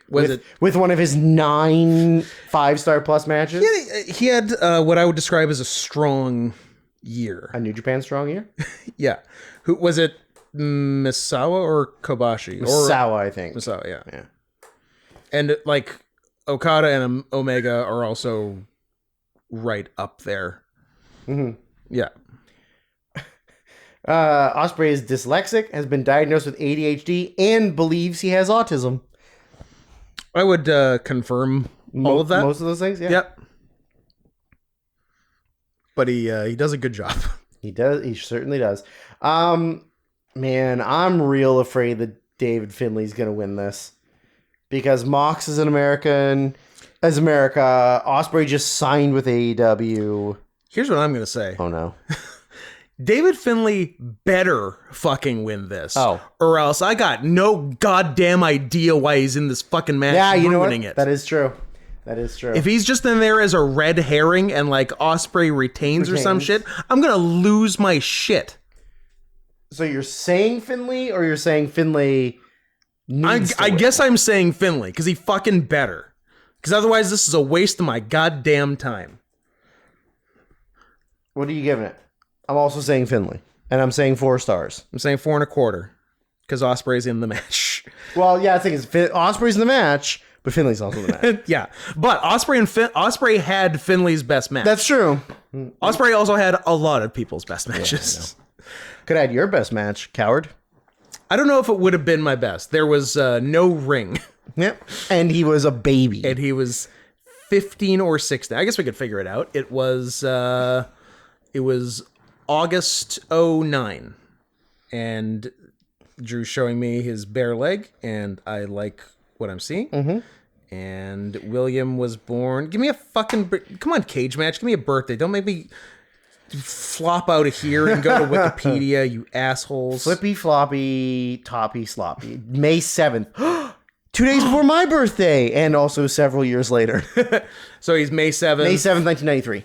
With one of his 9 5-star plus matches?
Yeah, he had what I would describe as a strong year.
A New Japan strong year?
Yeah. Who was it? Misawa or Kobashi?
Misawa, I think.
Misawa, yeah. And like Okada and Omega are also right up there.
Mm-hmm.
Yeah.
Ospreay is dyslexic, has been diagnosed with ADHD, and believes he has autism.
I would confirm all of that.
Most of those things, yeah.
Yep. But he does a good job.
He does. He certainly does. Man, I'm real afraid that David Finlay's going to win this. Because Mox is an American. As America, Ospreay just signed with AEW.
Here's what I'm going to say.
Oh, no.
David Finlay better fucking win this.
Oh.
Or else I got no goddamn idea why he's in this fucking match.
Yeah, you know what?
It.
That is true. That is true.
If he's just in there as a red herring and like Ospreay retains or some shit, I'm going to lose my shit.
So you're saying Finlay, or you're saying Finlay needs to
I
win?
guess I'm saying Finlay because he fucking better. Because otherwise this is a waste of my goddamn time.
What are you giving it? I'm also saying Finlay. And I'm saying 4 stars.
I'm saying 4 1/4. Because Ospreay's in the match.
Well, yeah, I think it's Ospreay's in the match, but Finlay's also in the match.
Yeah. But Ospreay had Finlay's best match.
That's true.
Ospreay also had a lot of people's best matches.
Yeah, could have had your best match, coward.
I don't know if it would have been my best. There was no ring.
Yep. And he was a baby.
And he was 15 or 16. I guess we could figure it out. It was August '09, and Drew's showing me his bare leg, and I like what I'm seeing.
Mm-hmm.
And William was born. Give me a fucking... Come on, Cage Match. Give me a birthday. Don't make me flop out of here and go to Wikipedia, you assholes.
Flippy, floppy, toppy, sloppy. May 7th. 2 days before my birthday, and also several years later.
So he's May 7th.
May 7th, 1993.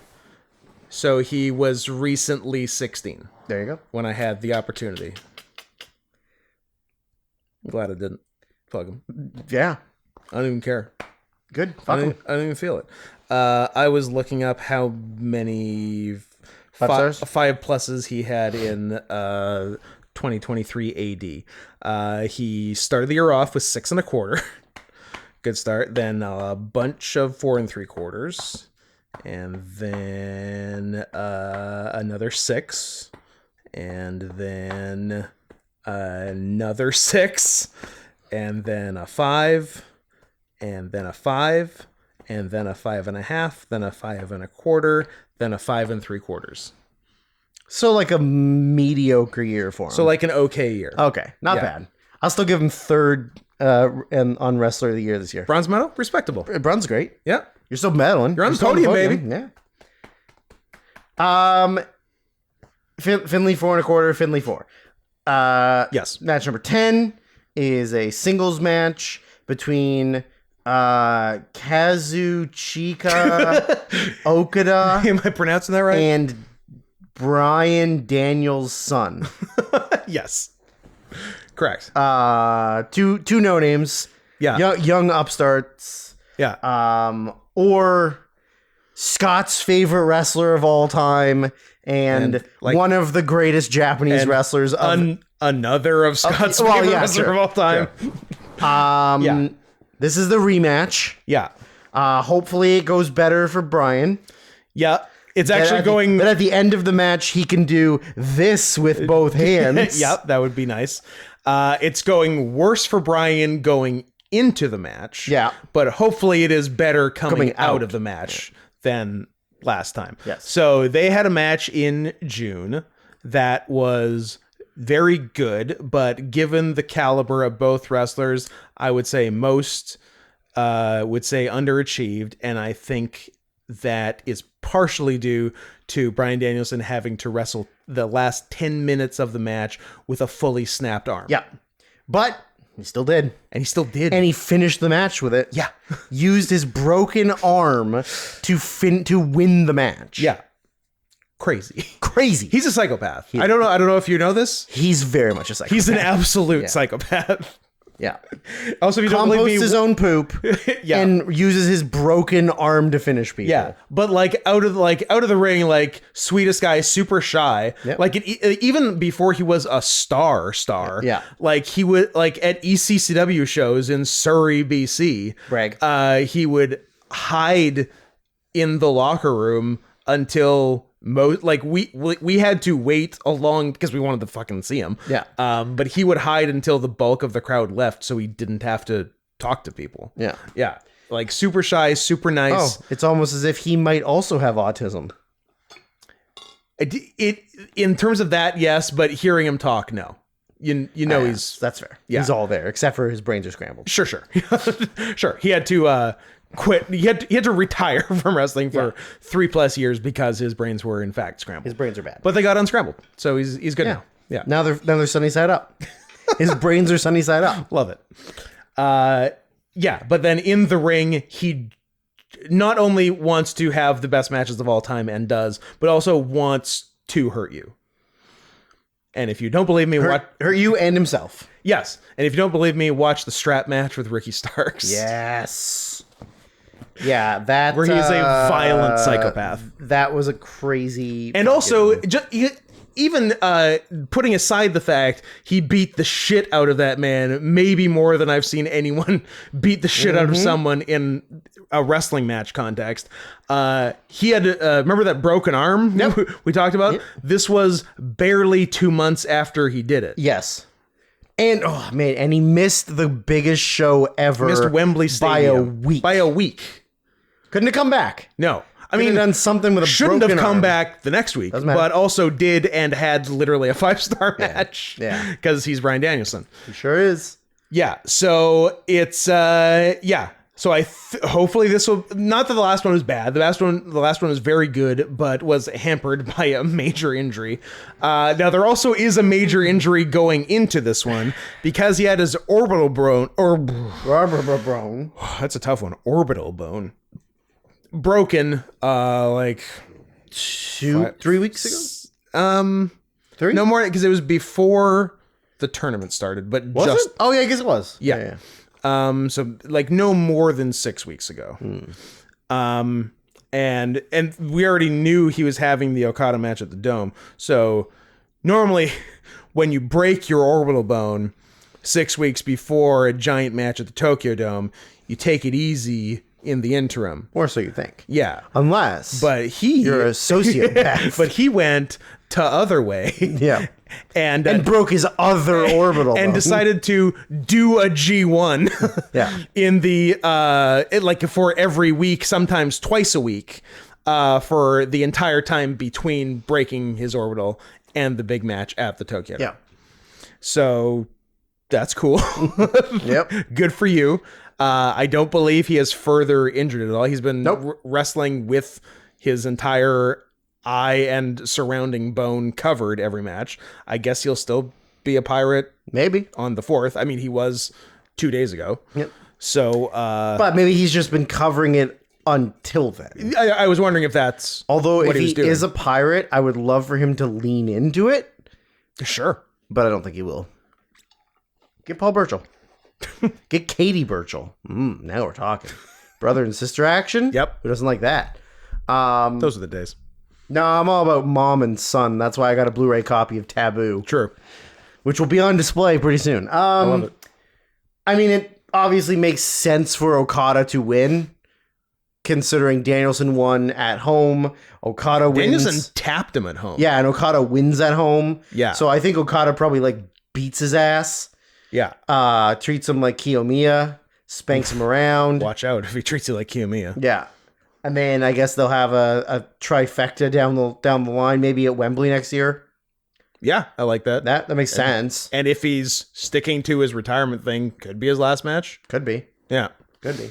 So he was recently 16
There you go.
when I had the opportunity. I'm glad I didn't plug him.
Yeah.
I don't even care.
Good.
I
Fuck 'em.
don't even feel it. I was looking up how many
Stars?
5 pluses he had in 2023 AD. He started the year off with 6 1/4. Good start. Then a bunch of 4 3/4, and then another 6, and then another 6, and then a 5. And then a 5, and then a 5 1/2, then a 5 1/4, then a 5 3/4.
So like a mediocre year for him.
So like an okay year.
Okay, not
Yeah.
bad. I'll still give him third on Wrestler of the Year this year.
Bronze medal, respectable.
Brun's great.
Yeah,
You're still medaling.
You're on the
still
podium, baby.
Yeah. Finley 4 1/4, Finley 4.
Yes.
Match number 10 is a singles match between Kazuchika Okada
Am I pronouncing that right?
and Brian Daniels' son.
Yes. Correct.
Two no names.
Yeah.
Young upstarts.
Yeah.
Or Scott's favorite wrestler of all time and
like-
one of the greatest Japanese wrestlers of
Another of Scott's
well,
favorite
yeah,
wrestler
sure,
of all time. Yeah.
This is the rematch.
Yeah.
Hopefully it goes better for Brian.
Yeah. It's actually going...
But at the end of the match, he can do this with both hands.
Yep, that would be nice. It's going worse for Brian going into the match.
Yeah.
But hopefully it is better coming out
out.
of the match than last time.
Yes.
So they had a match in June that was very good, but given the caliber of both wrestlers, I would say most would say underachieved, and I think that is partially due to Bryan Danielson having to wrestle the last 10 minutes of the match with a fully snapped arm.
Yeah. But he still did.
And he still did.
And he finished the match with it.
Yeah.
Used his broken arm to win the match.
Yeah. Crazy.
Crazy.
He's a psychopath. I don't know if you know this.
He's very much a psychopath.
He's an absolute psychopath.
Yeah.
Also, if you don't believe
Composts
me,
his own poop
Yeah.
and uses his broken arm to finish people.
yeah, but like out of the ring, like sweetest guy, super shy.
Yep.
Like even before he was a star,
Yeah.
Like he would like at ECCW shows in Surrey, BC.
Brag.
He would hide in the locker room until we had to wait a long because we wanted to fucking see him.
Yeah.
But he would hide until the bulk of the crowd left, so he didn't have to talk to people.
Yeah.
Yeah. Like super shy, super nice.
Oh, it's almost as if he might also have autism.
It in terms of that, yes, but hearing him talk, no. You know
That's fair.
Yeah.
He's all there, except for his brains are scrambled.
sure. Sure. He had to quit. He had to retire from wrestling for 3+ years because his brains were in fact scrambled.
His brains are bad.
But they got unscrambled. So he's good
yeah.
now. Yeah.
Now they're sunny side up. His brains are sunny side up.
Love it. Yeah, but then in the ring, he not only wants to have the best matches of all time and does, but also wants to hurt you. And if you don't believe me,
Hurt you and himself.
yes. And if you don't believe me, watch the strap match with Ricky Starks.
Yes. Yeah, that
Where he is a violent psychopath.
That was a crazy.
And also, even putting aside the fact he beat the shit out of that man, maybe more than I've seen anyone beat the shit out of someone in a wrestling match context. He had, remember that broken arm we talked about? Yep. This was barely 2 months after he did it.
Yes. And oh man, and he missed the biggest show ever.
Missed Wembley Stadium
by a week.
Couldn't
have come back.
No. I mean,
done something with a
shouldn't have
broken
come
arm.
back the next week,
Doesn't matter.
but also did and had literally a 5-star match.
Yeah.
Because he's Bryan Danielson.
He sure is.
Yeah. So it's So hopefully this will, not that the last one was bad. The last one was very good, but was hampered by a major injury. Now there also is a major injury going into this one because he had his orbital bone, that's a tough one. Orbital bone broken, like
3 weeks ago. 3?
No more, because it was before the tournament started, but
Was
just
it? Oh yeah, I guess it was.
Yeah. So like no more than 6 weeks ago. And we already knew he was having the Okada match at the Dome. So normally when you break your orbital bone 6 weeks before a giant match at the Tokyo Dome, you take it easy in the interim.
Or so you think.
Yeah.
Unless
But
you're a sociopath.
but he went to other way.
Yeah.
And
broke his other orbital
and
bone.
decided to do a G1
Yeah.
in the like for every week, sometimes twice a week, for the entire time between breaking his orbital and the big match at the Tokyo.
Yeah.
So that's cool.
Yep.
Good for you. I don't believe he has further injured at all. He's been
Nope.
wrestling with his entire eye and surrounding bone covered every match. I guess he'll still be a pirate
Maybe.
on the 4th. I mean, he was 2 days ago.
Yep.
So
But maybe he's just been covering it until then.
I was wondering if that's
Although
what
if
he
he
was doing.
is a pirate, I would love for him to lean into it,
Sure.
but I don't think he will. Get Paul Burchill. Get Katie Burchill. Now we're talking. Brother and sister action?
Yep.
Who doesn't like that?
Those are the days.
No, I'm all about mom and son. That's why I got a Blu-ray copy of Taboo,
True.
which will be on display pretty soon.
I love it.
I mean, it obviously makes sense for Okada to win, considering Danielson won at home. Okada wins.
Danielson tapped him at home.
Yeah, and Okada wins at home.
Yeah.
So I think Okada probably like beats his ass,
Yeah.
treats him like Kiyomiya, spanks him around.
Watch out if he treats you like Kiyomiya.
Yeah. And then I guess they'll have a trifecta down the line, maybe at Wembley next year.
Yeah, I like that.
That makes sense.
And if he's sticking to his retirement thing, could be his last match.
Could be.
Yeah.
Could be.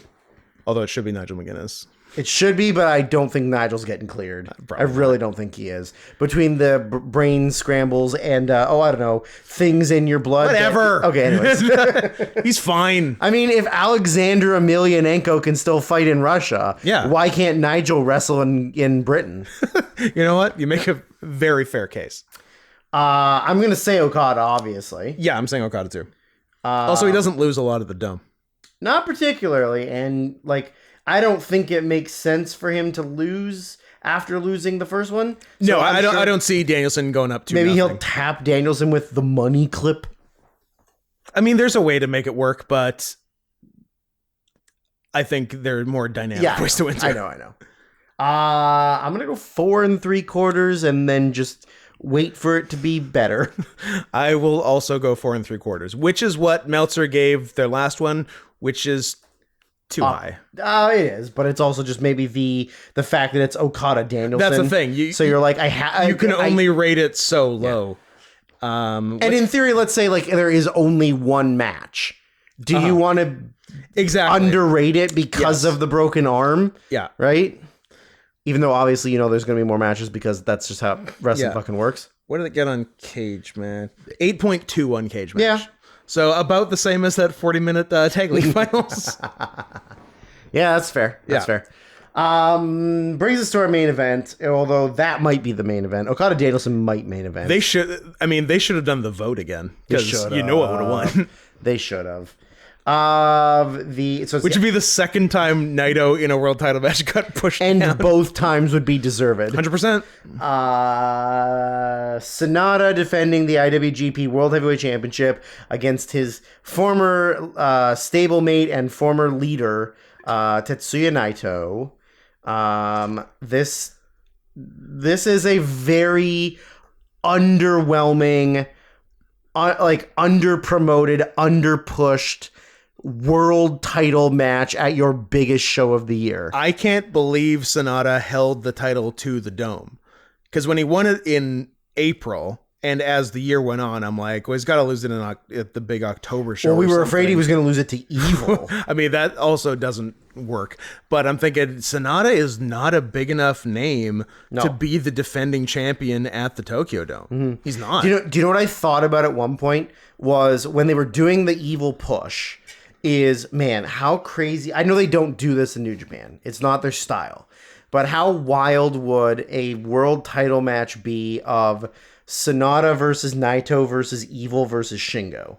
Although it should be Nigel McGuinness.
It should be, but I don't think Nigel's getting cleared.
Probably
I really don't think he is. Between the brain scrambles and, I don't know, things in your blood.
Whatever.
Okay, anyways.
He's fine.
I mean, if Alexander Emelianenko can still fight in Russia,
Yeah.
why can't Nigel wrestle in Britain?
You know what? You make a very fair case.
I'm going to say Okada, obviously.
Yeah, I'm saying Okada too. Also, he doesn't lose a lot at the Dome.
Not particularly, and, like, I don't think it makes sense for him to lose after losing the first one. So
No,
I'm
I don't.
sure
I don't see Danielson going up to
Maybe he'll
nothing.
tap Danielson with the money clip.
I mean, there's a way to make it work, but I think there are more dynamic ways to win.
I know. I'm gonna go 4 3/4 and then just wait for it to be better.
I will also go 4 3/4, which is what Meltzer gave their last one, which is too high.
It is, but it's also just maybe the fact that it's Okada Danielson.
That's the thing.
So you're like,
You can only rate it so low.
and in theory, let's say like there is only one match. Do you want to
Exactly.
underrate it because of the broken arm?
Yeah.
Right? Even though obviously, there's going to be more matches because that's just how wrestling
Yeah.
fucking works.
What did it get on Cage Match? 8.2 on Cage Match.
Yeah.
So about the same as that 40-minute tag league finals.
Yeah, that's fair. That's fair. Brings us to our main event, although that might be the main event. Okada Danielson might main event.
They should have done the vote again, because
should
you know what would have won.
They should have.
Which would be the second time Naito in a world title match got pushed
and
down.
both times would be deserved.
100%.
Sonata defending the IWGP World Heavyweight Championship against his former stablemate and former leader, Tetsuya Naito. This is a very underwhelming, underpromoted, underpushed, world title match at your biggest show of the year.
I can't believe Sonata held the title to the Dome. Because when he won it in April, and as the year went on, I'm like, well, he's got to lose it at the big October show.
Well, we were afraid he was going to lose it to Evil.
I mean, that also doesn't work. But I'm thinking Sonata is not a big enough name to be the defending champion at the Tokyo Dome. Mm-hmm. He's not.
Do you know what I thought about at one point was when they were doing the Evil push is, man, how crazy. I know they don't do this in New Japan. It's not their style. But how wild would a world title match be of Sonata versus Naito versus Evil versus Shingo?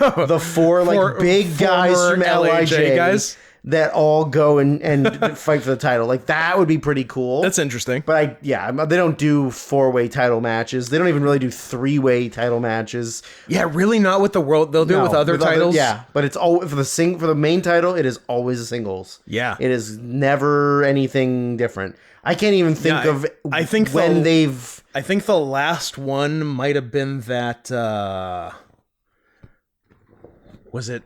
The four big guys from LIJ
guys
that all go and fight for the title. Like, that would be pretty cool.
That's interesting.
But they don't do 4-way title matches. They don't even really do 3-way title matches.
Yeah, really not with the world. They'll do it with other titles.
But it's all for the main title. It is always a singles.
Yeah,
it is never anything different. I can't even think of.
I think
when they've.
I think the last one might have been that. Was it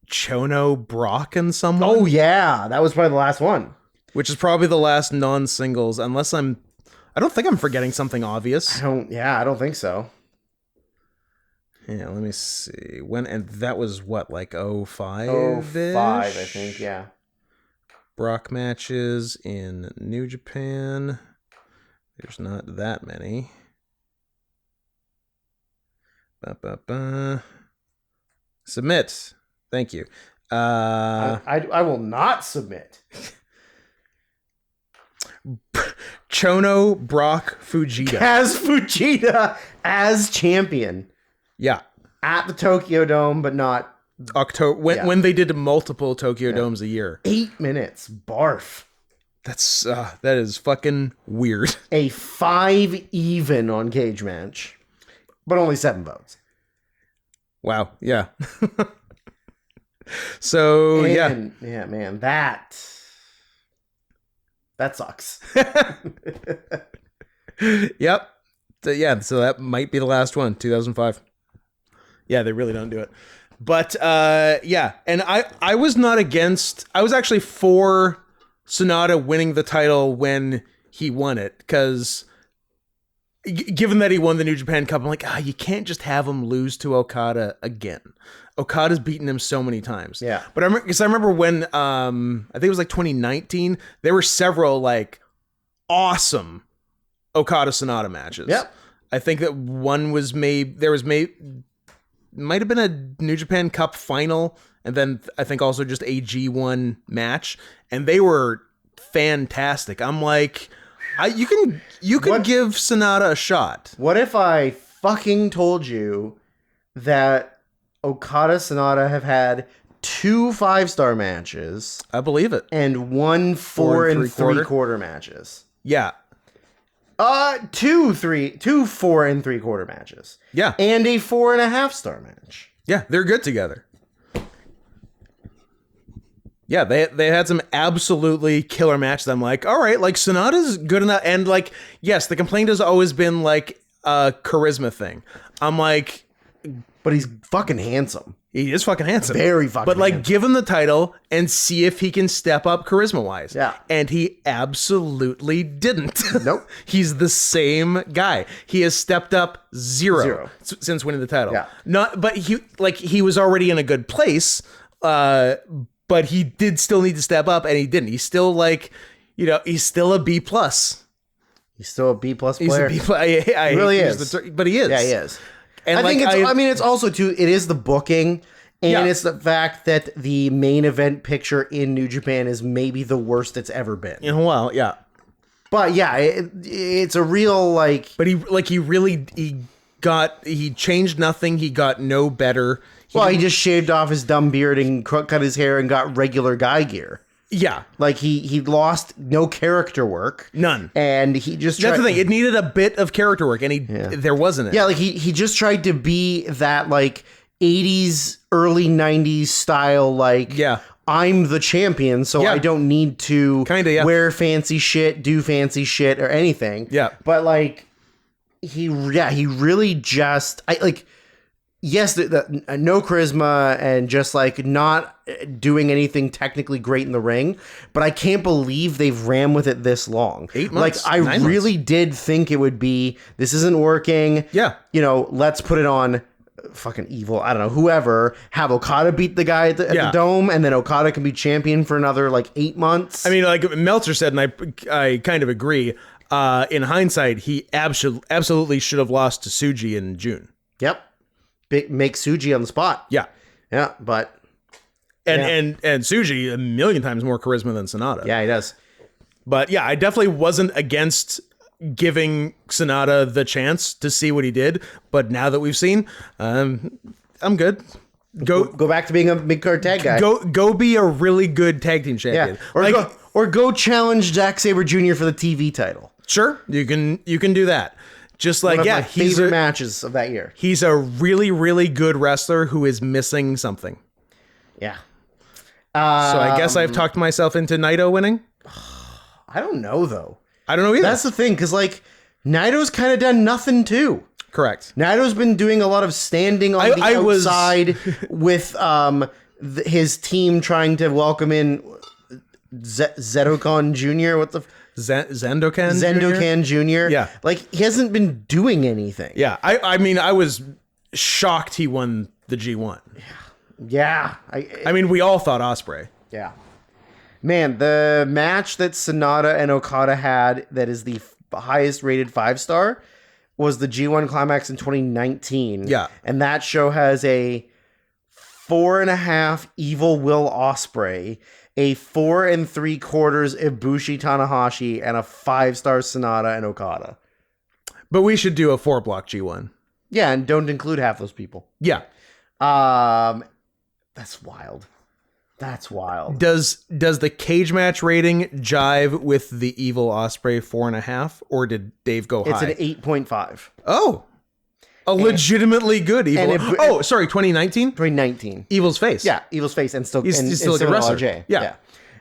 Chono, Brock, and someone?
Oh yeah, that was probably the last one.
Which is probably the last non-singles, unless I don't think I'm forgetting something obvious.
I don't think so.
Yeah, let me see. And that was what, like 05?
05, I think, yeah.
Brock matches in New Japan. There's not that many. Submit. Thank you.
I will not submit.
Chono, Brock, Fujita.
As Fujita as champion.
Yeah.
At the Tokyo Dome, but not
October when they did multiple Tokyo Domes a year.
8 minutes. Barf.
That is fucking weird.
A 5 even on cage match, but only 7 votes.
Wow. Yeah. So yeah,
man, that sucks.
Yep. So that might be the last one, 2005. Yeah, they really don't do it. But and I was not against. I was actually for Sonata winning the title when he won it, because given that he won the New Japan Cup, I'm like, you can't just have him lose to Okada again. Okada's beaten him so many times.
Yeah.
But I remember when, I think it was like 2019, there were several like awesome Okada Sonata matches.
Yep.
I think that one was might have been a New Japan Cup final, and then I think also just a G1 match, and they were fantastic. I'm like, you can give Sonata a shot.
What if I fucking told you that Okada Sonata have had 2 5-star matches?
I believe it.
And 1 4 and 3/4 matches.
Yeah.
2 4 and 3/4 matches.
Yeah.
And a 4.5-star match.
Yeah, they're good together. Yeah, they had some absolutely killer matches. I'm like, all right, like Sonata's good enough. And like, yes, the complaint has always been like a charisma thing. I'm like,
but he's fucking handsome.
He is fucking handsome.
Very fucking
But like,
handsome.
give him the title and see if he can step up charisma-wise.
Yeah.
And he absolutely didn't.
Nope.
He's the same guy. He has stepped up zero. Since winning the title.
Yeah.
But he was already in a good place, but he did still need to step up, and he didn't. He's still like, he's still a B+.
He's still a B+ player.
He's a B+. He
really is.
But he is.
Yeah, he is.
And
I think it's also too, it is the booking, and it's the fact that the main event picture in New Japan is maybe the worst it's ever been.
In a while, yeah.
But yeah, it's a real like.
But he changed nothing. He got no better.
He just shaved off his dumb beard and cut his hair and got regular guy gear.
Yeah.
Like he lost no character work.
None.
And he just
That's the thing. It needed a bit of character work, and there wasn't it.
Yeah, like he just tried to be that like 80s, early 90s style, like I'm the champion, so I don't need to wear fancy shit, do fancy shit, or anything.
Yeah.
But like he really just yes, no charisma and just like not doing anything technically great in the ring, but I can't believe they've ran with it this long.
8 months.
Like, I really did think it would be, this isn't working.
Yeah.
You know, let's put it on fucking Evil, I don't know, whoever, have Okada beat the guy at the Dome, and then Okada can be champion for another like 8 months.
I mean, like Meltzer said, and I kind of agree. In hindsight, he absolutely should have lost to Tsuji in June.
Yep. Make Tsuji on the spot.
Yeah.
Yeah, but...
And Tsuji, a million times more charisma than Sonata.
Yeah, he does.
But yeah, I definitely wasn't against giving Sonata the chance to see what he did. But now that we've seen, I'm good. Go
back to being a mid card tag guy.
Go be a really good tag team champion.
Yeah. Or go challenge Zack Sabre Jr. for the TV title.
Sure, you can do that. Just like,
One of my favorite matches of that year.
He's a really, really good wrestler who is missing something.
Yeah.
So I guess I've talked myself into Naito winning.
I don't know, though.
I don't know either.
That's the thing, because, like, Naito's kind of done nothing, too.
Correct.
Naito's been doing a lot of standing on the outside with his team trying to welcome in Zedokon Jr. What the...
Zendokan
Jr.
Yeah.
Like, he hasn't been doing anything.
Yeah. I mean, I was shocked he won the G1.
Yeah.
I mean, we all thought Ospreay.
Yeah. Man, the match that Sonata and Okada had that is the highest rated 5-star was the G1 Climax in 2019.
Yeah.
And that show has a 4.5 Evil Will Ospreay, a 4 3/4 Ibushi Tanahashi, and a 5-star Sonata and Okada.
But we should do a 4-block G1.
Yeah, and don't include half those people.
Yeah.
That's wild. That's wild.
Does the cage match rating jive with the Evil Ospreay 4.5, or did Dave go high?
It's an 8.5.
Oh, legitimately good Evil. Sorry, 2019.
2019.
Evil's face.
Yeah, Evil's face, and still
he's still a good wrestler.
RJ.
Yeah.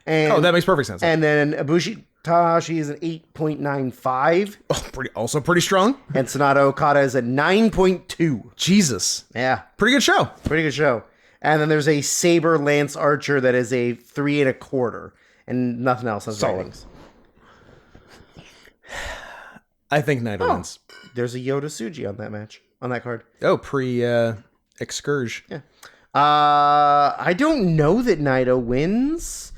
And,
that makes perfect sense.
And then Ibushi Tanahashi is an 8.95.
Also pretty strong.
And Sonata Okada is a 9.2.
Jesus.
Yeah.
Pretty good show.
Pretty good show. And then there's a Saber Lance Archer that is a 3 1/4, and nothing else has ratings.
I think Naito wins.
There's a Yoda Tsuji on that match, on that card.
Oh, Excurge.
Yeah. I don't know that Naito wins,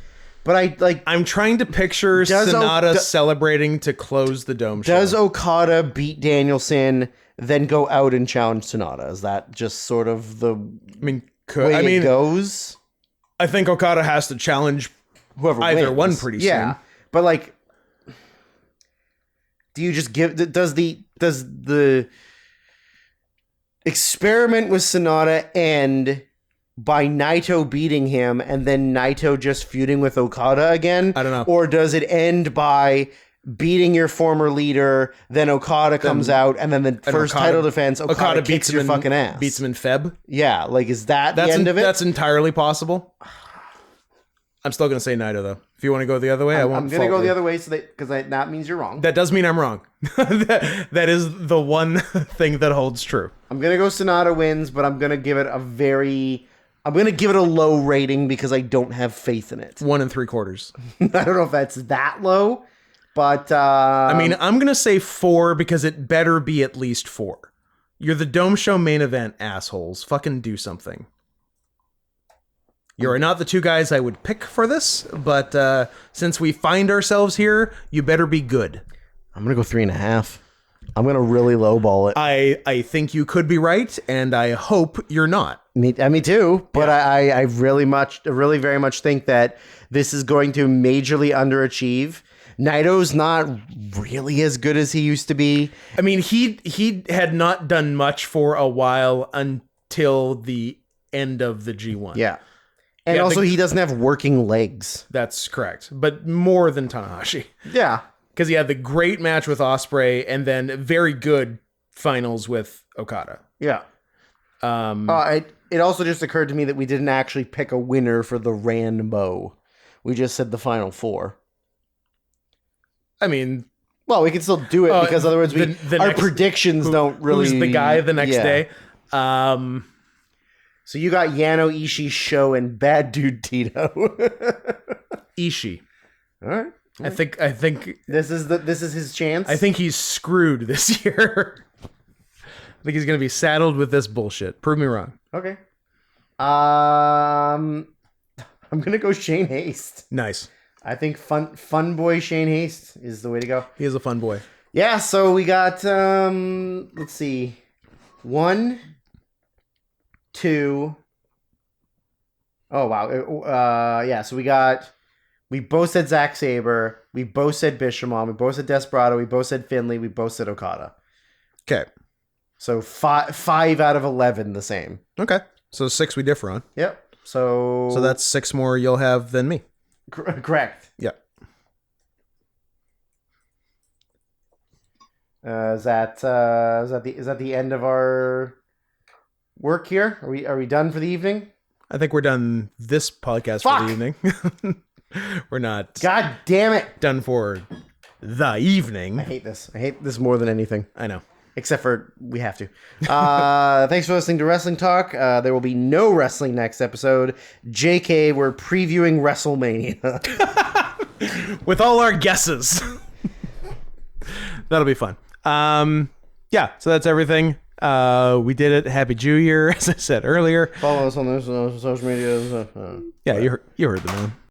but I'm
trying to picture Sonata celebrating to close the Dome show.
Does Okada beat Danielson, then go out and challenge Sonata? Is that just sort of the way it goes?
I think Okada has to challenge
whoever
either
wins.
one pretty soon.
Yeah, but like, do you just give? Does the experiment with Sonata end by Naito beating him and then Naito just feuding with Okada again?
I don't know.
Or does it end by beating your former leader, then Okada comes out, and then the first title defense, Okada kicks your fucking ass.
Beats him in Feb.
Yeah, like, is that the end of it?
That's entirely possible. I'm still going to say Naito, though. If you want to go the other way, I won't.
I'm going to go the other way because that means you're wrong.
That does mean I'm wrong. that is the one thing that holds true.
I'm going to go Sonata wins, but I'm going to give it I'm going to give it a low rating because I don't have faith in it.
1 3/4.
I don't know if that's that low, but...
I'm going to say 4 because it better be at least 4. You're the Dome Show main event, assholes. Fucking do something. You are not the two guys I would pick for this, but since we find ourselves here, you better be good.
I'm going to go 3.5. I'm going to really lowball it.
I think you could be right, and I hope you're not.
Me too, but yeah. I really very much think that this is going to majorly underachieve. Naito's not really as good as he used to be.
I mean, he had not done much for a while until the end of the G1.
Yeah. And also, he doesn't have working legs.
That's correct. But more than Tanahashi.
Yeah.
Because he had the great match with Ospreay and then very good finals with Okada.
Yeah. It also just occurred to me that we didn't actually pick a winner for the Ranbo. We just said the final 4.
I mean...
Well, we can still do it because otherwise our predictions don't really...
Who's the guy the next day?
So you got Yano, Ishii, Sho, and Bad Dude Tito.
Ishii.
All right.
I think
This is his chance.
I think he's screwed this year. I think he's gonna be saddled with this bullshit. Prove me wrong.
Okay. I'm gonna go Shane Haste.
Nice.
I think fun boy Shane Haste is the way to go.
He is a fun boy.
Yeah, so we got let's see. 1, 2. Oh wow. Yeah, so we both said Zack Sabre, we both said Bishamon, we both said Desperado, we both said Finley, we both said Okada.
Okay.
So 5 out of 11 the same.
Okay. So 6 we differ on.
Yep. So
that's 6 more you'll have than me.
Correct.
Yeah.
Is that the end of our work here? Are we done for the evening?
I think we're done this podcast
Fuck!
for the evening. We're not
God damn it!
done for the evening.
I hate this. I hate this more than anything.
I know.
Except for we have to. Thanks for listening to Wrestling Talk. There will be no wrestling next episode. JK, we're previewing WrestleMania.
With all our guesses. That'll be fun. Yeah, so that's everything. We did it. Happy Jew Year, as I said earlier.
Follow us on those social media.
Yeah, you heard the man.